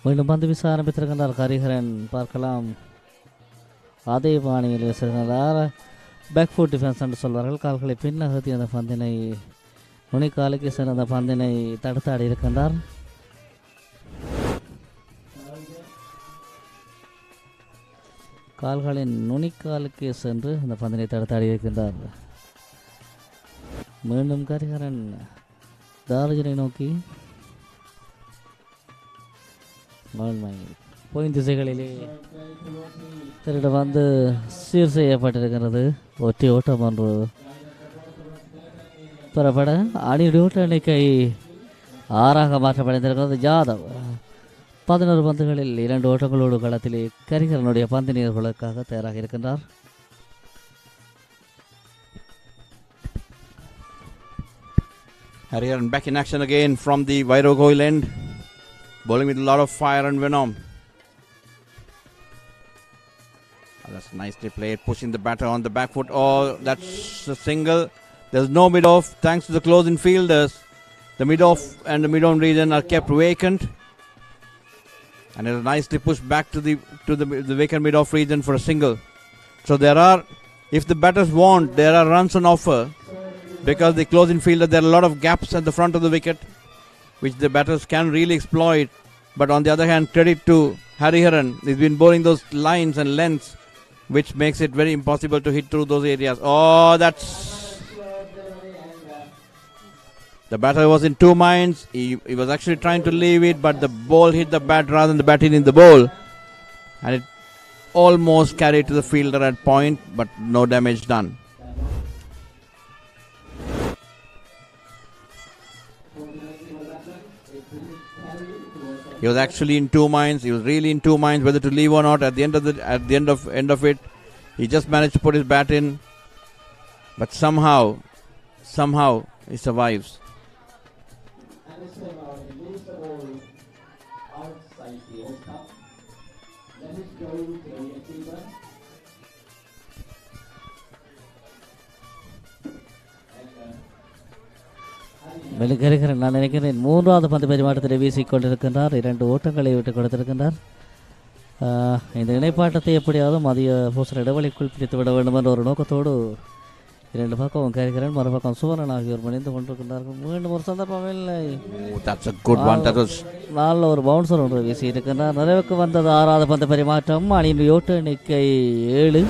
மீண்டும் பந்து வீச ஆரம்பித்திருக்கின்றார் ஹரிஹரன். பார்க்கலாம், அதே பாணியில் வீசுகின்றார். Back food defence என்று சொல்வார்கள். கால்களை பின்னகத்தி அந்த பந்தினை நுனிக்காலுக்கு சென்ற அந்த பந்தினை தடுத்தாடி இருக்கின்றார். கால்களின் நுனிக்காலுக்கு சென்று அந்த பந்தினை தடுத்தாடி இருக்கின்றார். மீண்டும் ஹரிஹரன் தாரஜனை நோக்கி போயின் திசைகளிலே திருட வந்து சீர் செய்யப்பட்டிருக்கிறது. ஒற்றை ஓட்டம் ஒன்று பெறப்பட அணியுடைய ஓட்ட எண்ணிக்கை 6ஆக மாற்றப்படைந்திருக்கிறது. ஜாதவ் 11 பந்துகளில் 2 ஓட்டங்களோடு களத்திலே ஹரிஹரனுடைய பந்து நீர்களுக்காக தயாராக இருக்கின்றார். Hariharan back in action again from the Vairogoil end, bowling with a lot of fire and venom. That's nicely played, pushing the batter on the back foot. Oh, that's a single. There's no mid-off thanks to the close-in fielders. The mid-off and the mid-on region are kept vacant, and it's nicely pushed back to the vacant mid-off region for a single. So there are, if the batters want, there are runs on offer, because the close-in fielder, there are a lot of gaps at the front of the wicket, which the batters can really exploit. But on the other hand, credit to Hariharan, he's been bowling those lines and lengths, which makes it very impossible to hit through those areas. Oh, that's The batter was in two minds. He was actually trying to leave it, but the ball hit the bat rather than the bat hitting the ball. And it almost carried to the fielder at point, but no damage done. He was actually in two minds. He was really in two minds whether to leave or not. At the end of it, he just managed to put his bat in, but somehow he survives. வெளிக்கருகிறேன். நான் நினைக்கிறேன் மூன்றாவது பந்து பரிமாற்றத்தில் வீசிக்கொண்டிருக்கின்றார். 2 ஓட்டங்களை விட்டுக் கொடுத்திருக்கின்றார். இந்த இணைப்பாட்டத்தை எப்படியாவது மதிய பூசல் இடைவெளிக்குள் பிடித்து விட வேண்டும் என்ற ஒரு நோக்கத்தோடு 2 பக்கம் கருகிறேன், மறுபக்கம் சுவரன் ஆகியோர் மணிந்து கொண்டிருக்கின்றார்கள். மீண்டும் ஒரு சந்தர்ப்பம் இல்லை. நல்ல ஒரு பவுன்சர் ஒன்று வீசி இருக்கின்றார். நிறைவுக்கு வந்தது 6வது பந்து பரிமாற்றம். அணியின் ஓட்ட எண்ணிக்கை 7.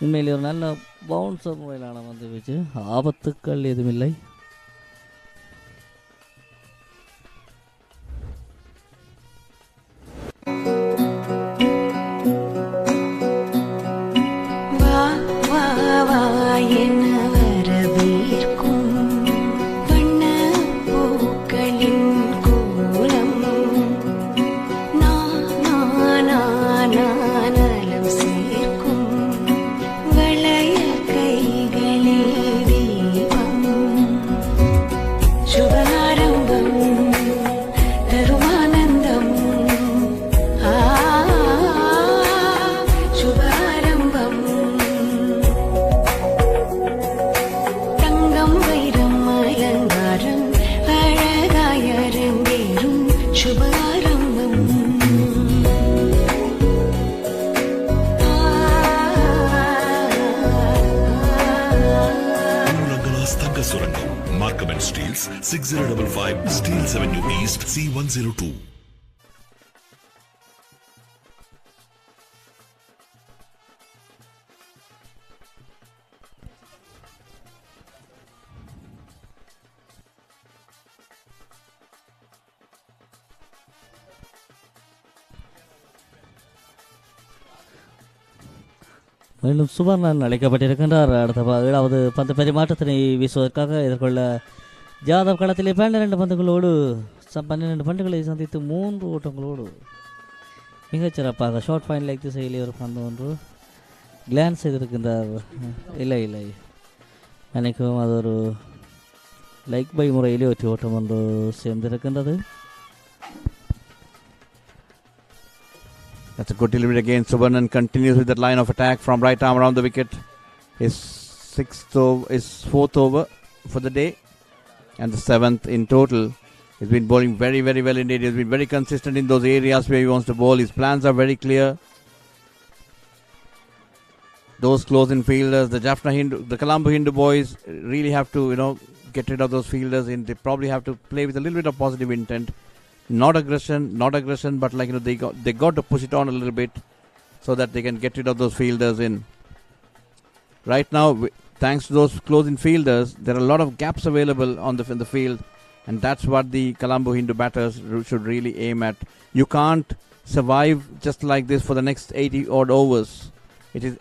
உண்மையிலே ஒரு நல்ல பவுன்சர் முறையிலான வந்து வீச்சு. ஆபத்துக்கள் எதுவுமில்லை. Markham and Steels, 6055 Steels Avenue East, C102. மீண்டும் சுவர்ணன் அழைக்கப்பட்டிருக்கின்றார். அடுத்த 7வது பந்து பரிமாற்றத்தினை வீசுவதற்காக எதிர்கொள்ள ஜாதவ் களத்திலே 12 பந்துகளோடு 12 பந்துகளை சந்தித்து 3 ஓட்டங்களோடு மிகச்சிறப்பாக ஷார்ட் ஃபைன் லைக் திசையிலே ஒரு பந்து ஒன்று கிளான்ஸ் செய்திருக்கின்றார். இல்லை நினைக்கவும் அது ஒரு லைக் பை முறையிலே ஒரு ஓட்டம் ஒன்று சேர்ந்திருக்கின்றது. That's a good delivery again. Subarnan continues with that line of attack from right arm around the wicket. His 4th over for the day and the 7th in total. He's been bowling very, very well indeed. He's been very consistent in those areas where he wants to bowl. His plans are very clear. Those close-in fielders, the Jaffna Hindu, the Colombo Hindu boys really have to, get rid of those fielders. And they probably have to play with a little bit of positive intent. Not aggression, but they got to push it on a little bit so that they can get rid of those fielders in. Right now, thanks to those close-in fielders, there are a lot of gaps available in the field, and that's what the Colombo Hindu batters should really aim at. You can't survive just like this for the next 80 odd overs. It is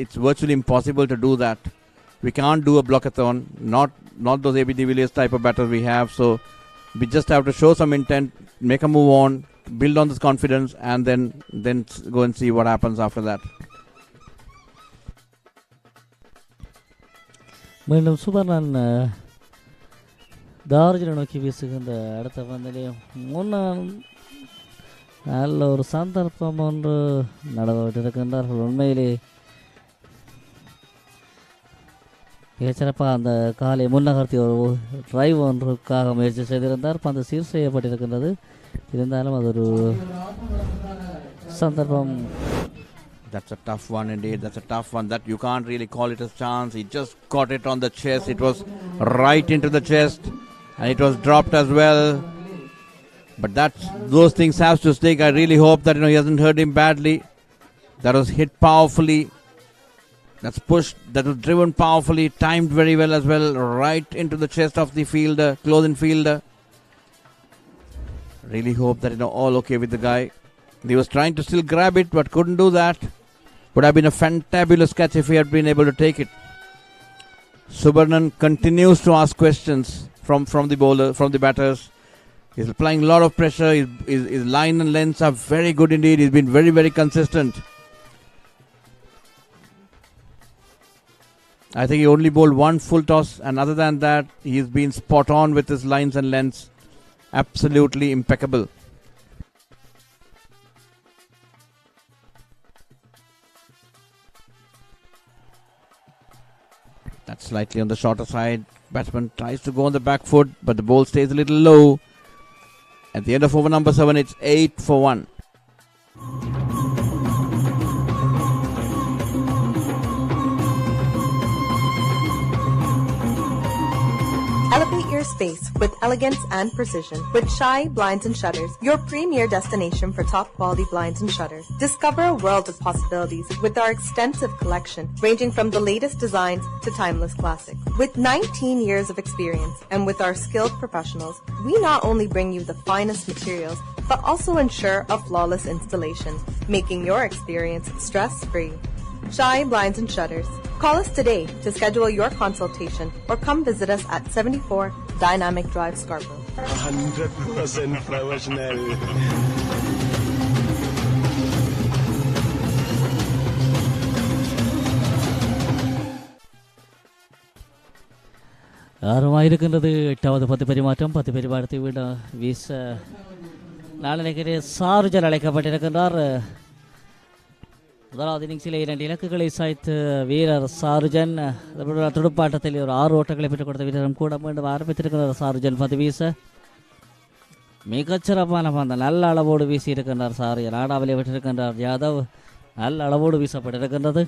it's virtually impossible to do that. We can't do a blockathon, not those AB de Villiers type of batters we have, so we just have to show some intent, make a move on, build on this confidence, and then go and see what happens after that. மீண்டும் சுபர்ணன் தார்ஜினை நோக்கி வீசுகின்ற அடுத்த பந்திலே நல்ல ஒரு சந்தர்ப்பம் ஒன்று நடந்துவிட்டிருக்கின்றார்கள். உண்மையிலே மிகச்சிறப்பாக அந்த காலை முன்னகர்த்தி ஒரு டிரைவ் ஒன்றுக்காக முயற்சி செய்திருந்தார். பந்து சீர் செய்யப்பட்டிருக்கின்றது. இருந்தாலும் அது ஒரு சந்தர்ப்பம். That's a tough one indeed. That's a tough one. That you can't really call it a chance. He just got it on the chest. It was right into the chest, and it was dropped as well. But those things have to stick. I really hope that he hasn't hurt him badly. That was hit powerfully. That's pushed. That was driven powerfully, timed very well as well, right into the chest of the fielder, close-in fielder. Really hope that all okay with the guy. He was trying to still grab it, but couldn't do that. Would have been a fantabulous catch if he had been able to take it. Subarnan continues to ask questions from the bowler, from the batters. He's applying a lot of pressure. His line and lengths are very good indeed. He's been very, very consistent. I think he only bowled one full toss, and other than that, he's been spot on with his lines and lengths. Absolutely impeccable. That's slightly on the shorter side. Batsman tries to go on the back foot, but the ball stays a little low. At the end of over number 7, it's 8 for 1. Elevate your space with elegance and precision with Shy Blinds and Shutters, your premier destination for top quality blinds and shutters. Discover a world of possibilities with our extensive collection, ranging from the latest designs to timeless classics. With 19 years of experience and with our skilled professionals, we not only bring you the finest materials, but also ensure a flawless installation, making your experience stress-free. Shy Blinds and Shutters. Call us today to schedule your consultation or come visit us at 74 Dynamic Drive, Scarborough. 100% professional. ஆர்வமாயிருக்கின்றது 8வது 10 பரிமாற்றம் 10 பரிமாற்றத்தை விட வீச நாளனைக்கு charger அழைக்கப்பட்டிருக்கின்றார். முதலாவது இன்னிங்ஸில் 2 இலக்குகளை சாய்த்து வீரர் சாருஜன். துடுப்பாட்டத்தில் ஒரு 6 ஓட்டங்களை பெற்றுக் கொடுத்த வீரரும் கூட மீண்டும் ஆரம்பித்திருக்கிறார். சாருஜன் பந்து வீச மிகச்சிறப்பான பந்து நல்ல அளவோடு வீசி இருக்கின்றார். சாருஜன் ஆடாவிலே விட்டிருக்கின்றார். யாதவ் நல்ல அளவோடு வீசப்பட்டிருக்கின்றது.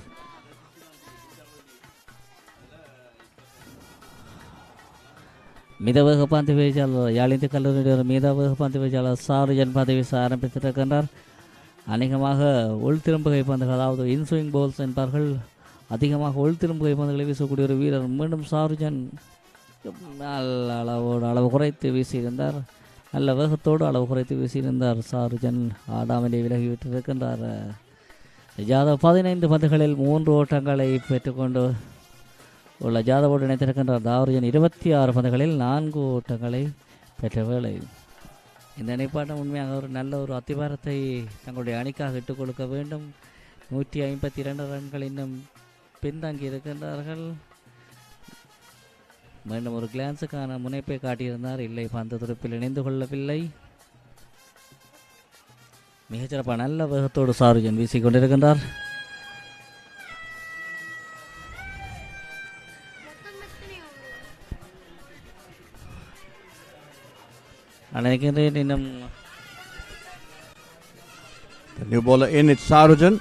மிதவேக பந்து வீச்சாளர் யாழிந்து கல்லூரியுடைய மிதவேக பந்து வீச்சாளர் சாருஜன் பந்து வீச ஆரம்பித்திருக்கின்றார். அநேகமாக உள்திரும்புகை பந்துகள், அதாவது இன்ஸ்விங் போல்ஸ் என்பார்கள், அதிகமாக உள்திரும்புகை பந்துகளை வீசக்கூடிய ஒரு வீரர் மீண்டும் சாருஜன் நல்ல அளவு குறைத்து வீசியிருந்தார். நல்ல வேகத்தோடு அளவு குறைத்து வீசியிருந்தார். சாருஜன் ஆடாமலே விலகிவிட்டிருக்கின்றார். ஜாதவ் 15 பந்துகளில் 3 ஓட்டங்களை பெற்றுக்கொண்டு உள்ள ஜாதவோடு இணைத்திருக்கின்றார். சாருஜன் 26 பந்துகளில் 4 ஓட்டங்களை பெற்ற வேளை. இந்த இணைப்பாட்டம் உண்மையாக ஒரு நல்ல ஒரு அத்திவாரத்தை தங்களுடைய அணிக்காக இட்டுக் கொடுக்க வேண்டும். 152 ரன்கள் இன்னும் பின்தங்கி இருக்கின்றார்கள். மீண்டும் ஒரு கிளான்ஸுக்கான முனைப்பை காட்டியிருந்தார். இல்லை, பந்து துடுப்பில் இணைந்து கொள்ளவில்லை. மிகச்சிறப்பாக நல்ல வேகத்தோடு Sarujan வீசிக்கொண்டிருக்கின்றார். The new bowler in, it's Sarujan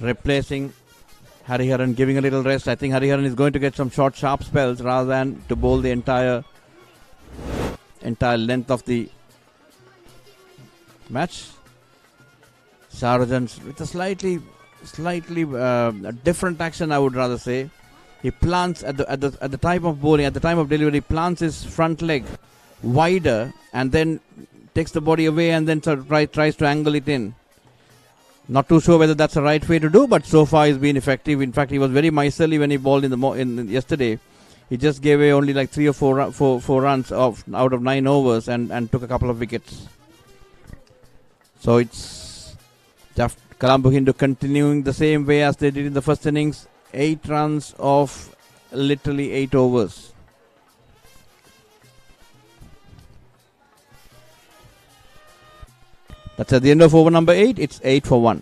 replacing Hariharan, giving a little rest. I think Hariharan is going to get some short sharp spells rather than to bowl the entire length of the match. Sarujan with a slightly different action, I would rather say. He plants at the time of bowling, at the time of delivery, plants his front leg wider and then takes the body away and then tries to angle it in. Not too sure whether that's the right way to do, but so far he's been effective. In fact, he was very miserly when he bowled in yesterday. He just gave away only like 3 or 4 runs out of 9 overs and took a couple of wickets. So it's Colombo Hindu continuing the same way as they did in the first innings. 8 runs of literally 8 overs. That's at the end of over number 8. It's 8 for 1.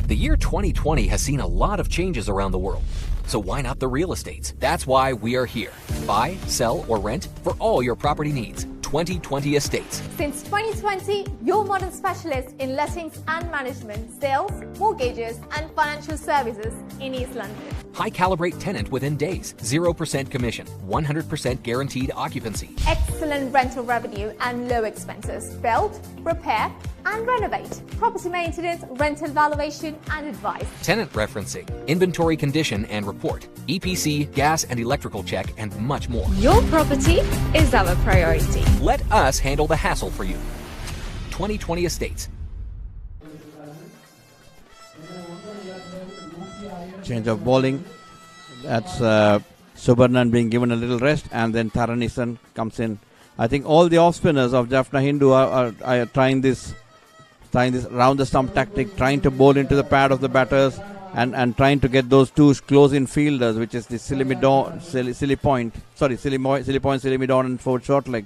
The year 2020 has seen a lot of changes around the world. So why not the real estates? That's why we are here. Buy, sell, or rent for all your property needs. 2020 estates. Since 2020, your modern specialist in lettings and management, sales, mortgages, and financial services in East London. High calibrate tenant within days, 0% commission, 100% guaranteed occupancy. Excellent rental revenue and low expenses. Build, repair, and renovate. Property maintenance, rental valuation, and advice. Tenant referencing, inventory condition and report, EPC, gas and electrical check, and much more. Your property is our priority. Let us handle the hassle for you. 2020 estates. Change of bowling. That's Subarnan being given a little rest, and then Tharanisan comes in. I think all the off spinners of Jaffna Hindu are trying this round the stump tactic, trying to bowl into the pad of the batters and trying to get those two close-in fielders, which is the Silly Point, Silly Midon and forward short leg.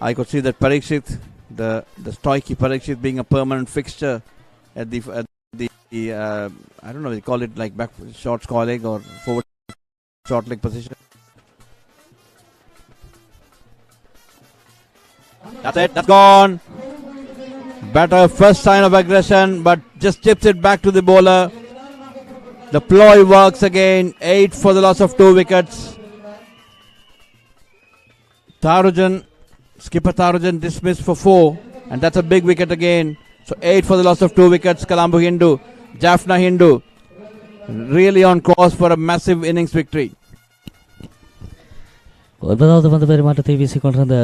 I could see that Parikshit, the stoiky Parikshit, being a permanent fixture at the I don't know, they call it like back short score leg or forward short leg position. That's it, that's gone. Batter first sign of aggression, but just chips it back to the bowler. The ploy works again. 8 for the loss of 2 wickets. Skipper Tharujan dismissed for 4, and that's a big wicket again. So 8 for the loss of 2 wickets. Colombo Hindu, Jaffna Hindu, really on course for a massive innings victory. ஒன்பதாவது பந்து பரிமாற்றத்தை வீசிக்கொண்டிருந்த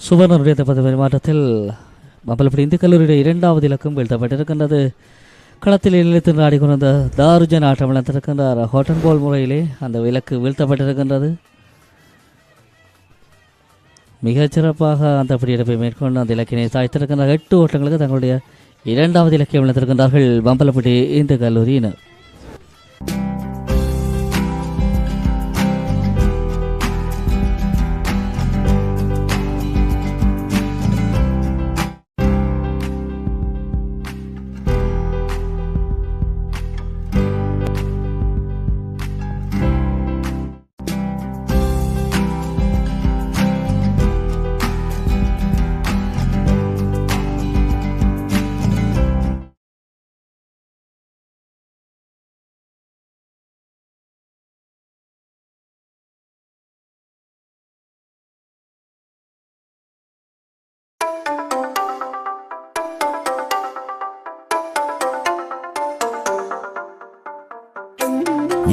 சுவர்ணனுடைய பந்து பரிமாற்றத்தில் மம்பலப்படி இந்து கல்லூரியுடைய இரண்டாவது இலக்கம் வீழ்த்தப்பட்டிருக்கின்றது. களத்தில் நிலைத்து ஆடிக்கொண்டிருந்த தாருஜன் ஆட்டம் இழந்திருக்கின்றார். ஹாட்டன் பால் முறையிலே அந்த இலக்கு வீழ்த்தப்பட்டிருக்கின்றது. மிகச்சிறப்பாக அந்த பிடியெடுப்பை மேற்கொண்டு அந்த இலக்கினை சாய்த்திருக்கின்றார். 8 ஓட்டங்களுக்கு தங்களுடைய இரண்டாவது இலக்கியம் இழந்திருக்கின்றார்கள் மம்பலப்பட்டி இந்து கல்லூரியினர்.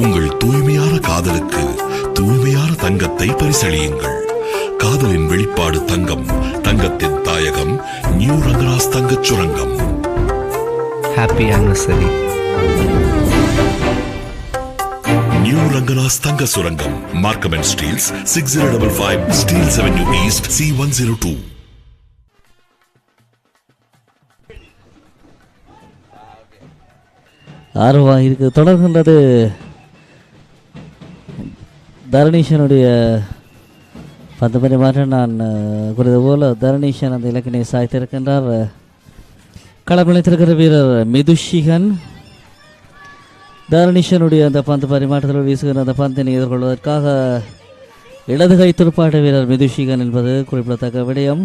உங்கள் தூய்மையான காதலுக்கு தூய்மையான தங்கத்தை பரிசளியுங்கள். காதலின் வெளிப்பாடு தங்கம், தங்கத்தின் தாயகம் நியூ ரங்கராஸ் தங்கச் சுரங்கம். Happy anniversary. நியூ ரங்கராஸ் தங்க சுரங்கம், Markham and Steeles, 6055 Steeles avenue east, C102. இதுக்கு தொடர்கின்றது தரணீஷனுடைய பந்து பரிமாற்றம். நான் குறித்து போல தரணீஷன் அந்த இலக்கினை சாய்த்திருக்கின்றார். களம் நிலைத்திருக்கிற வீரர் மிதுஷிகன். தரணீஷனுடைய அந்த பந்து பரிமாற்றத்தில் வீசுகிற அந்த பந்தினை எதிர்கொள்வதற்காக இடது கை துடுப்பாட்ட வீரர் மிதுஷிகன் என்பது குறிப்பிடத்தக்க விடயம்.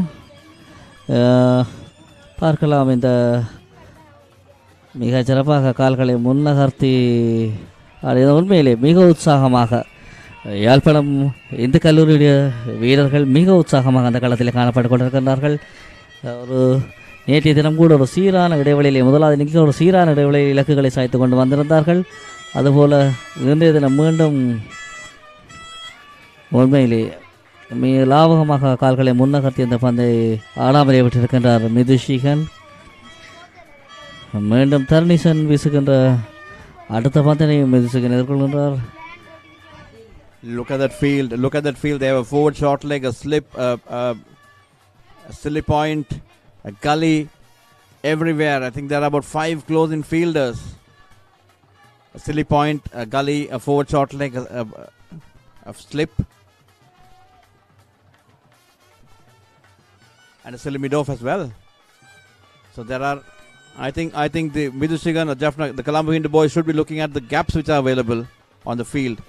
பார்க்கலாம், இந்த மிக சிறப்பாக கால்களை முன்னகர்த்தி உண்மையிலே மிக உற்சாகமாக யாழ்ப்பாணம் இந்து கல்லூரியுடைய வீரர்கள் மிக உற்சாகமாக அந்த களத்தில் காணப்பட்டு கொண்டிருக்கின்றார்கள். ஒரு நேற்றைய தினம் கூட ஒரு சீரான இடைவெளியிலே முதலாவது இன்னிங்ஸ் ஒரு சீரான இடைவெளியில் இலக்குகளை சாய்த்து கொண்டு வந்திருந்தார்கள். அதுபோல் இன்றைய தினம் மீண்டும் உண்மையிலே மிக லாபகமாக கால்களை முன்னகர்த்தி அந்த பந்தை ஆடாமலே விட்டிருக்கின்றார் மிதுஷிகன். மீண்டும் தர்னிசன் வீசுகின்ற அடுத்த பந்தினை மிதுஷிகன் எதிர்கொள்கின்றார். Look at that field. They have a forward short leg, a slip, a silly point, a gully, everywhere. I think there are about 5 close-in fielders. A silly point, a gully, a forward short leg, a slip, and a silly mid-off as well. So there are, I think the Midushigan or Jaffna, the Colombo Hindu boys should be looking at the gaps which are available on the field.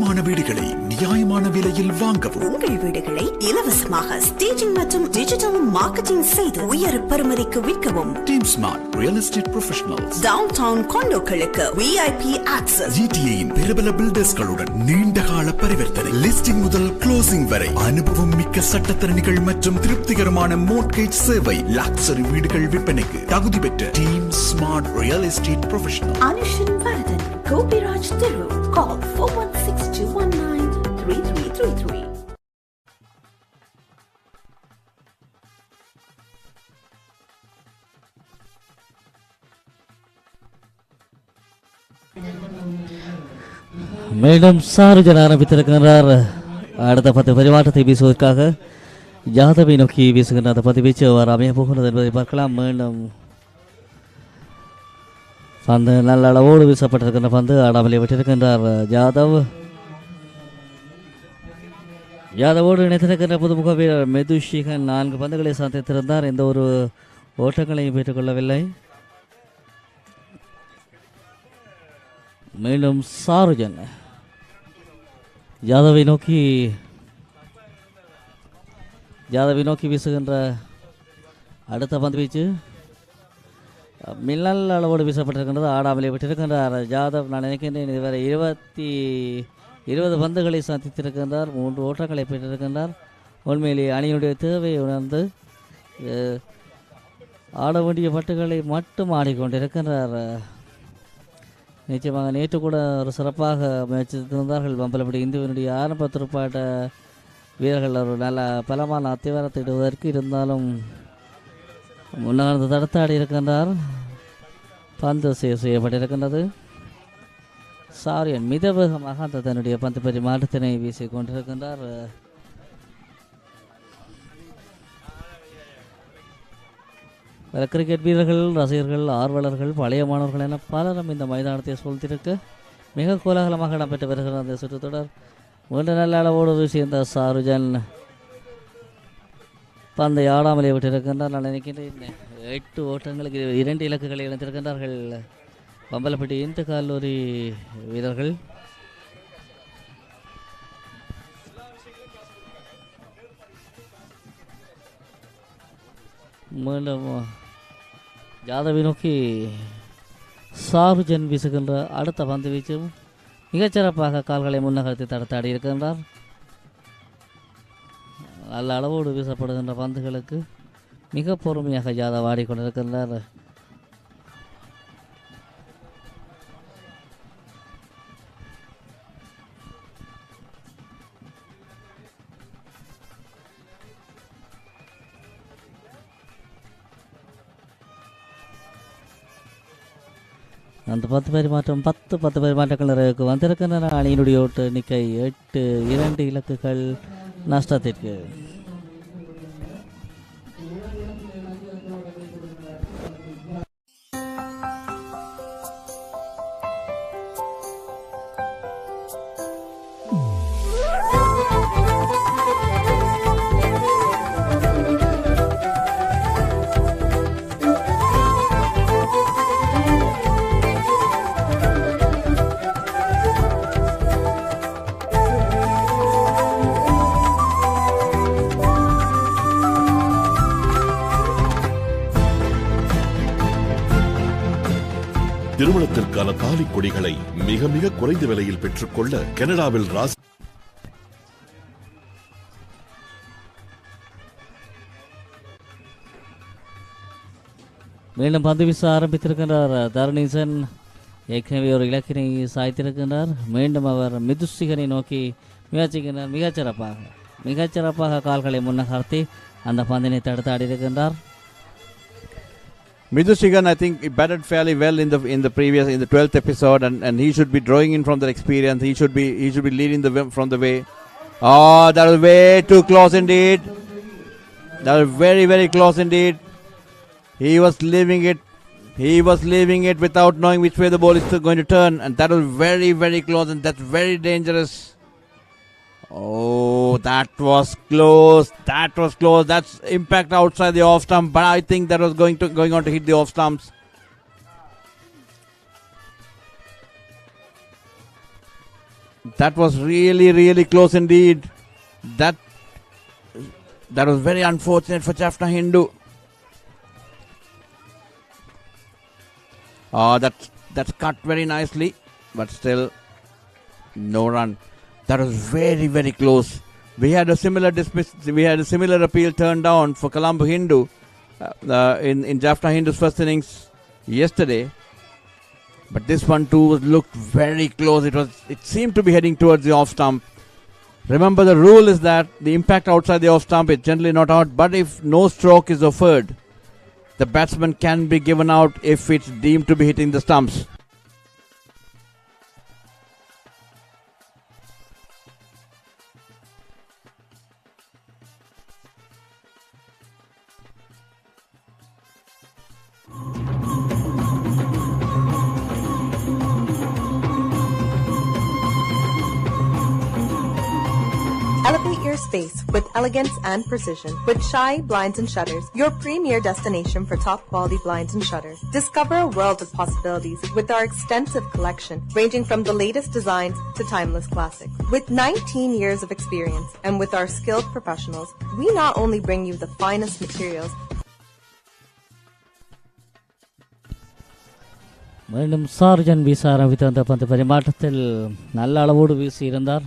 தரமான வீடுகளை நியாயமான விலையில் வாங்கவும். உங்கள் வீடுகளை இலவசமாக staging மற்றும் digital marketing செய்து உயர் பெறுமதிக்கு விற்கவும். Team smart real estate professionals. Downtown காண்டோக்களுக்கு VIP ஆக்சஸ். GTAயின் பிரபல பில்டர்ஸ்களுடன் நீண்டகால பரிவர்த்தனை. லிஸ்டிங் முதல் க்ளோசிங் வரை அனுபவம் மிக்க சட்டத்தரணிகள் மற்றும் திருப்திகரமான மோட்கேஜ் சேவை. லக்ஸரி வீடுகள் விற்பனைக்கு தகுதி பெற்ற team smart real estate professional. Anushan Varathan, Gopiraj தெரு. Call 4162193333. மேலும் சாருஜன் ஆரம்பித்திருக்கிறார். அடுத்த 10 பரிமாற்றத்தை வீசுவதற்காக யாதவை நோக்கி வீசுகின்ற அந்த 10 வீச்சு அவர் அமைய போகிறது என்பதை பார்க்கலாம். மீண்டும் பந்து நல்ல அளவோடு வீசப்பட்டிருக்கின்ற பந்து ஆடாமலே விட்டிருக்கின்றார் யாதவ். யாதவோடு இணைத்திருக்கின்ற புதுமுக வீரர் மெதுஷிகன் 4 பந்துகளை சந்தித்திருந்தார். எந்த ஒரு ஓட்டங்களையும் பெற்றுக்கொள்ளவில்லை. மீண்டும் சாருஜன் யாதவை நோக்கி வீசுகின்ற அடுத்த பந்து வீச்சு மின்னல் அளவோடு வீசப்பட்டிருக்கின்றது. ஆடாமலே விட்டிருக்கின்றார் யாதவ். நான் நினைக்கின்றேன் இதுவரை 20 பந்துகளை சந்தித்திருக்கின்றார். 3 ஓட்டங்களை பெற்றிருக்கின்றார். உண்மையிலே அணியினுடைய தேவையை உணர்ந்து ஆட வேண்டிய பட்டுகளை மட்டும் ஆடிக்கொண்டிருக்கின்றார். நிச்சயமாக நேற்று கூட ஒரு சிறப்பாக முயற்சித்திருந்தார்கள் பம்பலப்படி இந்தியாவினுடைய ஆரம்ப துடுப்பாட்ட வீரர்கள் ஒரு நல்ல பலமான அத்திவாரத்தை இடுவதற்கு. இருந்தாலும் முன்னகர்ந்து தடுத்தாடி இருக்கின்றார். பந்து செய்யப்பட்டிருக்கின்றது. சாரியன் மித வேகமாக அந்த தன்னுடைய பந்து பரிமாற்றத்தினை வீசிக் கொண்டிருக்கின்றார். கிரிக்கெட் வீரர்கள், ரசிகர்கள், ஆர்வலர்கள், பழைய மாணவர்கள் என பலரும் இந்த மைதானத்தை சூழ்ந்திருக்க மிக கோலாகலமாக இடம்பெற்று வருகிற அந்த சுற்றுத்தொடர். மீண்டும் நல்ல அளவோடு வீசியிருந்த சாருஜன் பந்தை ஆடாமலே விட்டிருக்கின்றார். நான் நினைக்கின்றேன் 8 ஓட்டங்களுக்கு 2 இலக்குகளை இணைத்திருக்கின்றார்கள் பம்பலப்பட்டி இந்து கல்லூரி வீரர்கள். மீண்டும் யாதவை நோக்கி சாருஜன் வீசுகின்ற அடுத்த பந்து வீச்சும் மிகச்சிறப்பாக கால்களை முன்னகர்த்தி தடுத்தாடி இருக்கின்றார். நல்ல அளவோடு வீசப்படுகின்ற பந்துகளுக்கு மிக பொறுமையாக யாதவ் ஆடிக்கொண்டிருக்கின்றார். அந்த 10 பரிமாற்றங்கள் நிறைவுக்கு வந்திருக்கின்றன. அணியினுடைய ஓட்டு எண்ணிக்கை 8, 2 இலக்குகள் நஷ்டத்திற்கு. திருமணத்திற்கான தாலி கொடிகளை மிக மிக குறைந்த விலையில் பெற்றுக்கொள்ள கனடாவில் ராசி. மீண்டும் பந்து வீச ஆரம்பித்திருக்கின்றார் தரணீசன். ஏற்கனவே ஒரு இலக்கினை சாய்த்திருக்கின்றார். மீண்டும் அவர் மிதுசிகனை நோக்கி முயற்சிக்கின்றார். மிகச்சிறப்பாக கால்களை முன்னகர்த்தி அந்த பந்தினை தடுத்து ஆடியிருக்கின்றார். Midushigan, I think, he batted fairly well in the 12th episode, and he should be drawing in from that experience. He should be leading from the way. Oh, that was way too close indeed. That was very, very close indeed. He was leaving it without knowing which way the ball is going to turn, and that was very, very close, and that's very dangerous. Oh, that was close. That's impact outside the off stump, but I think that was going on to hit the off stumps. That was really, really close indeed. That was very unfortunate for Jaffna Hindu. That's cut very nicely, but still no run. That was very, very close. We had a similar appeal turned down for Colombo Hindu in Jaffna Hindu's first innings yesterday. But this one too looked very close. It seemed to be heading towards the off stump. Remember, the rule is that the impact outside the off stump is generally not out, but if no stroke is offered, the batsman can be given out if it's deemed to be hitting the stumps. Elevate your space with elegance and precision with Shy Blinds and Shutters, your premier destination for top quality blinds and shutters. Discover a world of possibilities with our extensive collection, ranging from the latest designs to timeless classics. With 19 years of experience and with our skilled professionals, we not only bring you the finest materials, மீண்டும் sergeant வீச ஆரம்பித்த அந்த பந்து பரிமாற்றத்தில் நல்ல அளவோடு வீசி இருந்தார்.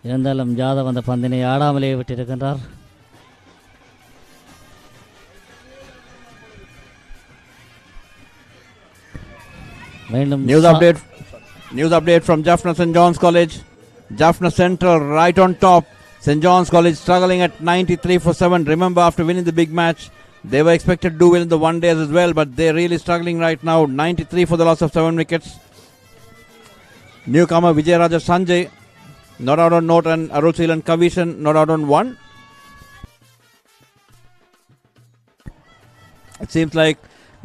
இருந்தாலும் ஜாதவ் அந்த பந்தினை ஆடாமலே விட்டிருக்கின்றார். மீண்டும் News update from Jaffna St. John's College. Jaffna Central right on top. St. John's College struggling at 93 for 7. Remember, after winning the big match, they were expected to do well in the one days as well, but they're really struggling right now. 93 for the loss of 7 wickets. Newcomer Vijay Raja Sanjay not out on note, and Arul Seelan Kavishan not out on 1. It seems like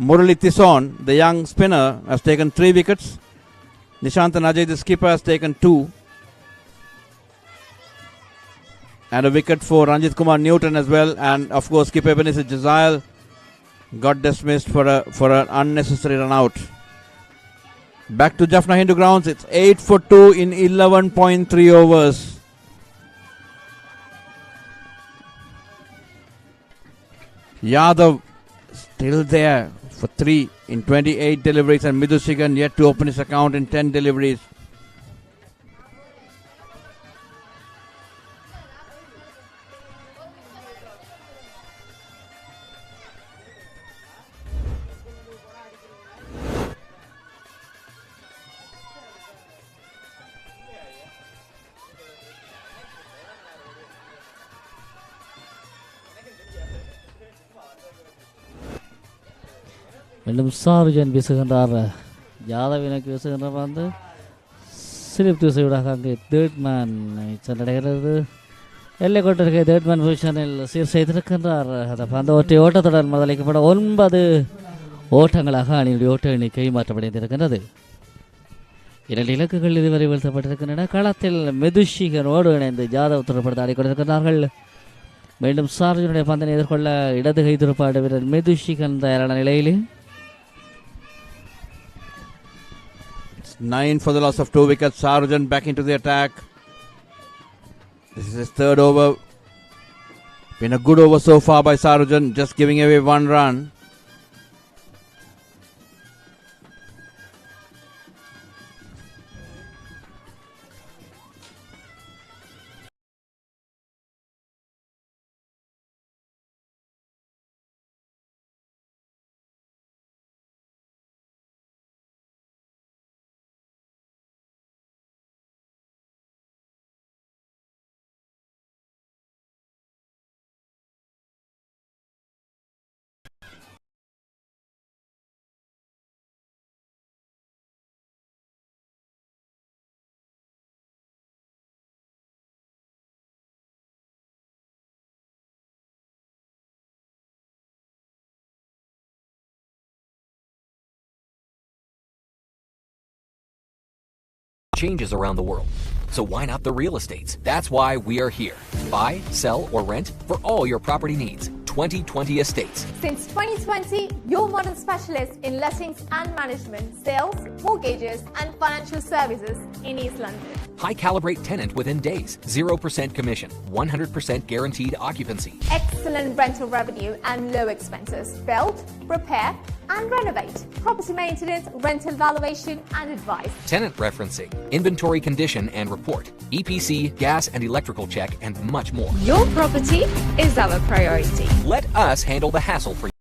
Murali Tison, the young spinner, has taken 3 wickets. Nishantan Ajay, the skipper, has taken 2. And a wicket for Ranjit Kumar Newton as well. And of course, skipper Ebenezer Jazail got dismissed for an unnecessary run out. Back to Jaffna Hindu grounds. It's 8 for 2 in 11.3 overs. Yadav still there for 3 in 28 deliveries, and Midushigan yet to open his account in 10 deliveries. மீண்டும் sergeant வீசுகின்றார். யாதவினுக்கு வீசுகின்ற வந்து slip திசையூடாக அங்கே third man சென்றடைகிறது. எல்லை கோட்டிற்கு third man பொசிஷனில் சீர் செய்திருக்கின்றார். அந்த பந்து ஒற்றை ஓட்டத்துடன் முதலிக்கப்பட 9 ஓட்டங்களாக அணியுடைய ஓட்ட எண்ணிக்கை மாற்றமடைந்திருக்கின்றது. 2 இலக்குகள் இதுவரை வீழ்த்தப்பட்டிருக்கின்றன. களத்தில் மெதுஷிகனோடு இணைந்து ஜாதவ் துறப்படுத்த ஆடிக்கொண்டிருக்கிறார்கள். மீண்டும் சார்ஜனுடைய பந்தினை எதிர்கொள்ள இடது கை துடுப்பாடு வீரர் மெதுஷிகன் தயாரான நிலையில் 9 for the loss of 2 wickets. Sarjan back into the attack. This is his 3rd over. Been a good over so far by Sarjan, just giving away 1 run. Changes around the world. So why not the real estates? That's why we are here. Buy, sell, or rent for all your property needs. 2020 Estates. Since 2020, your modern specialist in lettings and management, sales, mortgages, and financial services in East London. High calibrate tenant within days. 0% commission. 100% guaranteed occupancy. Excellent rental revenue and low expenses. Build, repair and renovate. Property maintenance, rental valuation and advice. Tenant referencing, inventory condition and report, EPC, gas and electrical check, and much more. Your property is our priority. Let us handle the hassle for you.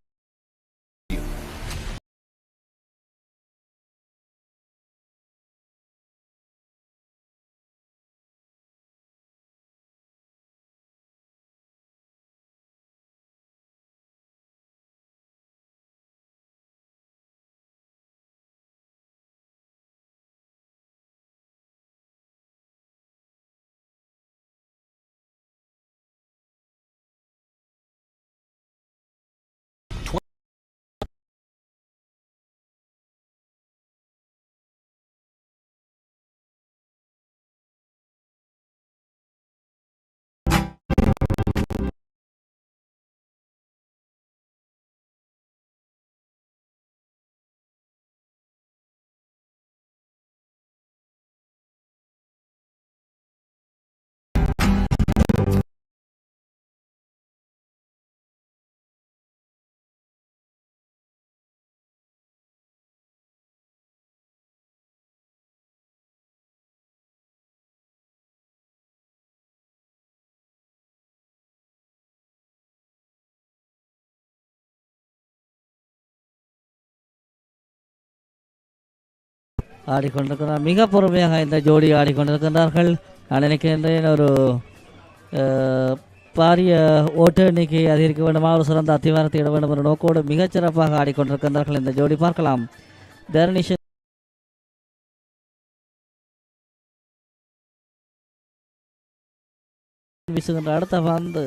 ஆடிக்கொண்டிருக்கிறார். மிக பொறுமையாக இந்த ஜோடி ஆடிக்கொண்டிருக்கிறார்கள். நான் நினைக்கின்றேன் ஒரு பாரிய ஓட்டு எண்ணிக்கை அதிகரிக்க வேண்டுமா, ஒரு சிறந்த அத்திவாரத்தை இட வேண்டும் என்ற நோக்கோடு மிகச்சிறப்பாக ஆடிக்கொண்டிருக்கின்றார்கள் இந்த ஜோடி. பார்க்கலாம். தர்னிஷ் வீசுகின்ற அடுத்த பந்து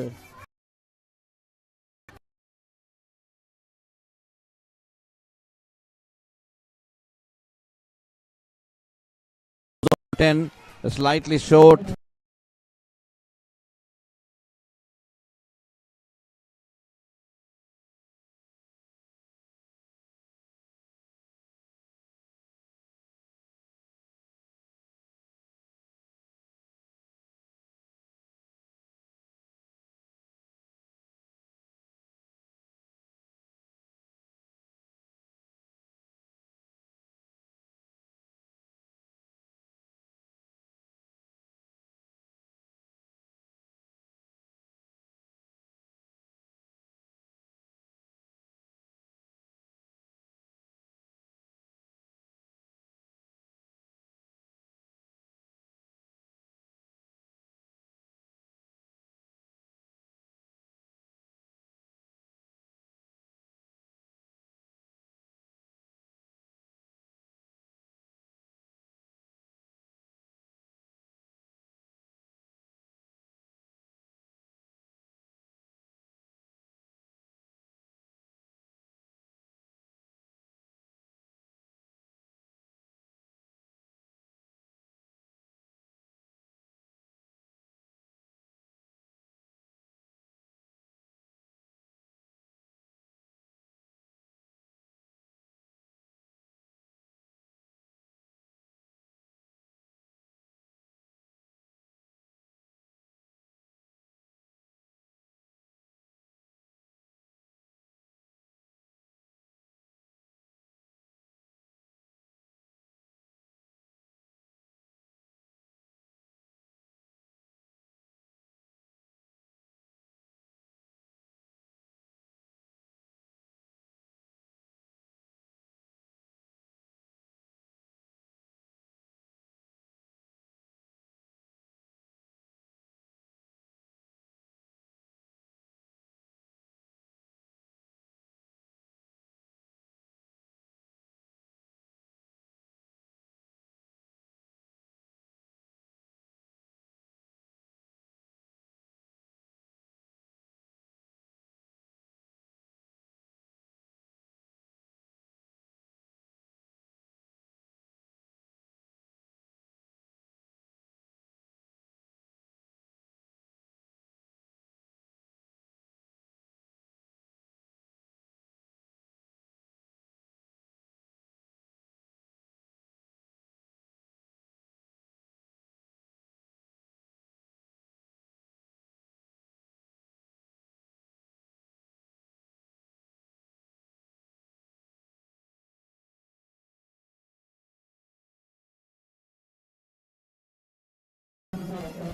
slightly short.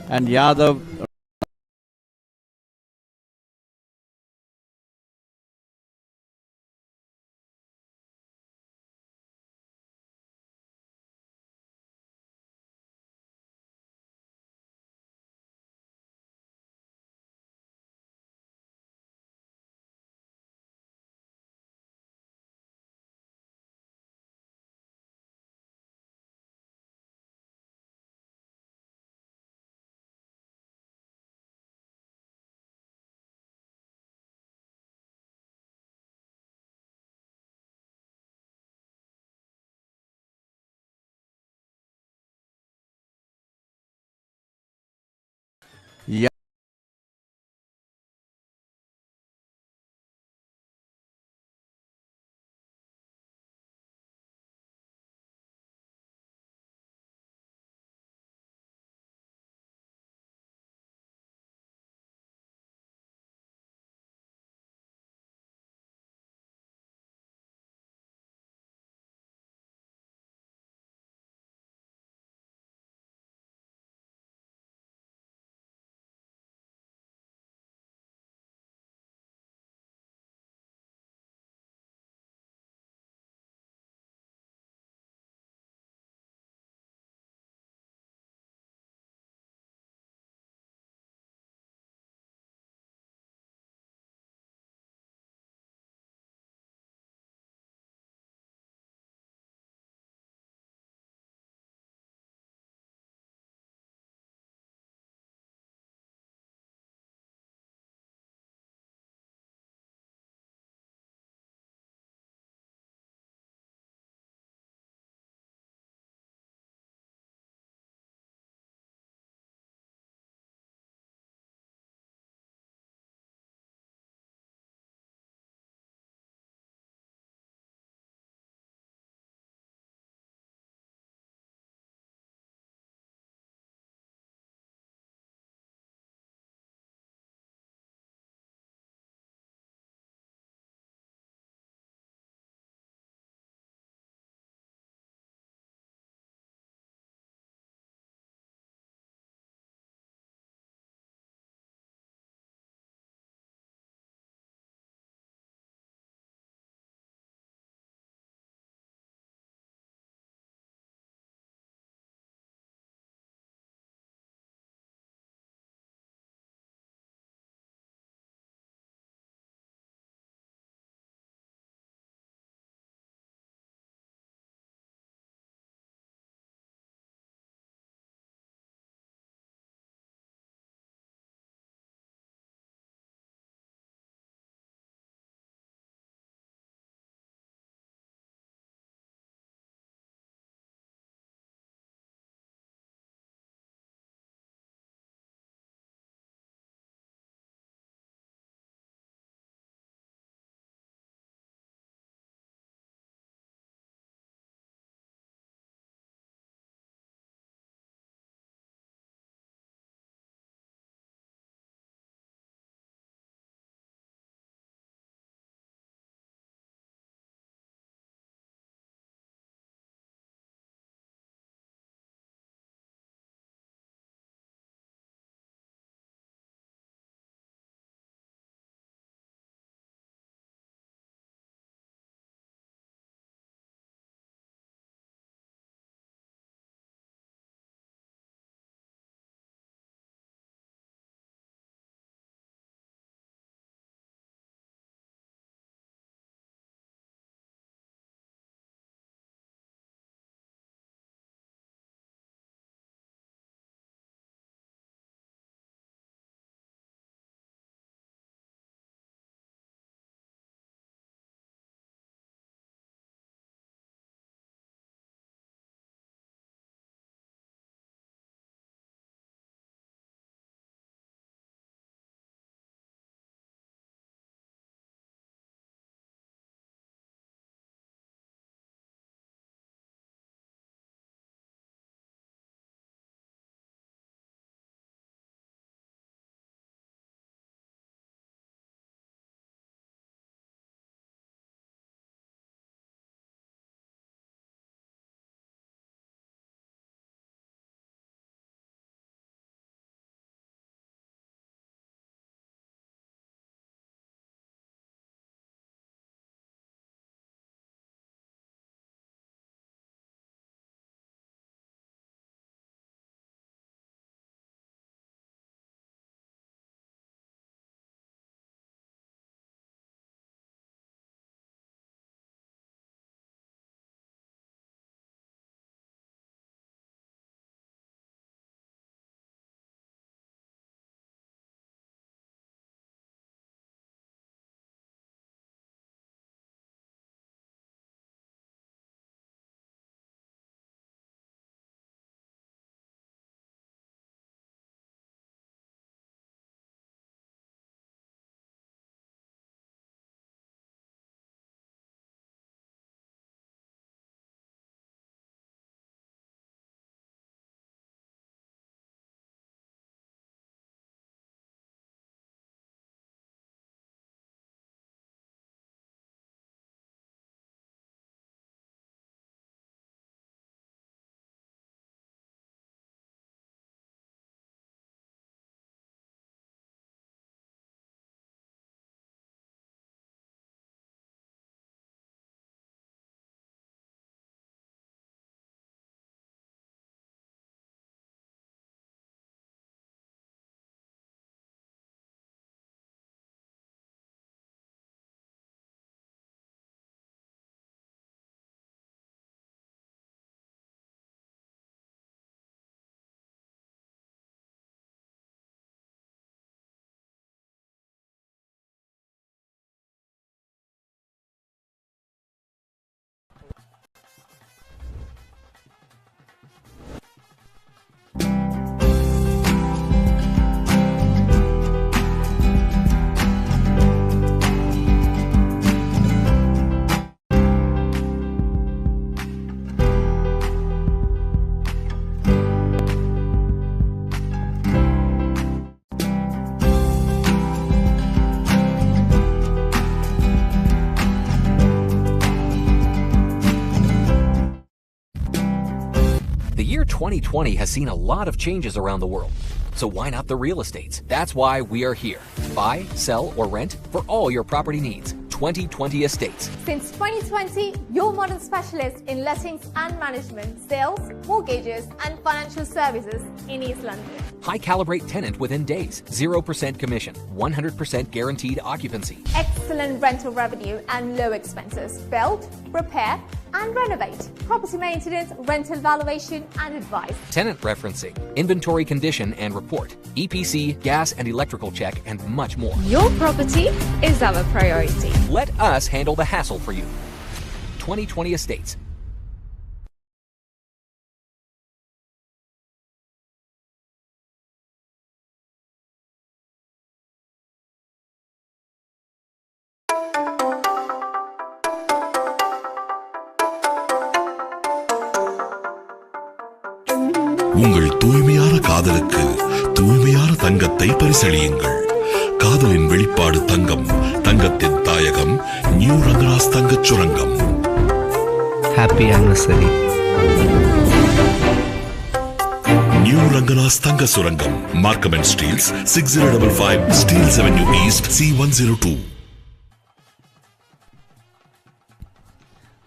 and Yadav 2020 has seen a lot of changes around the world. So why not the real estates? That's why we are here. Buy, sell, or rent for all your property needs. 2020 Estates. Since 2020, your modern specialist in lettings and management, sales, mortgages, and financial services in East London. High calibrate tenant within days. 0% commission. 100% guaranteed occupancy. Excellent rental revenue and low expenses. Build, repair, and renovate. Property maintenance, rental valuation, and advice. Tenant referencing, inventory condition and report, EPC, gas and electrical check, and much more. Your property is our priority. Let us handle the hassle for you. 2020 Estates. உங்கள் தூய்மையான காதலுக்கு தூய்மையான தங்கத்தை பரிசளியுங்கள். காதலின் வெளிப்பாடு தங்கம், தங்கத்தின் தாயகம், new Rangaraj தங்கச் சுரங்கம். Happy anniversary. நியூ ரங்கராஸ் தங்க சுரங்கம், Markham and Steeles, 6055 Steeles avenue east, C102.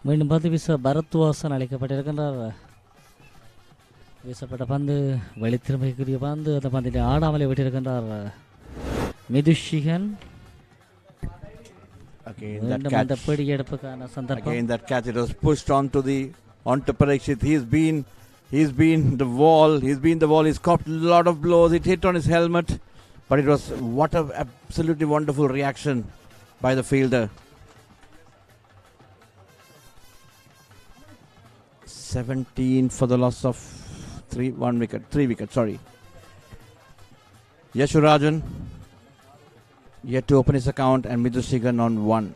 மீண்டும் பந்து வீச பரத்வாசன் அழைக்கப்பட்டிருக்கின்றார். வீசப்பட்ட பந்து வெளித்திறமைக்குரிய பந்து, அந்த பந்தினை ஆடாமலே விட்டிருக்கின்றார் மிதுஷிகன். Again that catch, it was pushed onto Parikshit. He's been the wall. He's copped a lot of blows. It hit on his helmet, but it was what a absolutely wonderful reaction by the fielder. 17 for the loss of 3 wickets. Sorry. Yashurajan yet to open his account, and Midushigan on 1.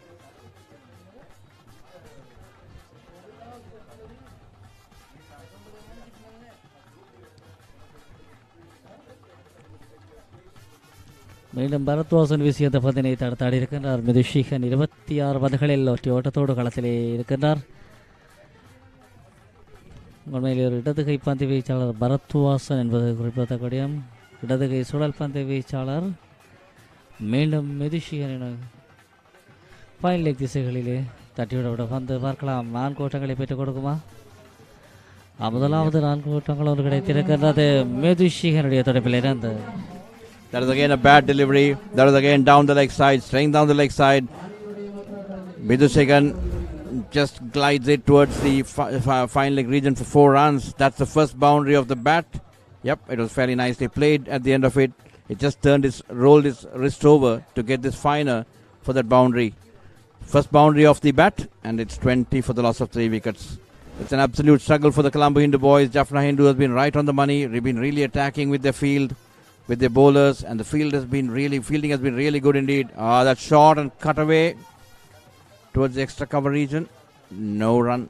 மீண்டும் பரத்வாசன் வீசிய அந்த பந்தினை தடுத்தாடி இருக்கின்றார் மிதுஷிகன். 26 பந்துகளில் ஒற்றை ஓட்டத்தோடு களத்திலே இருக்கின்றார். உண்மையில் ஒரு இடதுகை பந்து வீச்சாளர் பரத்வாசன் என்பது குறிப்பிடத்தக்கூடிய இடதுகை சுழல் பந்து வீச்சாளர். மீண்டும் மிதுஷிகனின் ஃபைன் லெக் திசைகளிலே தட்டிவிட பந்து பார்க்கலாம். 4 ஓட்டங்களை பெற்றுக் கொடுக்குமா? முதலாவது 4 ஓட்டங்கள் ஒன்று கிடைத்திருக்கின்றது மிதுஷிகனுடைய தொடர்பில் இருந்து. That is again a bad delivery. That is again down the leg side, straying down the leg side. Midushigan just glides it towards the fine leg region for 4 runs. That's the first boundary of the bat. Yep, it was fairly nicely played at the end of it. It just rolled his wrist over to get this finer for that boundary. First boundary of the bat, and it's 20 for the loss of 3 wickets. It's an absolute struggle for the Colombo Hindu boys. Jaffna Hindu has been right on the money. They've been really attacking with their field, with their bowlers, and the fielding has been really good indeed. That shot and cut away towards the extra cover region. No run.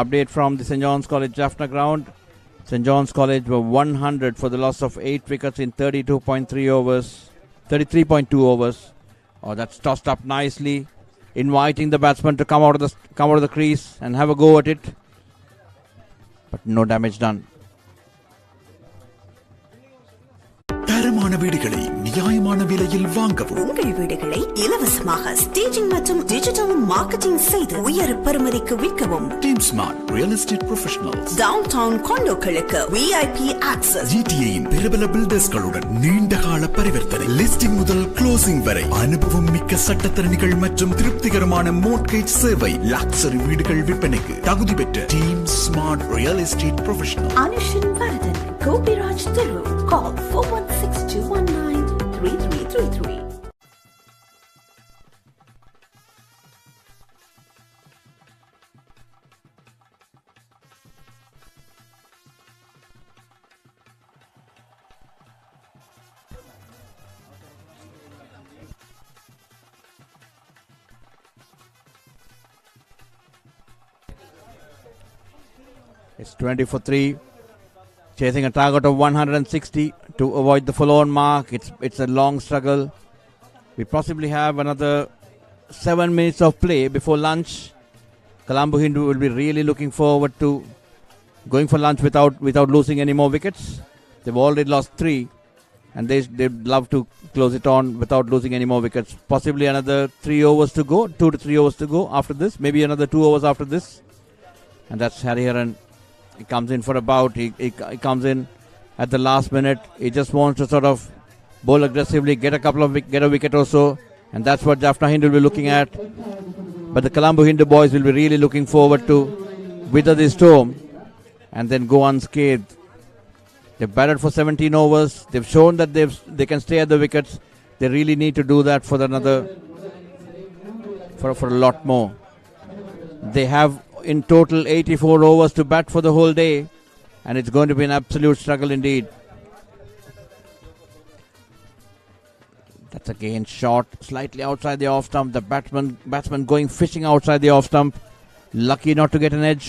Update from the St. John's College Jaffna ground. St. John's College were 100 for the loss of 8 wickets in 32.2 overs. That's tossed up nicely, inviting the batsman to come out of the crease and have a go at it. But no damage done. தரமான வீடுகளை நியாயமான விலையில் வாங்கவும். உங்கள் வீடுகளை இலவசமாக staging மற்றும் digital marketing செய்து உயர் பெறுமதிக்கு விற்கவும். Team smart real estate professionals. Downtown காண்டோக்களுக்கு VIP access. GTAயின் பிரபல பில்டர்ஸ்களுடன் நீண்டகால பரிவர்த்தனை. லிஸ்டிங் முதல் க்ளோசிங் வரை அனுபவம் மிக்க சட்டத்தரணிகள் மற்றும் திருப்திகரமான மோட்கேஜ் சேவை. லக்ஸரி வீடுகள் விற்பனைக்கு தகுதி பெற்ற team smart real estate professional. Anushan Varathan, Gopiraj தெரு. Call 416-219-3333. It's 20 for 3. Chasing a target of 160 to avoid the follow-on mark. It's a long struggle. We possibly have another 7 minutes of play before lunch. Colombo Hindu will be really looking forward to going for lunch without losing any more wickets. They've already lost 3, and they'd love to close it on without losing any more wickets. Possibly another 3 overs to go, 2 to 3 overs to go after this. Maybe another 2 overs after this. And that's Hariharan. He comes in for a bout. He comes in at the last minute. He just wants to sort of bowl aggressively, get a wicket or so. And that's what Jaffna Hindu will be looking at. But the Colombo Hindu boys will be really looking forward to wither this storm and then go unscathed. They've batted for 17 overs. They've shown that they can stay at the wickets. They really need to do that for a lot more. They have in total 84 overs to bat for the whole day, and it's going to be an absolute struggle indeed. That's again shot slightly outside the off stump. The batsman going fishing outside the off stump. Lucky not to get an edge.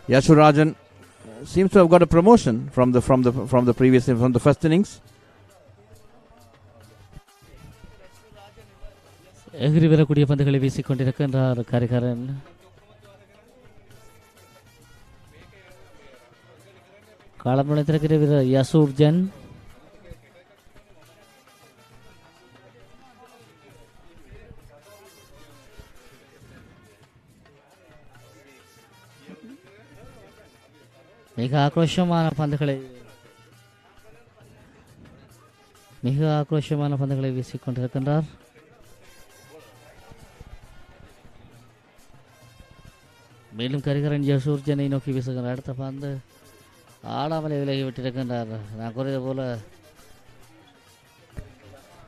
Yashurajan seems to have got a promotion from the first innings. எகிரி வரக்கூடிய பந்துகளை வீசிக்கொண்டிருக்கின்றார் ஹரிஹரன். களம் நுழைந்திருக்கிற வீரர் யசூர்ஜன். மிக ஆக்ரோஷமான பந்துகளை வீசிக்கொண்டிருக்கின்றார். மேலும் ஹரிஹரன் யசூர்ஜனை நோக்கி வீசுகின்ற அடுத்த பந்து ஆடாமலே விலகிவிட்டிருக்கின்றார். நான் கூறியது போல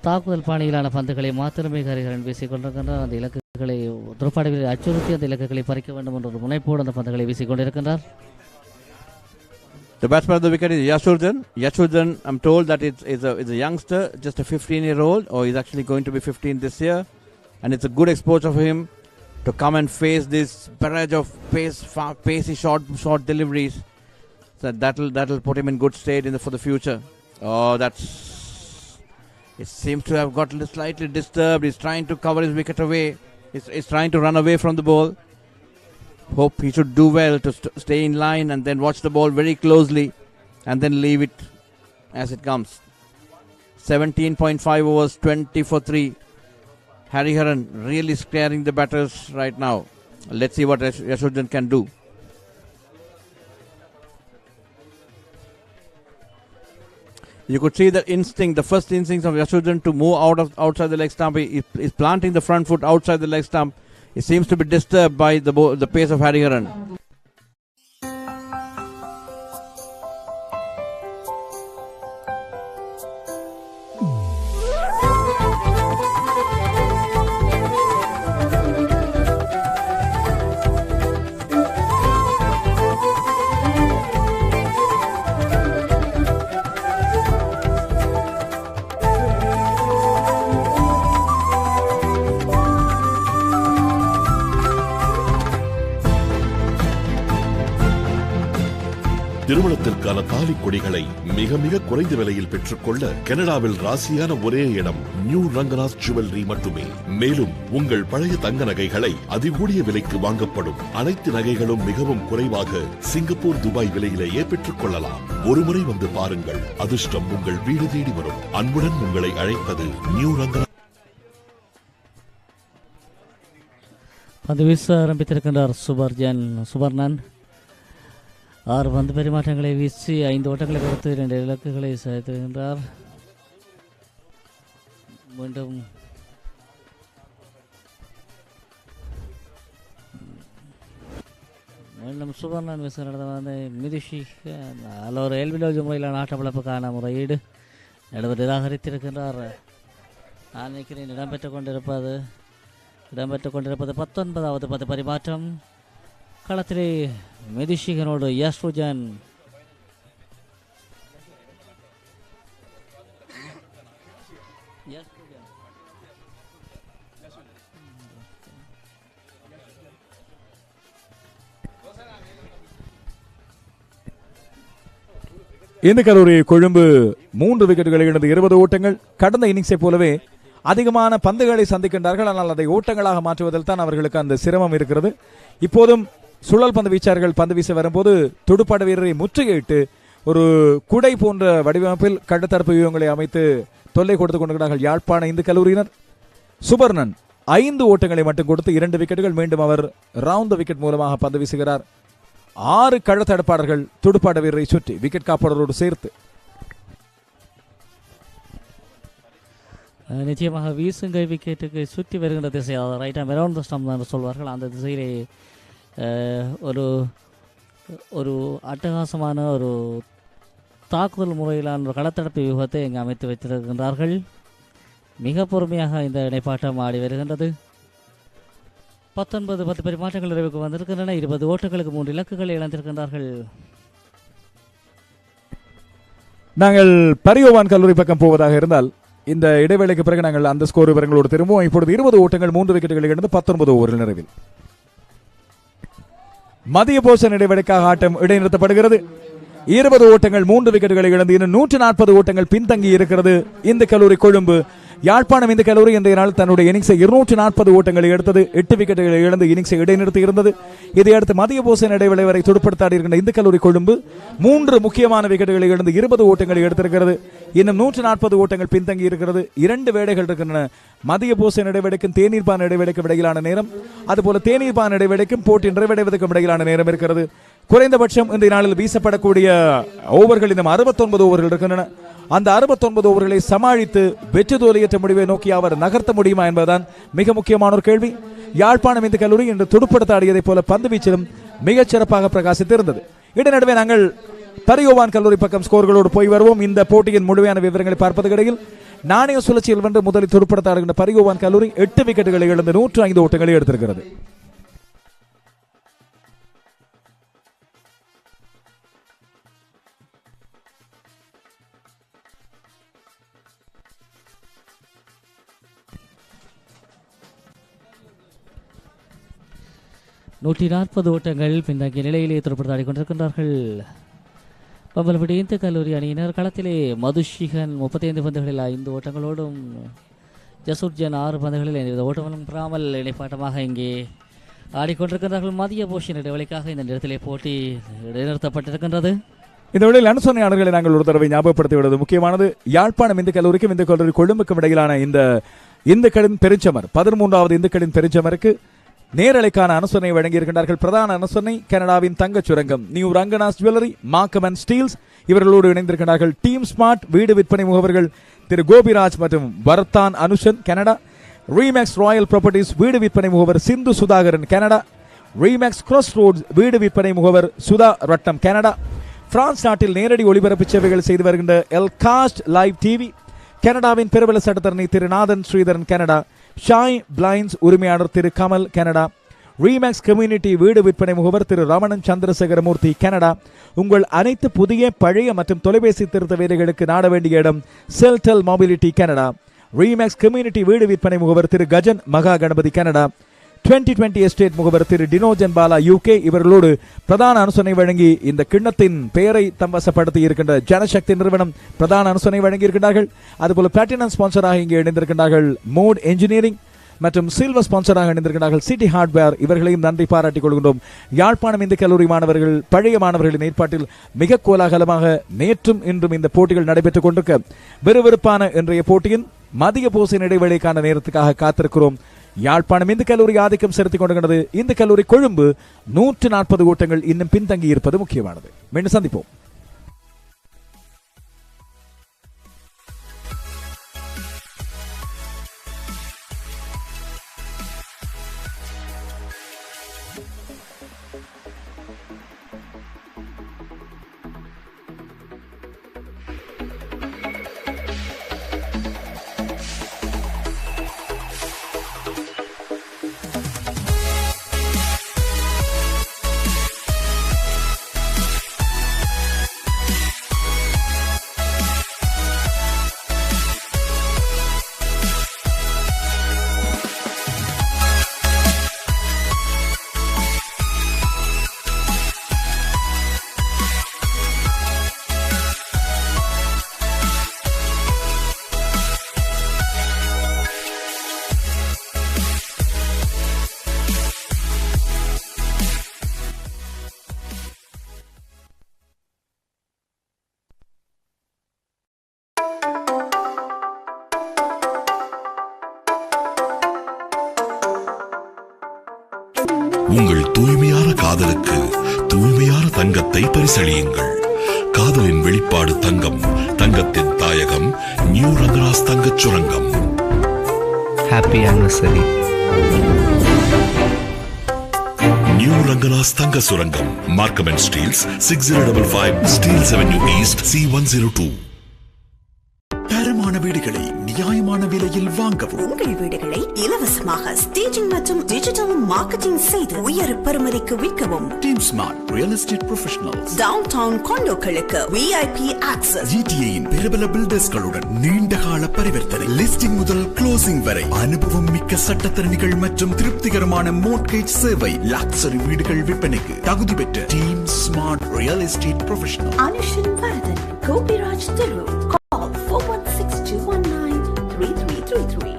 தாக்குதல் பாணியிலான பந்துகளை மாத்திரமே ஹரிஹரன் வீசிக்கொண்டிருக்கின்றார். அந்த இலக்குகளை துடுப்பாட்ட வீரரை அச்சுறுத்தி அந்த இலக்குகளை பறிக்க வேண்டும் என்ற ஒரு முனைப்போடு அந்த பந்துகளை வீசிக்கொண்டிருக்கின்றார். The batsman of the wicket is Yashurjan. Yashurjan, I'm told that is a youngster, just a 15-year-old, or he's actually going to be 15 this year. And it's a good exposure for him to come and face this barrage of pacey short deliveries. So that'll put him in good state for the future. Oh, it seems to have got slightly disturbed. He's trying to cover his wicket away. He's trying to run away from the ball. Hope he should do well to stay in line and then watch the ball very closely and then leave it as it comes. 17.5 overs, 20 for 3. Hariharan really scaring the batters right now. Let's see what Yashurjan can do. You could see the instinct, the first instinct of Yashurjan to move outside the leg stump. He's planting the front foot outside the leg stump. He seems to be disturbed by the pace of Hariharan. திருமணத்திற்கான தாலி கொடிகளை மிக மிக குறைந்த விலையில் பெற்றுக்கொள்ள கனடாவில் ராசியான ஒரே இடம் நியூ ரங்கராஜ் ஜுவல்லரி மட்டுமே. மேலும் உங்கள் பழைய தங்க நகைகளை அதிகூடிய விலைக்கு வாங்கப்படும். அனைத்து நகைகளும் மிகவும் குறைவாக சிங்கப்பூர், துபாய் விலையிலேயே பெற்றுக் கொள்ளலாம். ஒருமுறை வந்து பாருங்கள், அதிர்ஷ்டம் உங்கள் வீடு தேடி வரும். அன்புடன் உங்களை அழைப்பது நியூ ரங்கராஜ். பந்து வீச ஆரம்பித்திருக்கின்றார் சுபர்ணன். 6 பந்து பரிமாற்றங்களை வீசி 5 ஓட்டங்களை கொடுத்து 2 இலக்குகளை சேர்த்துகின்றார். மீண்டும் சுபர்ணன் வீச நடந்த மிதுஷி ஒரு எல்பிலோஜ் முறையிலான ஆட்டப்பழப்புக்கான முறையீடு நடுவர் நிராகரித்திருக்கின்றார். நான் நினைக்கிறேன் இடம்பெற்றுக் கொண்டிருப்பது 19வது பந்து பரிமாற்றம். களத்திலே மெதிஷிகனோடு யஷ்ருஜன். இந்த கல்லூரி கொழும்பு 3 விக்கெட்டுகளை இழந்து 20 ஓட்டங்கள். கடந்த இன்னிங்ஸை போலவே அதிகமான பந்துகளை சந்திக்கின்றார்கள். ஆனால் அதை ஓட்டங்களாக மாற்றுவதில் தான் அவர்களுக்கு அந்த சிரமம் இருக்கிறது. இப்போதும் சுழல் பந்து வீச்சார்கள் பந்து வீச வரும்போது துடுப்பாட்ட வீரரை முற்றுகையிட்டு ஒரு குடை போன்ற வடிவமைப்பில் கட்டுத்தரப்பு வியூகங்களை அமைத்து தொல்லை கொடுத்துக் கொண்டிருக்கிறார்கள் யாழ்ப்பாண இந்து கல்லூரியினர். சுபர்ணன் 5 ஓட்டங்களை மட்டும் கொடுத்து 2 விக்கெட்டுகள். மீண்டும் அவர் ரவுண்ட் த விக்கெட் மூலமாக பந்து வீசுகிறார். 6 கள்ளத்தடுப்பாளர்கள் துடுப்பாட்ட வீரரை சுற்றி விக்கெட் காப்பாளரோடு சேர்த்து. நிச்சயமாக வீசுங்கை விக்கெட்டுக்கு சுற்றி வருகின்ற திசை, ரைட் ஆம் அரவுண்ட் த ஸ்டம்ப் என்று சொல்வார்கள். அந்த திசையிலே ஒரு அட்டகாசமான ஒரு தாக்குதல் முறையிலான ஒரு களத்தடுப்பு வியூகத்தை இங்கு அமைத்து வைத்திருக்கின்றார்கள். மிக பொறுமையாக இந்த இணைப்பாட்டம் ஆடி வருகின்றது. 19 பரிமாற்றங்கள் நிறைவுக்கு வந்திருக்கின்றன. 20 ஓட்டங்களுக்கு 3 இலக்குகளை இழந்திருக்கின்றார்கள். நாங்கள் பரியோவான் கல்லூரி பக்கம் போவதாக இருந்தால் இந்த இடைவேளைக்கு பிறகு நாங்கள் அந்த ஸ்கோர் விவரங்களோடு திரும்புவோம். இப்பொழுது 20 ஓட்டங்கள் 3 விக்கெட்டுகளை இழந்து 19 ஓவரில் நிறைவில். மதிய போசன் இடைவேளைக்காக ஆட்டம் இடைநிறுத்தப்படுகிறது. 20 ஓட்டங்கள் 3 விக்கெட்டுகளை இழந்து இன்னும் 140 ஓட்டங்கள் பின்தங்கி இருக்கிறது இந்த கல்லூரி கொழும்பு. யாழ்ப்பாணம் இந்த கல்லூரி இன்றைய நாள் தன்னுடைய இன்னிங்ஸை 240 ஓட்டங்களை எடுத்தது. 8 விக்கெட்டுகளை இழந்து இன்னிங்ஸை இடைநிறுத்தி இருந்தது. இதையடுத்து மதிய போசன் இடைவேளை வரை துடுப்படுத்தாடி இருக்கின்ற இந்த கல்லூரி கொழும்பு 3 முக்கியமான விக்கெட்டுகளை இழந்து 20 ஓட்டங்களை எடுத்திருக்கிறது. இன்னும் 140 ஓட்டங்கள் பின்தங்கி இருக்கிறது. 2 வேடைகள் இருக்கின்றன. மதிய போசன் இடைவேளைக்கும் தேநீர்பான இடைவேளைக்கும் இடையிலான நேரம், அதுபோல தேநீர்பான இடைவேளைக்கும் போட்டி நிறைவடைவதற்கும் இடையிலான நேரம் இருக்கிறது. குறைந்தபட்சம் இன்றைய நாளில் வீசப்படக்கூடிய ஓவர்கள் இன்னும் 69 ஓவர்கள் இருக்கின்றன. அந்த 69 ஓவர்களை சமாளித்து வெற்றி தோல்வியற்ற முடிவை நோக்கி அவர் நகர்த்த முடியுமா என்பதுதான் மிக முக்கியமான ஒரு கேள்வி. யாழ்ப்பாணம் இந்த கல்லூரி இன்று துடுப்படுத்தாடியதை போல பந்து வீச்சிலும் மிகச் சிறப்பாக பிரகாசித்திருந்தது. இடைநடுவே நாங்கள் பரியோவான் கல்லூரி பக்கம் ஸ்கோர்களோடு போய் வருவோம். இந்த போட்டியின் முழுமையான விவரங்களை பார்ப்பதற்கு இடையில் நாணய சுழற்சியில் வென்று முதலில் துடுப்படுத்தாடுகின்ற பரியோவான் கல்லூரி 8 விக்கெட்டுகளை இழந்து 105 ஓட்டங்களை எடுத்திருக்கிறது. நூற்றி 40 ஓட்டங்கள் பின்தங்கிய நிலையிலே துடுப்படுத்தாடி கொண்டிருக்கின்றார்கள். பம்பலப்பட்டி இந்து கல்லூரி அணியினர் களத்திலே மதுஷிகன் 35 பந்துகளில் 5 ஓட்டங்களோடும் ஜசூர்ஜன் 6 பந்துகளில் எந்தவித ஓட்டங்களும் பெறாமல் இணைப்பாட்டமாக இங்கே ஆடிக்கொண்டிருக்கின்றார்கள். மதிய போஷன் இடைவெளிக்காக இந்த நேரத்திலே போட்டி இடைநிறுத்தப்பட்டிருக்கின்றது. இந்த வேளையில் அனுசரணையாளர்களை நாங்கள் ஒரு தடவை ஞாபகப்படுத்திவிடுவது முக்கியமானது. யாழ்ப்பாணம் இந்து கல்லூரிக்கும் இந்த கல்லூரி கொழும்புக்கும் இடையிலான இந்த இந்துக்களின் பெருஞ்சமர் 13வது இந்துக்களின் பெருஞ்சமருக்கு நேரலைக்கான அனுசரணை வழங்கியிருக்கின்றார்கள். பிரதான அனுசரணை கனடாவின் தங்கச் சுரங்கம் new Ranganas jewellery, Markham and Steeles இவர்களோடு இணைந்திருக்கிறார்கள். டீம் ஸ்மார்ட் வீடு விற்பனை முகவர்கள் திரு கோபிராஜ் மற்றும் Vardhan Anushan Canada. Remax Royal Properties வீடு விற்பனை முகவர் Sindhu Sudhakaran Canada. Remax Crossroads வீடு விற்பனை முகவர் சுதா ரட்டம் கனடா. பிரான்ஸ் நாட்டில் நேரடி ஒளிபரப்பு சேவைகள் செய்து வருகின்ற எல் காஸ்ட் லைவ் டிவி கனடாவின் பெருவல சட்டத்தரணி திரு நாதன் ஸ்ரீதரன் கனடா. ஷாய் பிளைண்ட்ஸ் உரிமையாளர் திரு கமல் கனடா. ரீமேக்ஸ் கம்யூனிட்டி வீடு விற்பனை முகவர் திரு ரமணன் சந்திரசேகரமூர்த்தி கனடா. உங்கள் அனைத்து புதிய பழைய மற்றும் தொலைபேசி திருத்த வேலைகளுக்கு நாட வேண்டிய இடம் செல்டெல் மொபிலிட்டி கனடா. ரீமேக்ஸ் கம்யூனிட்டி வீடு விற்பனை முகவர் திரு கஜன் மகா கணபதி கனடா. 2020 எஸ்டேட் முகவர் திரு டினோஜன் பாலா UK இவர்களோடு பிரதான அனுசரணை வழங்கி இந்த கிண்ணத்தின் பெயரை தம்பசப்படுத்தி இருக்கின்ற ஜனசக்தி நிறுவனம் பிரதான அனுசரணை வழங்கி இருக்கின்றார்கள். அதுபோல பிளாட்டினம் ஸ்பான்சராக இங்கே இணைந்திருக்கின்றார்கள் மோட் என்ஜினியரிங் மற்றும் சில்வர் ஸ்பான்சராக இணைந்திருக்கிறார்கள் சிட்டி ஹார்ட்வேர். இவர்களையும் நன்றி பாராட்டிக் கொள்கின்றோம். யாழ்ப்பாணம் இந்து கல்லூரி மாணவர்கள் பழைய மாணவர்களின் ஏற்பாட்டில் மிக கோலாகலமாக நேற்றும் இன்றும் இந்த போட்டிகள் நடைபெற்றுக் கொண்டிருக்க விறுவிறுப்பான இன்றைய போட்டியின் மதிய போசின் இடைவேளைக்கான நேரத்துக்காக காத்திருக்கிறோம். யாழ்ப்பாணம் இந்து கல்லூரி ஆதிக்கம் செலுத்திக் கொண்டிருக்கிறது. இந்த கல்லூரி கொழும்பு 140 ஓட்டங்கள் இன்னும் பின்தங்கி இருப்பது முக்கியமானது. மீண்டும் சந்திப்போம். உங்கள் தூய்மையான காதலுக்கு தூய்மையான தங்கத்தை பரிசளியுங்கள். காதலின் வெளிப்பாடு தங்கம், தங்கத்தின் தாயகம் நியூ ரங்கராஸ் தங்கச் சுரங்கம். Happy anniversary. நியூ ரங்கராஸ் தங்க சுரங்கம், Markham and Steeles, 6055 Steeles avenue east, C102. தரமான வீடுகளை நியாயமான விலையில் வாங்கவும். உங்கள் வீடுகளை இலவசமாக ஸ்டேஜிங் மற்றும் டிஜிட்டல் மார்க்கெட்டிங் செய்து உயர் பெறுமதிக்கு விற்கவும். Team smart real estate professionals. Downtown காண்டோக்களுக்கு VIP ஆக்சஸ். GTAயின் பிரபல பில்டர்ஸ்களுடன் நீண்டகால பரிவர்த்தனை. லிஸ்டிங் முதல் க்ளோசிங் வரை அனுபவம் மிக்க சட்டத்தரணிகள் மற்றும் திருப்திகரமான மோட்கேஜ் சேவை. லக்ஸரி வீடுகள் விற்பனைக்கு தகுதி பெற்ற team smart real estate professional. Anushan Varathan, Gopiraj தெரு. Call 4162193333.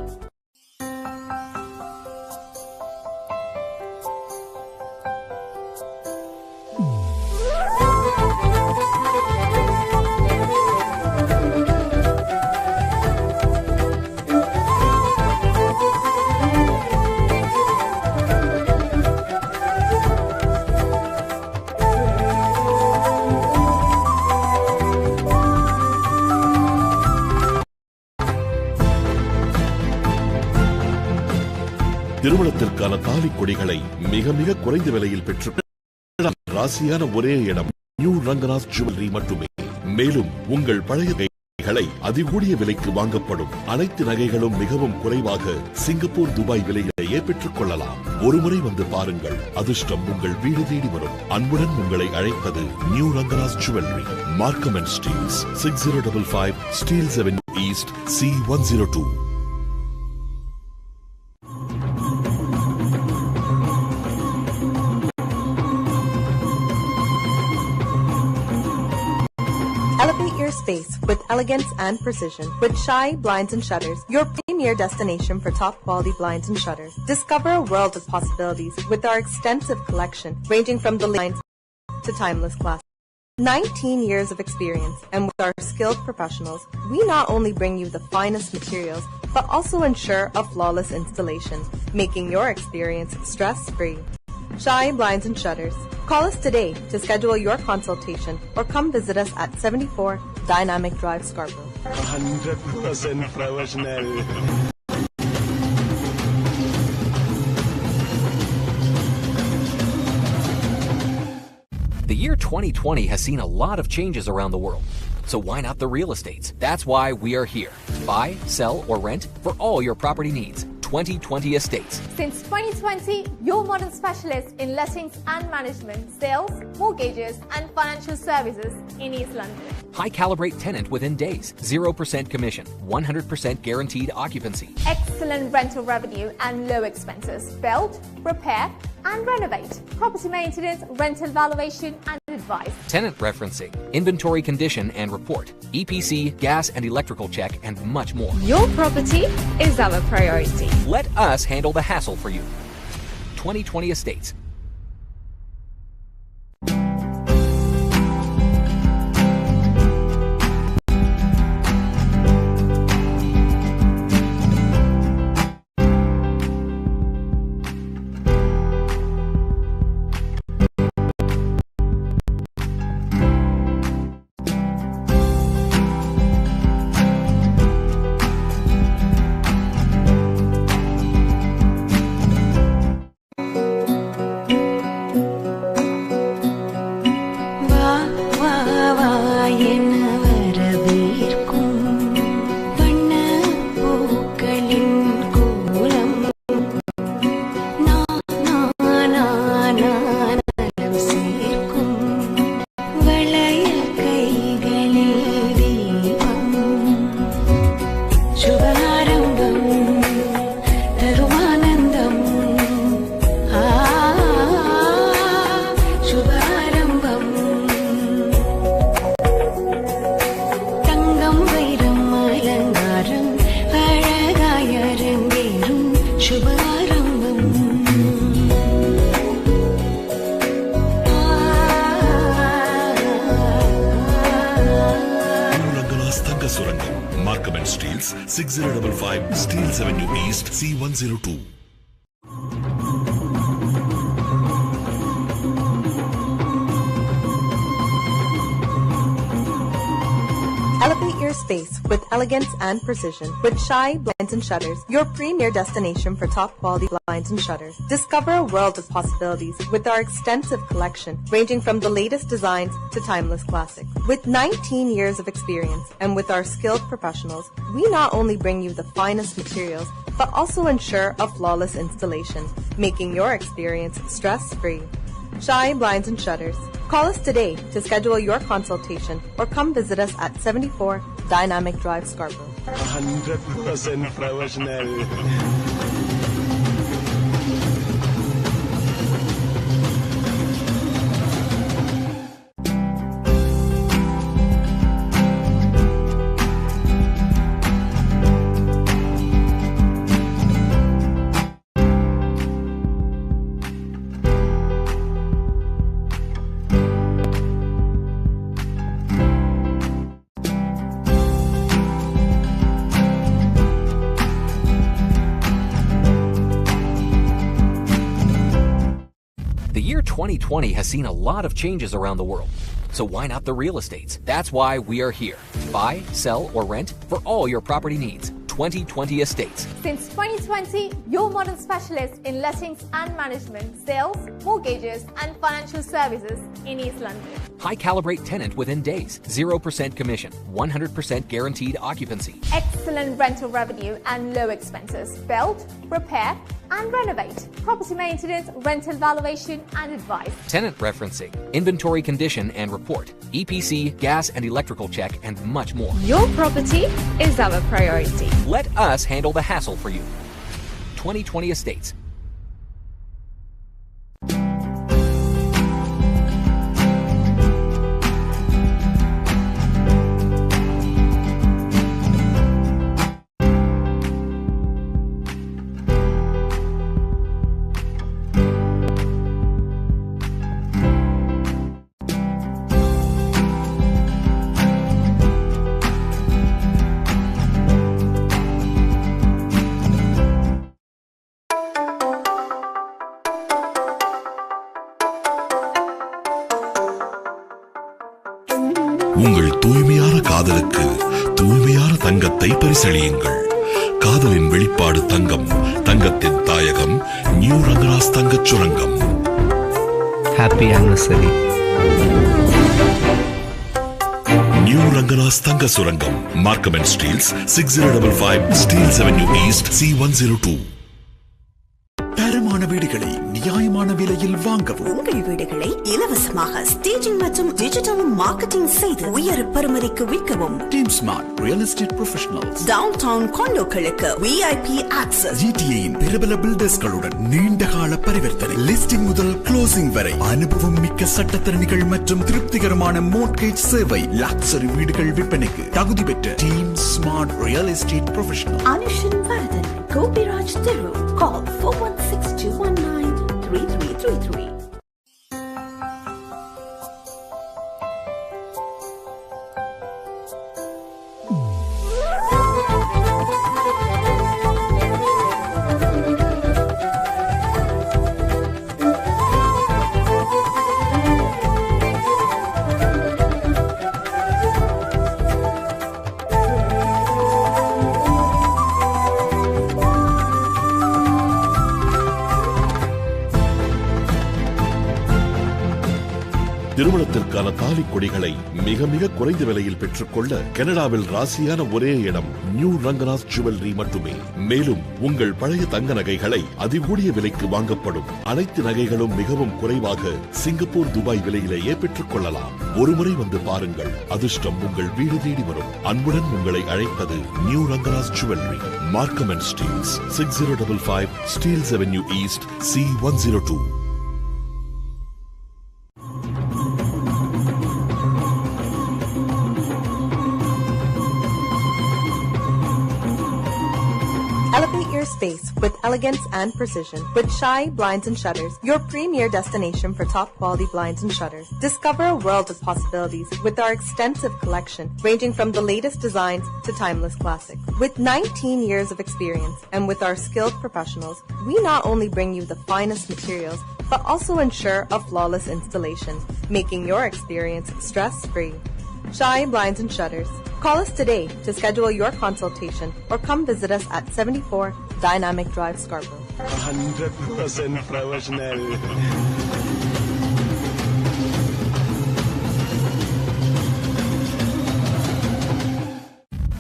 திருமணத்திற்கான தாலி கொடிகளை மிக மிக குறைந்த விலையில் பெற்று ராசியான ஒரே இடம் நியூ ரங்கராஸ் ஜுவல்லரி மட்டுமே. மேலும் உங்கள் பழைய நகைகளை அதிகூடிய விலைக்கு வாங்கப்படும் அனைத்து நகைகளும் மிகவும் குறைவாக சிங்கப்பூர், துபாய் விலையிலேயே பெற்றுக் கொள்ளலாம். ஒருமுறை வந்து பாருங்கள், அதிர்ஷ்டம் உங்கள் வீடு தேடி வரும். அன்புடன் உங்களை அழைப்பது new Rangaraj's jewellery, Markham and Steeles, 6055 Steeles avenue east, C102. Elevate your space with elegance and precision with Shy Blinds and Shutters, your premier destination for top quality blinds and shutters. Discover a world of possibilities with our extensive collection ranging from the lines to timeless classics. 19 years of experience, and with our skilled professionals, we not only bring you the finest materials but also ensure a flawless installation, making your experience stress-free. Shy Blinds and Shutters. Call us today to schedule your consultation or come visit us at 74 Dynamic Drive, Scarborough. 100% professional. The year 2020 has seen a lot of changes around the world. So why not the real estates? That's why we are here. Buy, sell, or rent for all your property needs. 2020 Estates. Since 2020, your modern specialist in lettings and management, sales, mortgages, and financial services in East London. High calibrate tenant within days. 0% commission. 100% guaranteed occupancy. Excellent rental revenue and low expenses. Build, repair, and renovate. Property maintenance, rental valuation, and advice. Tenant referencing, inventory condition and report, EPC, gas and electrical check, and much more. Your property is our priority. Let us handle the hassle for you. 2020 Estates. Markham and Steels, 6055 Steels Avenue East, C102. space with elegance and precision. With Shy Blinds and Shutters, your premier destination for top quality blinds and shutters. Discover a world of possibilities with our extensive collection, ranging from the latest designs to timeless classics. With 19 years of experience and with our skilled professionals, we not only bring you the finest materials, but also ensure a flawless installation, making your experience stress-free. Shy Blinds and Shutters. Call us today to schedule your consultation or come visit us at 74 Dynamic Drive, Scarborough. 100% professional. The year 2020 has seen a lot of changes around the world. So why not the real estates? That's why we are here. Buy, sell, or rent for all your property needs. 2020 Estates. Since 2020, your modern specialist in lettings and management, sales, mortgages, and financial services in East London. High calibrate tenant within days. 0% commission. 100% guaranteed occupancy. Excellent rental revenue and low expenses. Build, repair, and renovate. Property maintenance, rental valuation, and advice. Tenant referencing, inventory condition and report, EPC, gas and electrical check, and much more. Your property is our priority. Let us handle the hassle for you. 2020 Estates. உங்கள் தூய்மையான காதலுக்கு தூய்மையான தங்கத்தை பரிசளியுங்கள். காதலின் வெளிப்பாடு தங்கம், தங்கத்தின் தாயகம் new Rangaraj தங்கச் சுரங்கம். Happy anniversary. நியூ ரங்கராஸ் தங்க சுரங்கம், Markham and Steeles, 6055 Steeles avenue east, C102. தரமான வீடுகளை நியாயமான விலையில் வாங்கவும். உங்கள் வீடுகளை இலவசமாக ஸ்டேஜிங் மற்றும் டிஜிட்டல் மார்க்கெட்டிங் செய்து உயர் பெறுமதிக்கு விற்கவும். Team smart real estate professionals. Downtown காண்டோக்களுக்கு VIP ஆக்சஸ். GTAயின் பிரபல பில்டர்ஸ்களுடன் நீண்டகால பரிவர்த்தனை. லிஸ்டிங் முதல் க்ளோசிங் வரை அனுபவம் மிக்க சட்டத்தரணிகள் மற்றும் திருப்திகரமான மோட்கேஜ் சேவை. லக்ஸரி வீடுகள் விற்பனைக்கு தகுதி பெற்ற team smart real estate professional. Anushan Varathan, Gopiraj தெரு. Call 4162193333. திருமணத்திற்கான தாலி கொடிகளை மிக மிக குறைந்த விலையில் பெற்றுக்கொள்ள கனடாவில் ராசியான ஒரே இடம் நியூ ரங்கராஸ் ஜுவல்லரி மட்டுமே. மேலும் உங்கள் பழைய தங்க நகைகளை அதிகூடிய விலைக்கு வாங்கப்படும். அனைத்து நகைகளும் மிகவும் குறைவாக சிங்கப்பூர், துபாய் விலையிலேயே பெற்றுக் கொள்ளலாம். ஒருமுறை வந்து பாருங்கள், அதிர்ஷ்டம் உங்கள் வீடு தேடி வரும். அன்புடன் உங்களை அழைப்பது new Rangaraj's jewellery, Markham and Steeles, 6055 Steeles avenue east, C102. Elevate your space with elegance and precision. With Shy Blinds and Shutters, your premier destination for top quality blinds and shutters. Discover a world of possibilities with our extensive collection, ranging from the latest designs to timeless classics. With 19 years of experience and with our skilled professionals, we not only bring you the finest materials, but also ensure a flawless installation, making your experience stress-free. Shy Blinds and Shutters. Call us today to schedule your consultation or come visit us at 74 Dynamic Drive, Scarborough. 100% professional.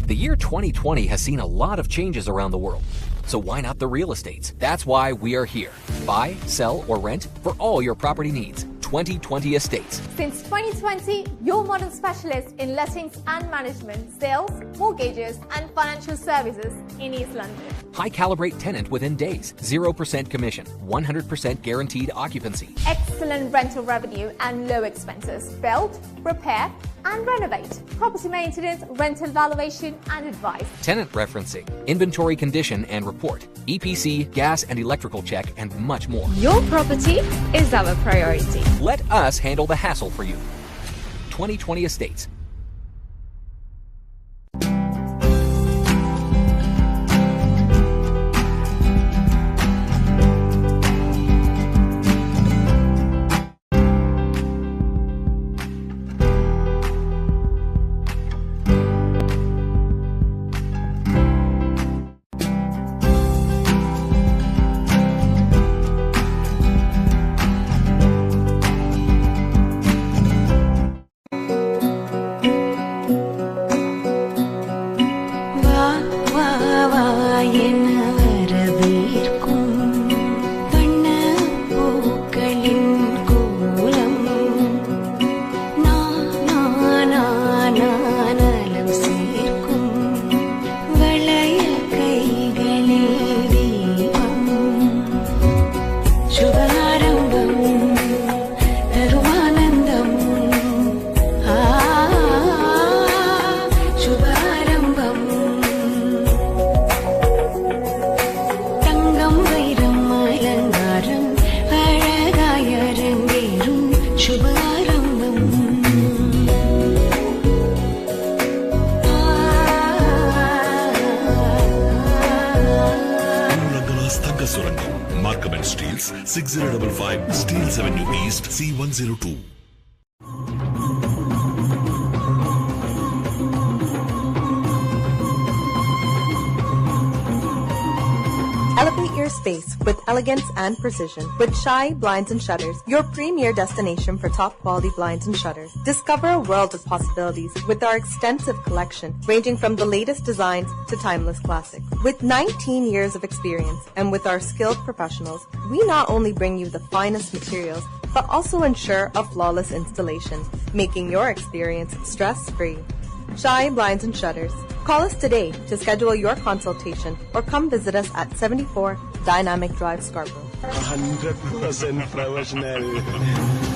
The year 2020 has seen a lot of changes around the world. So why not the real estates? That's why we are here. Buy, sell, or rent for all your property needs. 2020 Estates. Since 2020, your modern specialist in lettings and management, sales, mortgages, and financial services in East London. High calibrate tenant within days. 0% commission. 100% guaranteed occupancy. Excellent rental revenue and low expenses. Build, repair, and renovate. Property maintenance, rental valuation, and advice. Tenant referencing, inventory condition and report, EPC, gas and electrical check, and much more. Your property is our priority. Let us handle the hassle for you. 2020 Estates. Markham & Steels, 6055 Steels Avenue East, C102. Elevate your space with elegance and precision with Shy Blinds and Shutters, your premier destination for top quality blinds and shutters. Discover a world of possibilities with our extensive collection, ranging from the latest designs to timeless classics. With 19 years of experience and with our skilled professionals, we not only bring you the finest materials, but also ensure a flawless installation, making your experience stress-free. Shy Blinds and Shutters. Call us today to schedule your consultation or come visit us at 74 Dynamic Drive, Scarborough. 100% professional.